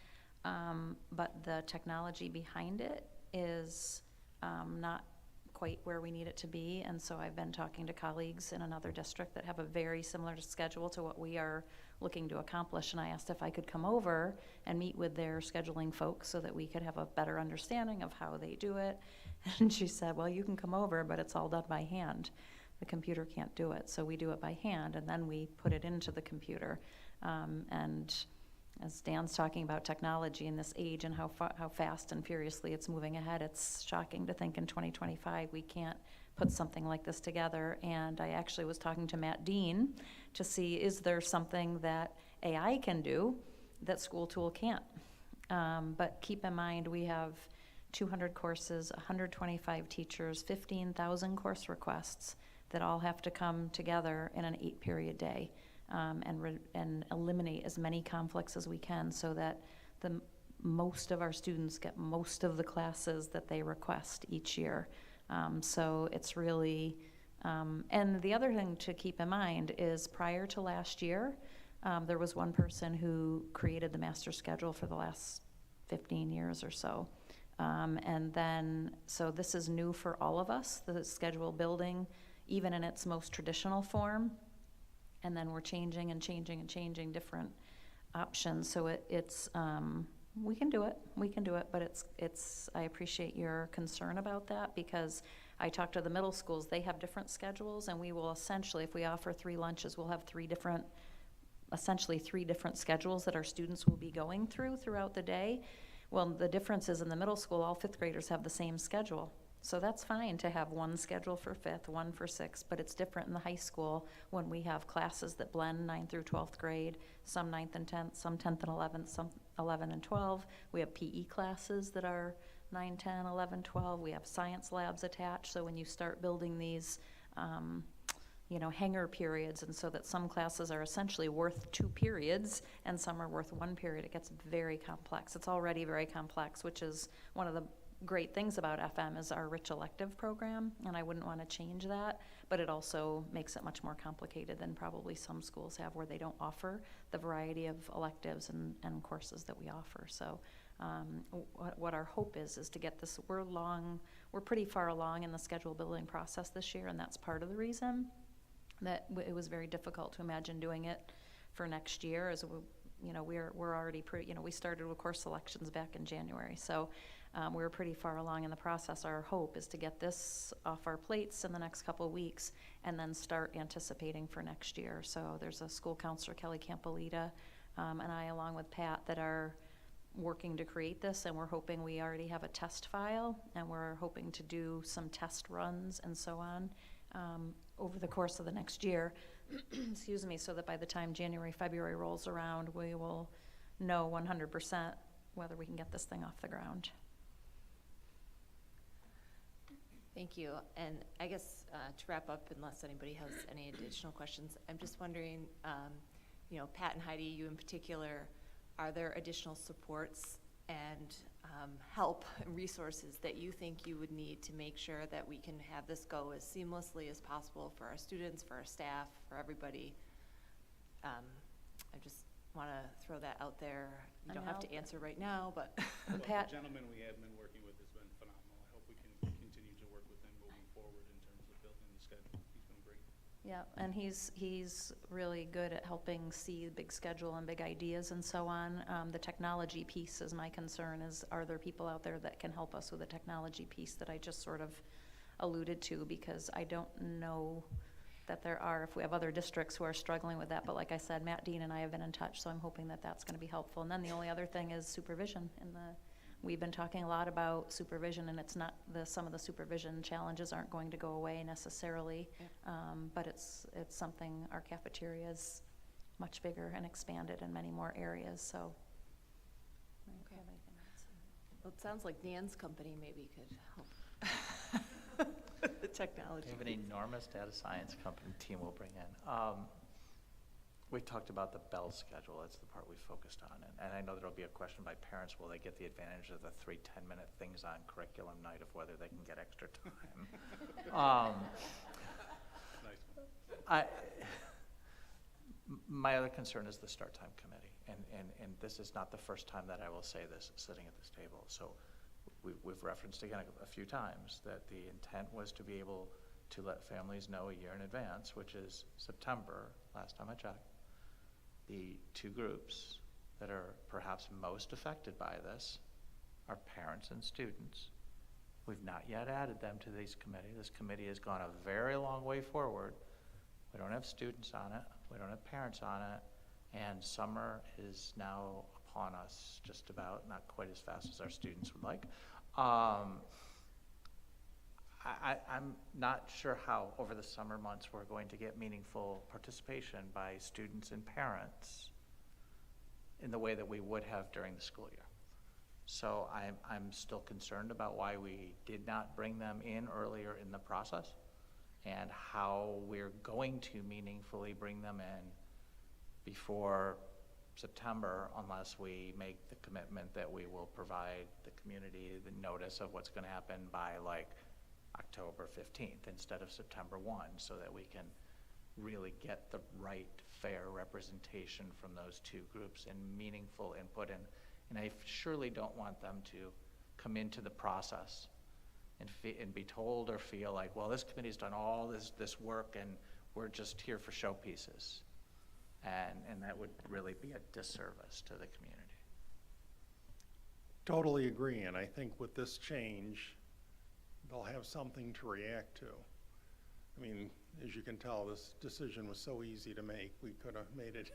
Speaker 3: But the technology behind it is not quite where we need it to be. And so I've been talking to colleagues in another district that have a very similar schedule to what we are looking to accomplish. And I asked if I could come over and meet with their scheduling folks so that we could have a better understanding of how they do it. And she said, well, you can come over, but it's all done by hand. The computer can't do it. So we do it by hand, and then we put it into the computer. And as Dan's talking about technology in this age and how fast and furiously it's moving ahead, it's shocking to think in 2025 we can't put something like this together. And I actually was talking to Matt Dean to see, is there something that AI can do that School Tool can't? But keep in mind, we have 200 courses, 125 teachers, 15,000 course requests that all have to come together in an 8-period day. And eliminate as many conflicts as we can so that most of our students get most of the classes that they request each year. So it's really, and the other thing to keep in mind is prior to last year, there was one person who created the master schedule for the last 15 years or so. And then, so this is new for all of us, the schedule building, even in its most traditional form. And then we're changing and changing and changing different options. So it's we can do it, but it's I appreciate your concern about that, because I talked to the middle schools, they have different schedules, and we will essentially, if we offer 3 lunches, we'll have 3 different schedules that our students will be going throughout the day. Well, the difference is in the middle school, all 5th graders have the same schedule. So that's fine to have one schedule for 5th, one for 6th, but it's different in the high school when we have classes that blend 9th through 12th grade, some 9th and 10th, some 10th and 11th, some 11 and 12. We have PE classes that are 9, 10, 11, 12. We have science labs attached. So when you start building these, hanger periods, and so that some classes are essentially worth 2 periods and some are worth 1 period, it gets very complex. It's already very complex, which is one of the great things about FM is our rich elective program, and I wouldn't want to change that, but it also makes it much more complicated than probably some schools have where they don't offer the variety of electives and courses that we offer. So what our hope is to get this, we're pretty far along in the schedule building process this year, and that's part of the reason that it was very difficult to imagine doing it for next year, as we're already pretty, we started with course selections back in January, so we were pretty far along in the process. Our hope is to get this off our plates in the next couple of weeks and then start anticipating for next year. So there's a school counselor, Kelly Campolita, and I, along with Pat, that are working to create this, and we're hoping we already have a test file, and we're hoping to do some test runs and so on over the course of the next year, excuse me, so that by the time January, February rolls around, we will know 100% whether we can get this thing off the ground.
Speaker 1: Thank you. And I guess to wrap up, unless anybody has any additional questions, I'm just wondering, Pat and Heidi, you in particular, are there additional supports and help and resources that you think you would need to make sure that we can have this go as seamlessly as possible for our students, for our staff, for everybody? I just want to throw that out there. You don't have to answer right now, but
Speaker 17: Well,
Speaker 3: Pat,
Speaker 17: the gentleman we have been working with has been phenomenal. I hope we can continue to work with him moving forward in terms of building the schedule. He's been great.
Speaker 3: yeah, and he's really good at helping see the big schedule and big ideas and so on. The technology piece is my concern, are there people out there that can help us with the technology piece that I just sort of alluded to, because I don't know that there are, if we have other districts who are struggling with that. But like I said, Matt Dean and I have been in touch, so I'm hoping that that's going to be helpful. And then the only other thing is supervision. We've been talking a lot about supervision, and it's not some of the supervision challenges aren't going to go away necessarily, but it's something. Our cafeteria is much bigger and expanded in many more areas. So,
Speaker 1: okay. Well, it sounds like Dan's company maybe could help. The technology.
Speaker 13: We have an enormous data science company team we'll bring in. We talked about the bell schedule. That's the part we focused on. And I know there'll be a question by parents, will they get the advantage of the 3 10-minute things on curriculum night of whether they can get extra time? My other concern is the start time committee. And this is not the first time that I will say this sitting at this table. So we've referenced again a few times that the intent was to be able to let families know a year in advance, which is September, last time I checked. The 2 groups that are perhaps most affected by this are parents and students. We've not yet added them to this committee. This committee has gone a very long way forward. We don't have students on it. We don't have parents on it. And summer is now upon us just about, not quite as fast as our students would like. I'm not sure how over the summer months we're going to get meaningful participation by students and parents in the way that we would have during the school year. So I'm still concerned about why we did not bring them in earlier in the process and how we're going to meaningfully bring them in before September unless we make the commitment that we will provide the community the notice of what's going to happen by like October 15th instead of September 1, so that we can really get the right, fair representation from those 2 groups and meaningful input. And I surely don't want them to come into the process and be told or feel like, well, this committee's done all this work and we're just here for showpieces. And that would really be a disservice to the community.
Speaker 14: Totally agree, and I think with this change, they'll have something to react to. I mean, as you can tell, this decision was so easy to make. We could have made it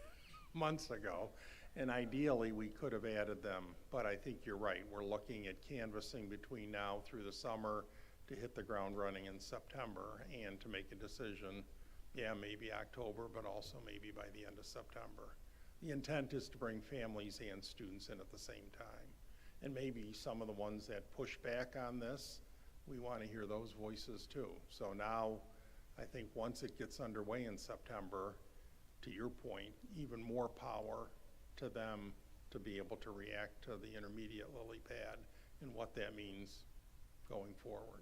Speaker 14: months ago, and ideally we could have added them, but I think you're right. We're looking at canvassing between now through the summer to hit the ground running in September and to make a decision, yeah, maybe October, but also maybe by the end of September. The intent is to bring families and students in at the same time. And maybe some of the ones that push back on this, we want to hear those voices too. So now, I think once it gets underway in September, to your point, even more power to them to be able to react to the intermediate lily pad and what that means going forward.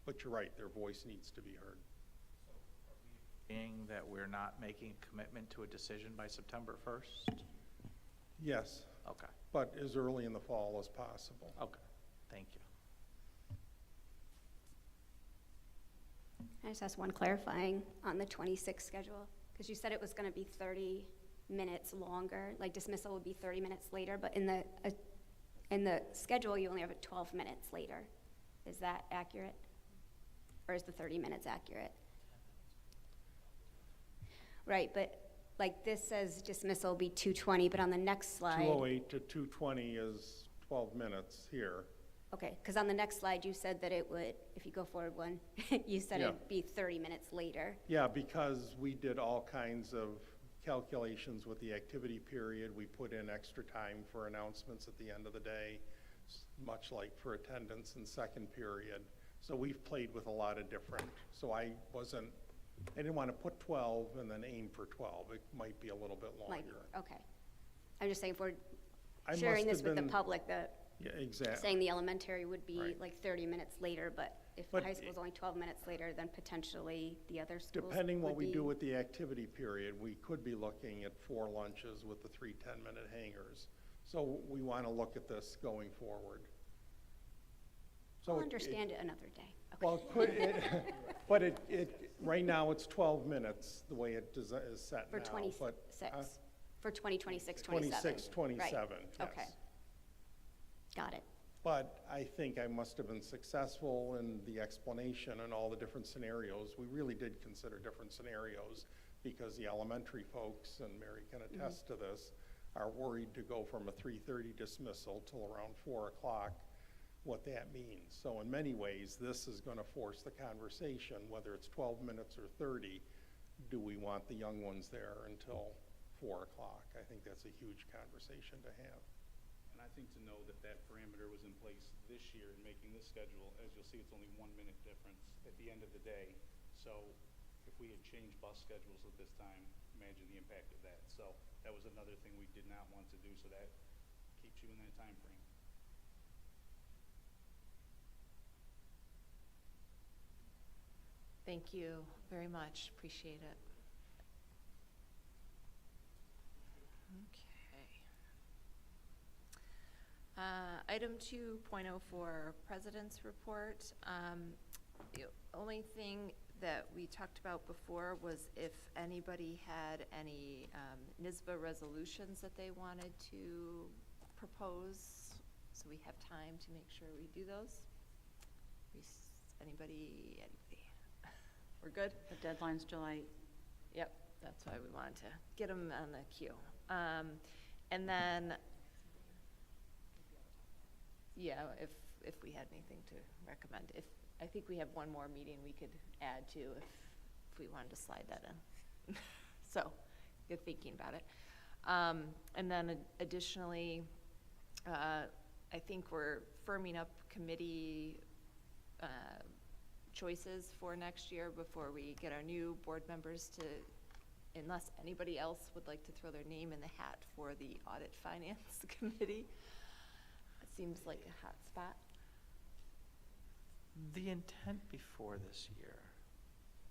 Speaker 14: But you're right, their voice needs to be heard.
Speaker 13: Being that we're not making a commitment to a decision by September 1st?
Speaker 14: Yes.
Speaker 13: Okay.
Speaker 14: But as early in the fall as possible.
Speaker 13: Okay, thank you.
Speaker 18: I just asked one clarifying on the 26 schedule, because you said it was going to be 30 minutes longer, like dismissal would be 30 minutes later, but in the schedule you only have it 12 minutes later. Is that accurate? Or is the 30 minutes accurate? Right, but like this says dismissal will be 2:20, but on the next slide.
Speaker 14: 2:08 to 2:20 is 12 minutes here.
Speaker 18: Okay, because on the next slide you said that it would, if you go forward one, you said
Speaker 14: Yeah.
Speaker 18: it'd be 30 minutes later.
Speaker 14: Yeah, because we did all kinds of calculations with the activity period. We put in extra time for announcements at the end of the day, much like for attendance in second period. So we've played with a lot of different, so I didn't want to put 12 and then aim for 12. It might be a little bit longer.
Speaker 18: Okay. I'm just saying if we're
Speaker 14: I
Speaker 18: sharing
Speaker 14: must
Speaker 18: this
Speaker 14: have
Speaker 18: with the
Speaker 14: been-
Speaker 18: public, that
Speaker 14: Yeah, exactly.
Speaker 18: saying the elementary would be
Speaker 14: Right.
Speaker 18: like 30 minutes later, but if the
Speaker 14: But
Speaker 18: high school is only 12 minutes later, then potentially the other schools
Speaker 14: Depending what
Speaker 18: would
Speaker 14: we
Speaker 18: be-
Speaker 14: do with the activity period, we could be looking at 4 lunches with the 3 10-minute hangers. So we want to look at this going forward. So
Speaker 18: I'll
Speaker 14: it-
Speaker 18: understand it another day. Okay.
Speaker 14: Well, but right now it's 12 minutes, the way it is set
Speaker 18: For
Speaker 14: now.
Speaker 18: 26,
Speaker 14: But,
Speaker 18: for 2026, 27.
Speaker 14: 26, 27,
Speaker 18: Right. Okay.
Speaker 14: yes.
Speaker 18: Got it.
Speaker 14: But I think I must have been successful in the explanation and all the different scenarios. We really did consider different scenarios because the elementary folks, and Mary can attest to this, are worried to go from a 3:30 dismissal till around 4 o'clock, what that means. So in many ways, this is going to force the conversation, whether it's 12 minutes or 30, do we want the young ones there until 4 o'clock? I think that's a huge conversation to have.
Speaker 17: And I think to know that that parameter was in place this year in making this schedule, as you'll see, it's only 1 minute difference at the end of the day. So If we had changed bus schedules at this time, imagine the impact of that. So that was another thing we did not want to do, so that keeps you in that time frame.
Speaker 1: Thank you very much. Appreciate it. Okay. Item 2.04, President's Report. The only thing that we talked about before was if anybody had any NISBA resolutions that they wanted to propose, so we have time to make sure we do those. Anybody? We're good?
Speaker 7: The deadline's July.
Speaker 1: Yep, that's why we wanted to get them on the queue. And then, yeah, if we had anything to recommend. I think we have one more meeting we could add to if we wanted to slide that in. So, good thinking about it. And then additionally, I think we're firming up committee choices for next year before we get our new board members to, unless anybody else would like to throw their name in the hat for the Audit Finance Committee. It seems like a hot spot.
Speaker 13: The intent before this year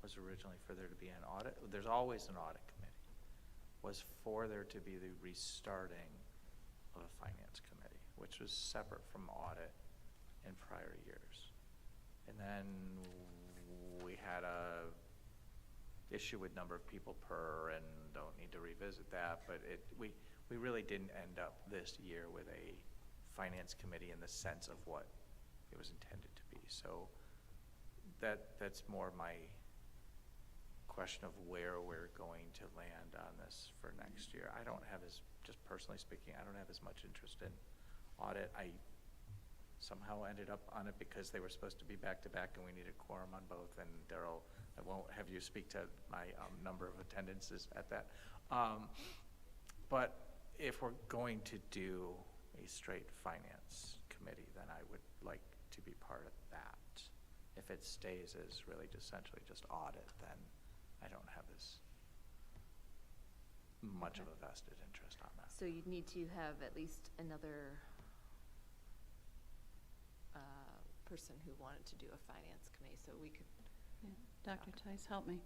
Speaker 13: was originally for there to be an audit. There's always an audit committee. Was for there to be the restarting of a finance committee, which was separate from audit in prior years. And then we had a issue with number of people per, and don't need to revisit that, but we really didn't end up this year with a finance committee in the sense of what it was intended to be. So that's more my question of where we're going to land on this for next year. I don't have just personally speaking, I don't have as much interest in audit. I somehow ended up on it because they were supposed to be back to back and we needed quorum on both. And Daryl, I won't have you speak to my number of attendances at that. But if we're going to do a straight finance committee, then I would like to be part of that. If it stays as really just essentially just audit, then I don't have as much of a vested interest on that.
Speaker 1: So you'd need to have at least another person who wanted to do a finance committee, so we could.
Speaker 7: Yeah. Dr. Tice, help me.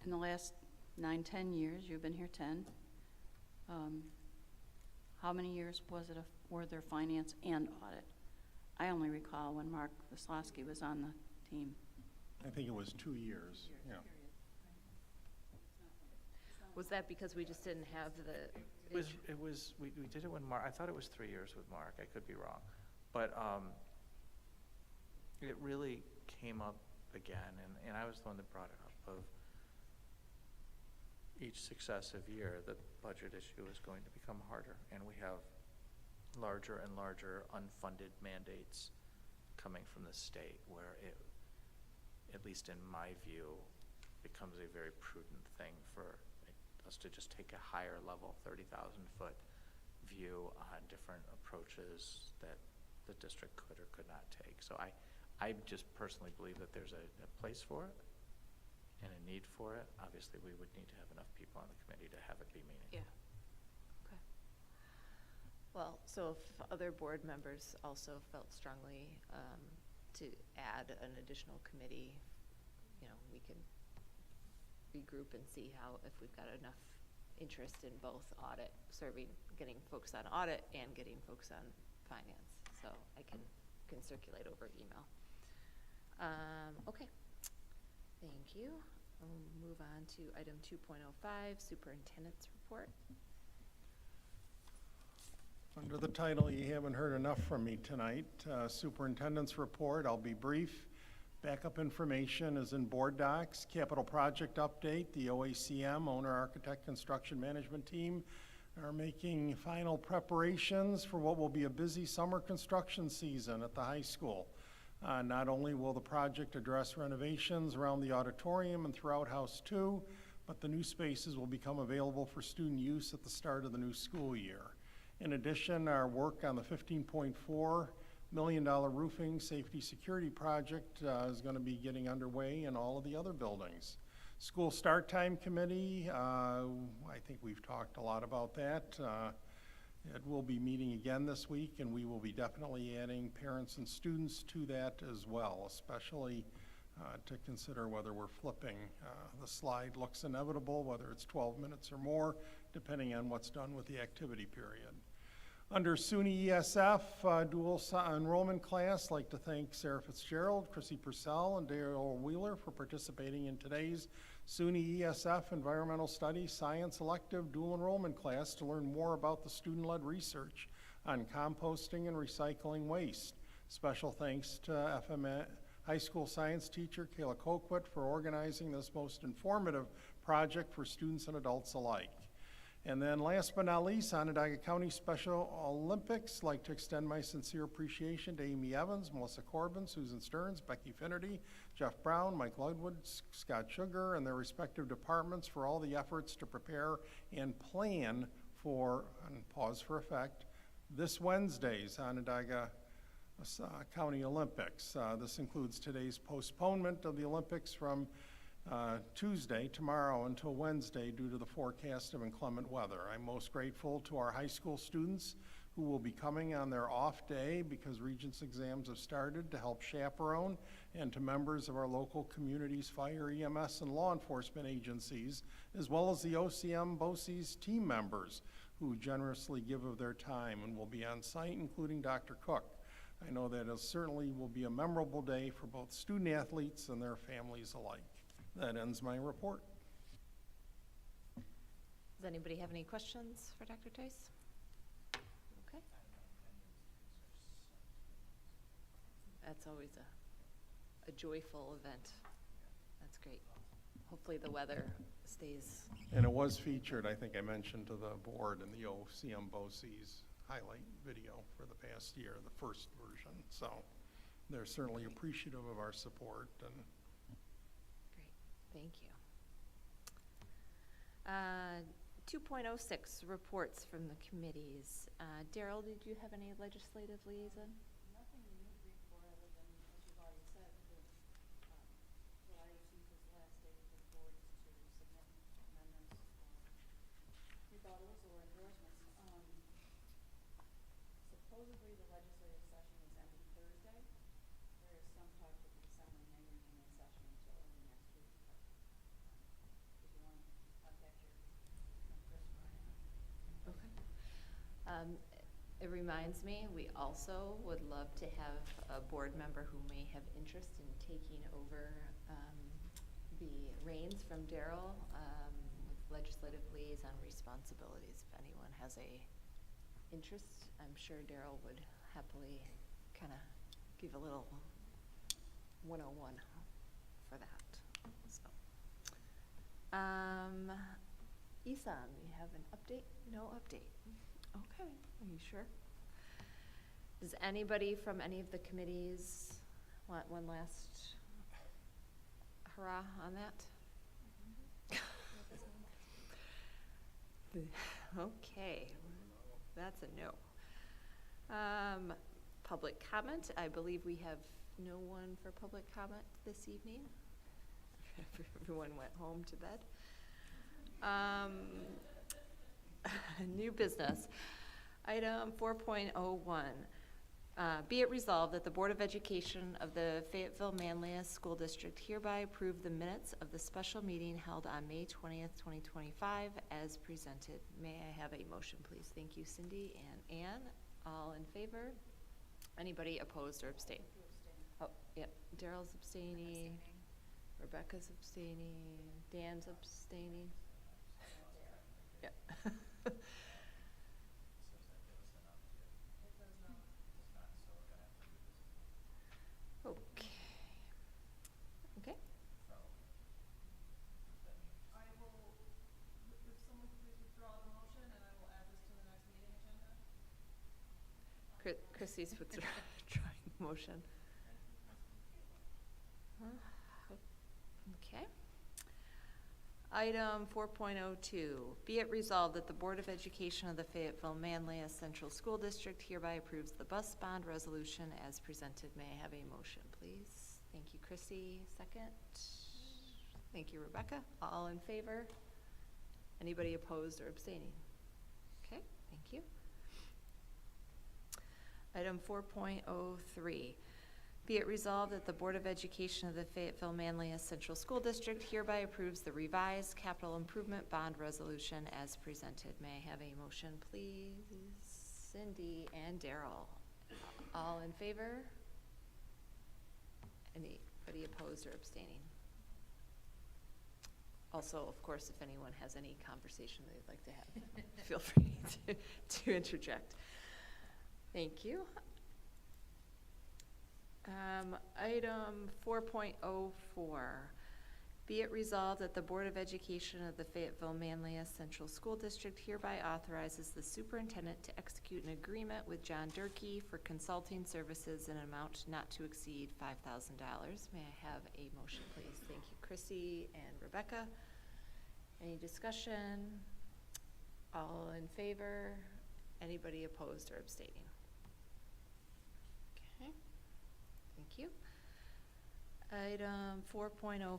Speaker 7: In the last 9-10 years, you've been here 10. How many years were there finance and audit? I only recall when Mark Veslowski was on the team.
Speaker 14: I think it was 2 years. Yeah.
Speaker 1: Was that because we just didn't have the?
Speaker 13: We did it when Mark. I thought it was 3 years with Mark. I could be wrong, but it really came up again, and I was the one that brought it up. Of each successive year, the budget issue is going to become harder, and we have larger and larger unfunded mandates coming from the state, where it, at least in my view, becomes a very prudent thing for us to just take a higher level, 30,000-foot view on different approaches that the district could or could not take. So I just personally believe that there's a place for it and a need for it. Obviously, we would need to have enough people on the committee to have it be meaningful.
Speaker 1: Yeah. Okay. Well, so if other board members also felt strongly to add an additional committee, we can regroup and see how, if we've got enough interest in both audit, getting folks on audit and getting folks on finance. So I can circulate over email. Okay, thank you. We'll move on to item 2.05, Superintendent's Report.
Speaker 14: Under the title, you haven't heard enough from me tonight. Superintendent's Report, I'll be brief. Backup information is in board docs. Capital project update, the OACM, Owner Architect Construction Management Team, are making final preparations for what will be a busy summer construction season at the high school. Not only will the project address renovations around the auditorium and throughout House 2, but the new spaces will become available for student use at the start of the new school year. In addition, our work on the 15.4 million roofing safety security project is going to be getting underway in all of the other buildings. School start time committee, I think we've talked a lot about that. It will be meeting again this week, and we will be definitely adding parents and students to that as well, especially to consider whether we're flipping. The slide looks inevitable, whether it's 12 minutes or more, depending on what's done with the activity period. Under SUNY ESF dual enrollment class, I'd like to thank Sarah Fitzgerald, Chrissy Purcell, and Daryl Wheeler for participating in today's SUNY ESF Environmental Studies Science Elective dual enrollment class to learn more about the student-led research on composting and recycling waste. Special thanks to FMA high school science teacher Kayla Colquitt for organizing this most informative project for students and adults alike. And then last but not least, Onondaga County Special Olympics. I'd like to extend my sincere appreciation to Amy Evans, Melissa Corbin, Susan Stearns, Becky Finnerty, Jeff Brown, Mike Ludwood, Scott Sugar, and their respective departments for all the efforts to prepare and plan for, and pause for effect, this Wednesday's Onondaga County Olympics. This includes today's postponement of the Olympics from Tuesday, tomorrow, until Wednesday due to the forecast of inclement weather. I'm most grateful to our high school students who will be coming on their off day because Regents exams have started to help chaperone, and to members of our local communities, fire, EMS, and law enforcement agencies, as well as the OCM BOCES team members who generously give of their time and will be on site, including Dr. Cook. I know that it certainly will be a memorable day for both student athletes and their families alike. That ends my report.
Speaker 1: Does anybody have any questions for Dr. Tice? Okay. That's always a joyful event. That's great. Hopefully the weather stays.
Speaker 14: And it was featured, I think I mentioned to the board, in the OCM BOCES highlight video for the past year, the first version. So they're certainly appreciative of our support. And
Speaker 1: Thank you. 2.06, reports from the committees. Daryl, did you have any legislative liaison?
Speaker 21: Nothing new to report other than, as you've already said, July 18th is the last day for the boards to submit amendments or rebuttals or endorsements. Supposedly the legislative session is ending Thursday. There is some talk that the Assembly may remain in session until early next week. If you want to contact your Chris Ryan.
Speaker 1: Okay. It reminds me, we also would love to have a board member who may have interest in taking over the reins from Daryl with legislative liaison responsibilities. If anyone has a interest, I'm sure Daryl would happily kind of give a little 101 for that. So, Isan, you have an update? No update. Okay, are you sure? Does anybody from any of the committees want one last hurrah on that? Okay, that's a no. Public comment, I believe we have no one for public comment this evening. Everyone went home to bed. New business. Item 4.01. Be it resolved that the Board of Education of the Fayetteville-Manlius School District hereby approve the minutes of the special meeting held on May 20th, 2025 as presented. May I have a motion, please? Thank you, Cindy and Ann. All in favor? Anybody opposed or abstain? Oh, yep. Daryl's abstaining. Rebecca's abstaining. Dan's abstaining. Yep. Okay. Okay.
Speaker 4: I will, if someone could please withdraw the motion, and I will add this to the next meeting agenda.
Speaker 1: Chrissy's withdrawing the motion. Okay. Item 4.02, be it resolved that the Board of Education of the Fayetteville-Manlius Central School District hereby approves the bus bond resolution as presented. May I have a motion, please? Thank you, Chrissy. Second. Thank you, Rebecca. All in favor? Anybody opposed or abstaining? Okay, thank you. Item 4.03, be it resolved that the Board of Education of the Fayetteville-Manlius Central School District hereby approves the revised capital improvement bond resolution as presented. May I have a motion, please? Cindy and Daryl. All in favor? Anybody opposed or abstaining? Also, of course, if anyone has any conversation they'd like to have, feel free to interject. Thank you. Item 4.04, be it resolved that the Board of Education of the Fayetteville-Manlius Central School District hereby authorizes the superintendent to execute an agreement with John Durkee for consulting services in an amount not to exceed $5,000. May I have a motion, please? Thank you, Chrissy and Rebecca. Any discussion? All in favor? Anybody opposed or abstaining? Okay, thank you. Item 4.05,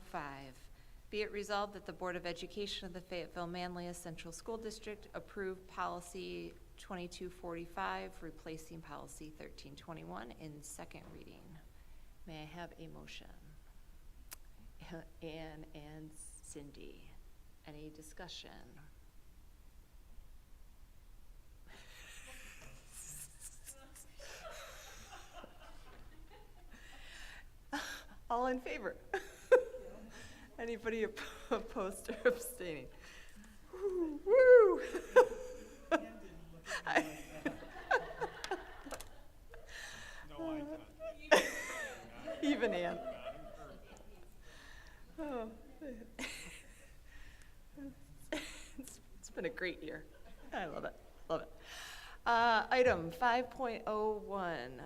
Speaker 1: be it resolved that the Board of Education of the Fayetteville-Manlius Central School District approve policy 2245, replacing policy 1321 in second reading. May I have a motion? Anne and Cindy, any discussion? All in favor? Anybody opposed or abstaining? Woo! Woo. Even Ann. Oh. It's been a great year. I love it. Love it. Item 5.01,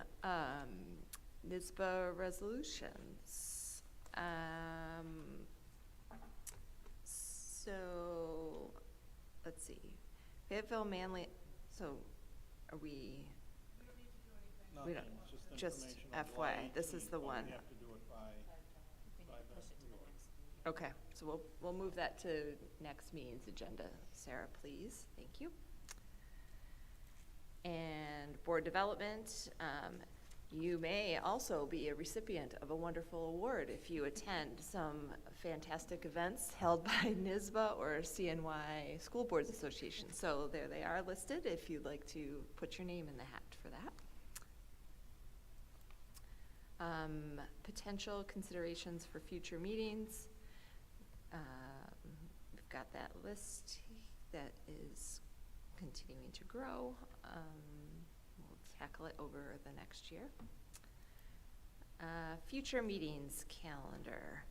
Speaker 1: NYSBA resolutions. So, let's see. Fayetteville-Manlius, so are we? We don't, just FY, this is the one.
Speaker 14: We have to do it by
Speaker 1: Okay, so we'll move that to next meeting's agenda. Sarah, please. Thank you. And board development, you may also be a recipient of a wonderful award if you attend some fantastic events held by NYSBA or CNY School Boards Association. So there they are listed if you'd like to put your name in the hat for that. Potential considerations for future meetings. We've got that list that is continuing to grow. We'll tackle it over the next year. Future meetings calendar.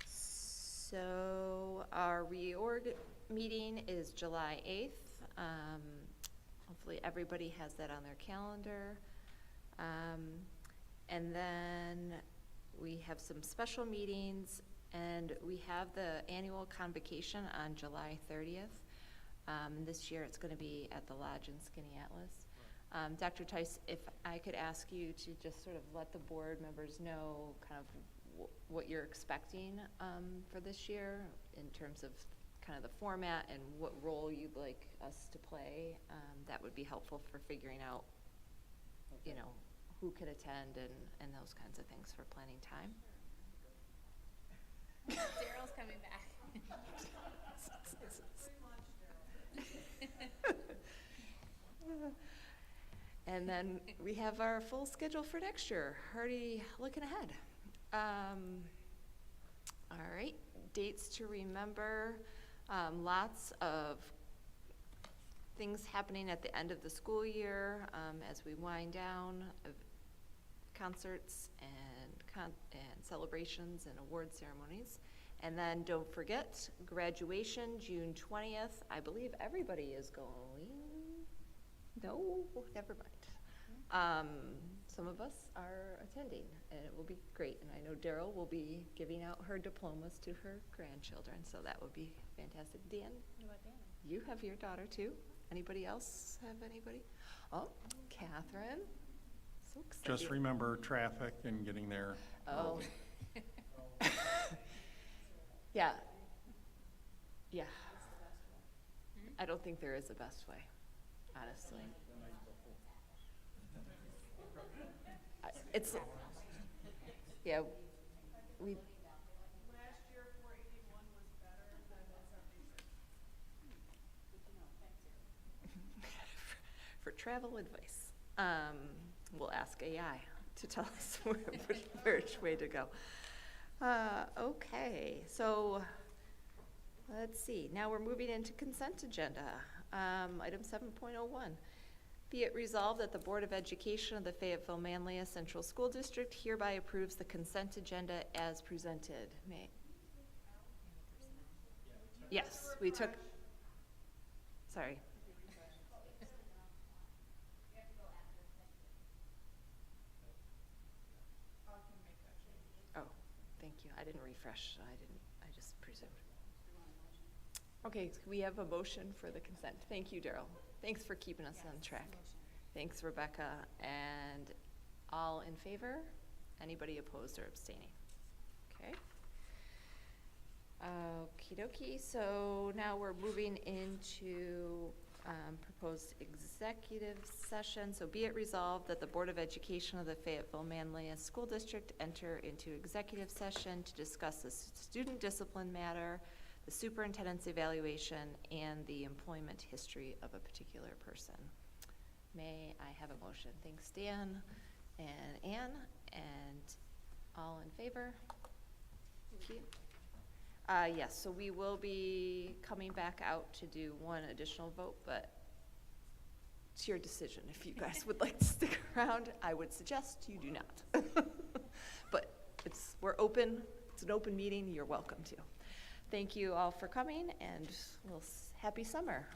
Speaker 1: So our reorg meeting is July 8th. Hopefully everybody has that on their calendar. And then we have some special meetings, and we have the annual convocation on July 30th. This year it's going to be at the Lodge in Skinny Atlas. Dr. Tice, if I could ask you to just sort of let the board members know kind of what you're expecting for this year in terms of kind of the format and what role you'd like us to play, that would be helpful for figuring out, you know, who could attend and those kinds of things for planning time.
Speaker 2: Daryl's coming back.
Speaker 1: And then we have our full schedule for next year. Already looking ahead. All right, dates to remember. Lots of things happening at the end of the school year as we wind down. Concerts and celebrations and award ceremonies. And then don't forget, graduation, June 20th. I believe everybody is going. No, never mind. some of us are attending, and it will be great. And I know Daryl will be giving out her diplomas to her grandchildren, so that would be fantastic. Dan?
Speaker 12: What about Dan?
Speaker 1: You have your daughter too. Anybody else have anybody? Oh, Catherine. So excited.
Speaker 19: Just remember traffic and getting there.
Speaker 1: Oh. Yeah. Yeah. I don't think there is a best way, honestly. It's, yeah, we.
Speaker 11: Last year, 481 was better than 76.
Speaker 1: For travel advice, we'll ask AI to tell us which way to go. Okay, so let's see. Now we're moving into consent agenda. Item 7.01. Be it resolved that the Board of Education of the Fayetteville-Manlius Central School District hereby approves the consent agenda as presented. Yes, we took, sorry. Oh, thank you. I didn't refresh. I just presumed. Okay, so we have a motion for the consent. Thank you, Daryl. Thanks for keeping us on track. Thanks, Rebecca. And all in favor? Anybody opposed or abstaining? Okay. Okie dokie. So now we're moving into proposed executive session. So be it resolved that the Board of Education of the Fayetteville-Manlius School District enter into executive session to discuss the student discipline matter, the superintendent's evaluation, and the employment history of a particular person. May I have a motion? Thanks, Dan and Ann, and all in favor? Thank you. Yes, so we will be coming back out to do one additional vote, but it's your decision. If you guys would like to stick around, I would suggest you do not. But we're open. It's an open meeting. You're welcome to. Thank you all for coming, and happy summer.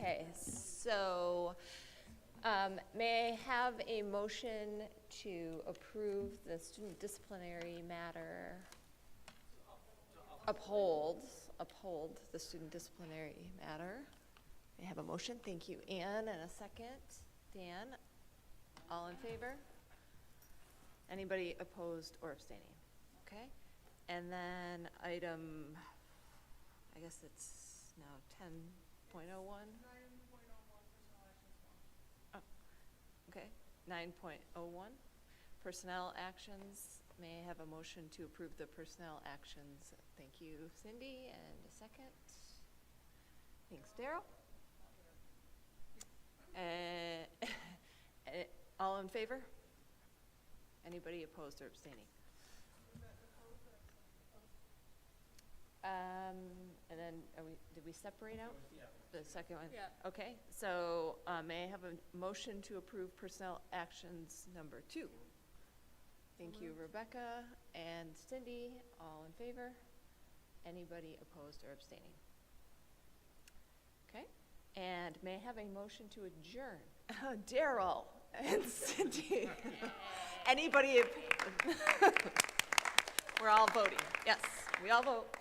Speaker 1: Okay, so may I have a motion to approve the student disciplinary matter? Uphold the student disciplinary matter. May I have a motion? Thank you, Ann, and a second. Dan, all in favor? Anybody opposed or abstaining? Okay, and then item, I guess it's now 10.01? Oh, okay, 9.01, personnel actions. May I have a motion to approve the personnel actions? Thank you, Cindy, and a second. Thanks, Daryl. All in favor? Anybody opposed or abstaining? And then did we separate out the second one?
Speaker 11: Yeah.
Speaker 1: Okay, so may I have a motion to approve personnel actions number 2? Thank you, Rebecca and Cindy. All in favor? Anybody opposed or abstaining? Okay, and may I have a motion to adjourn? Daryl and Cindy. Anybody? We're all voting. Yes, we all vote.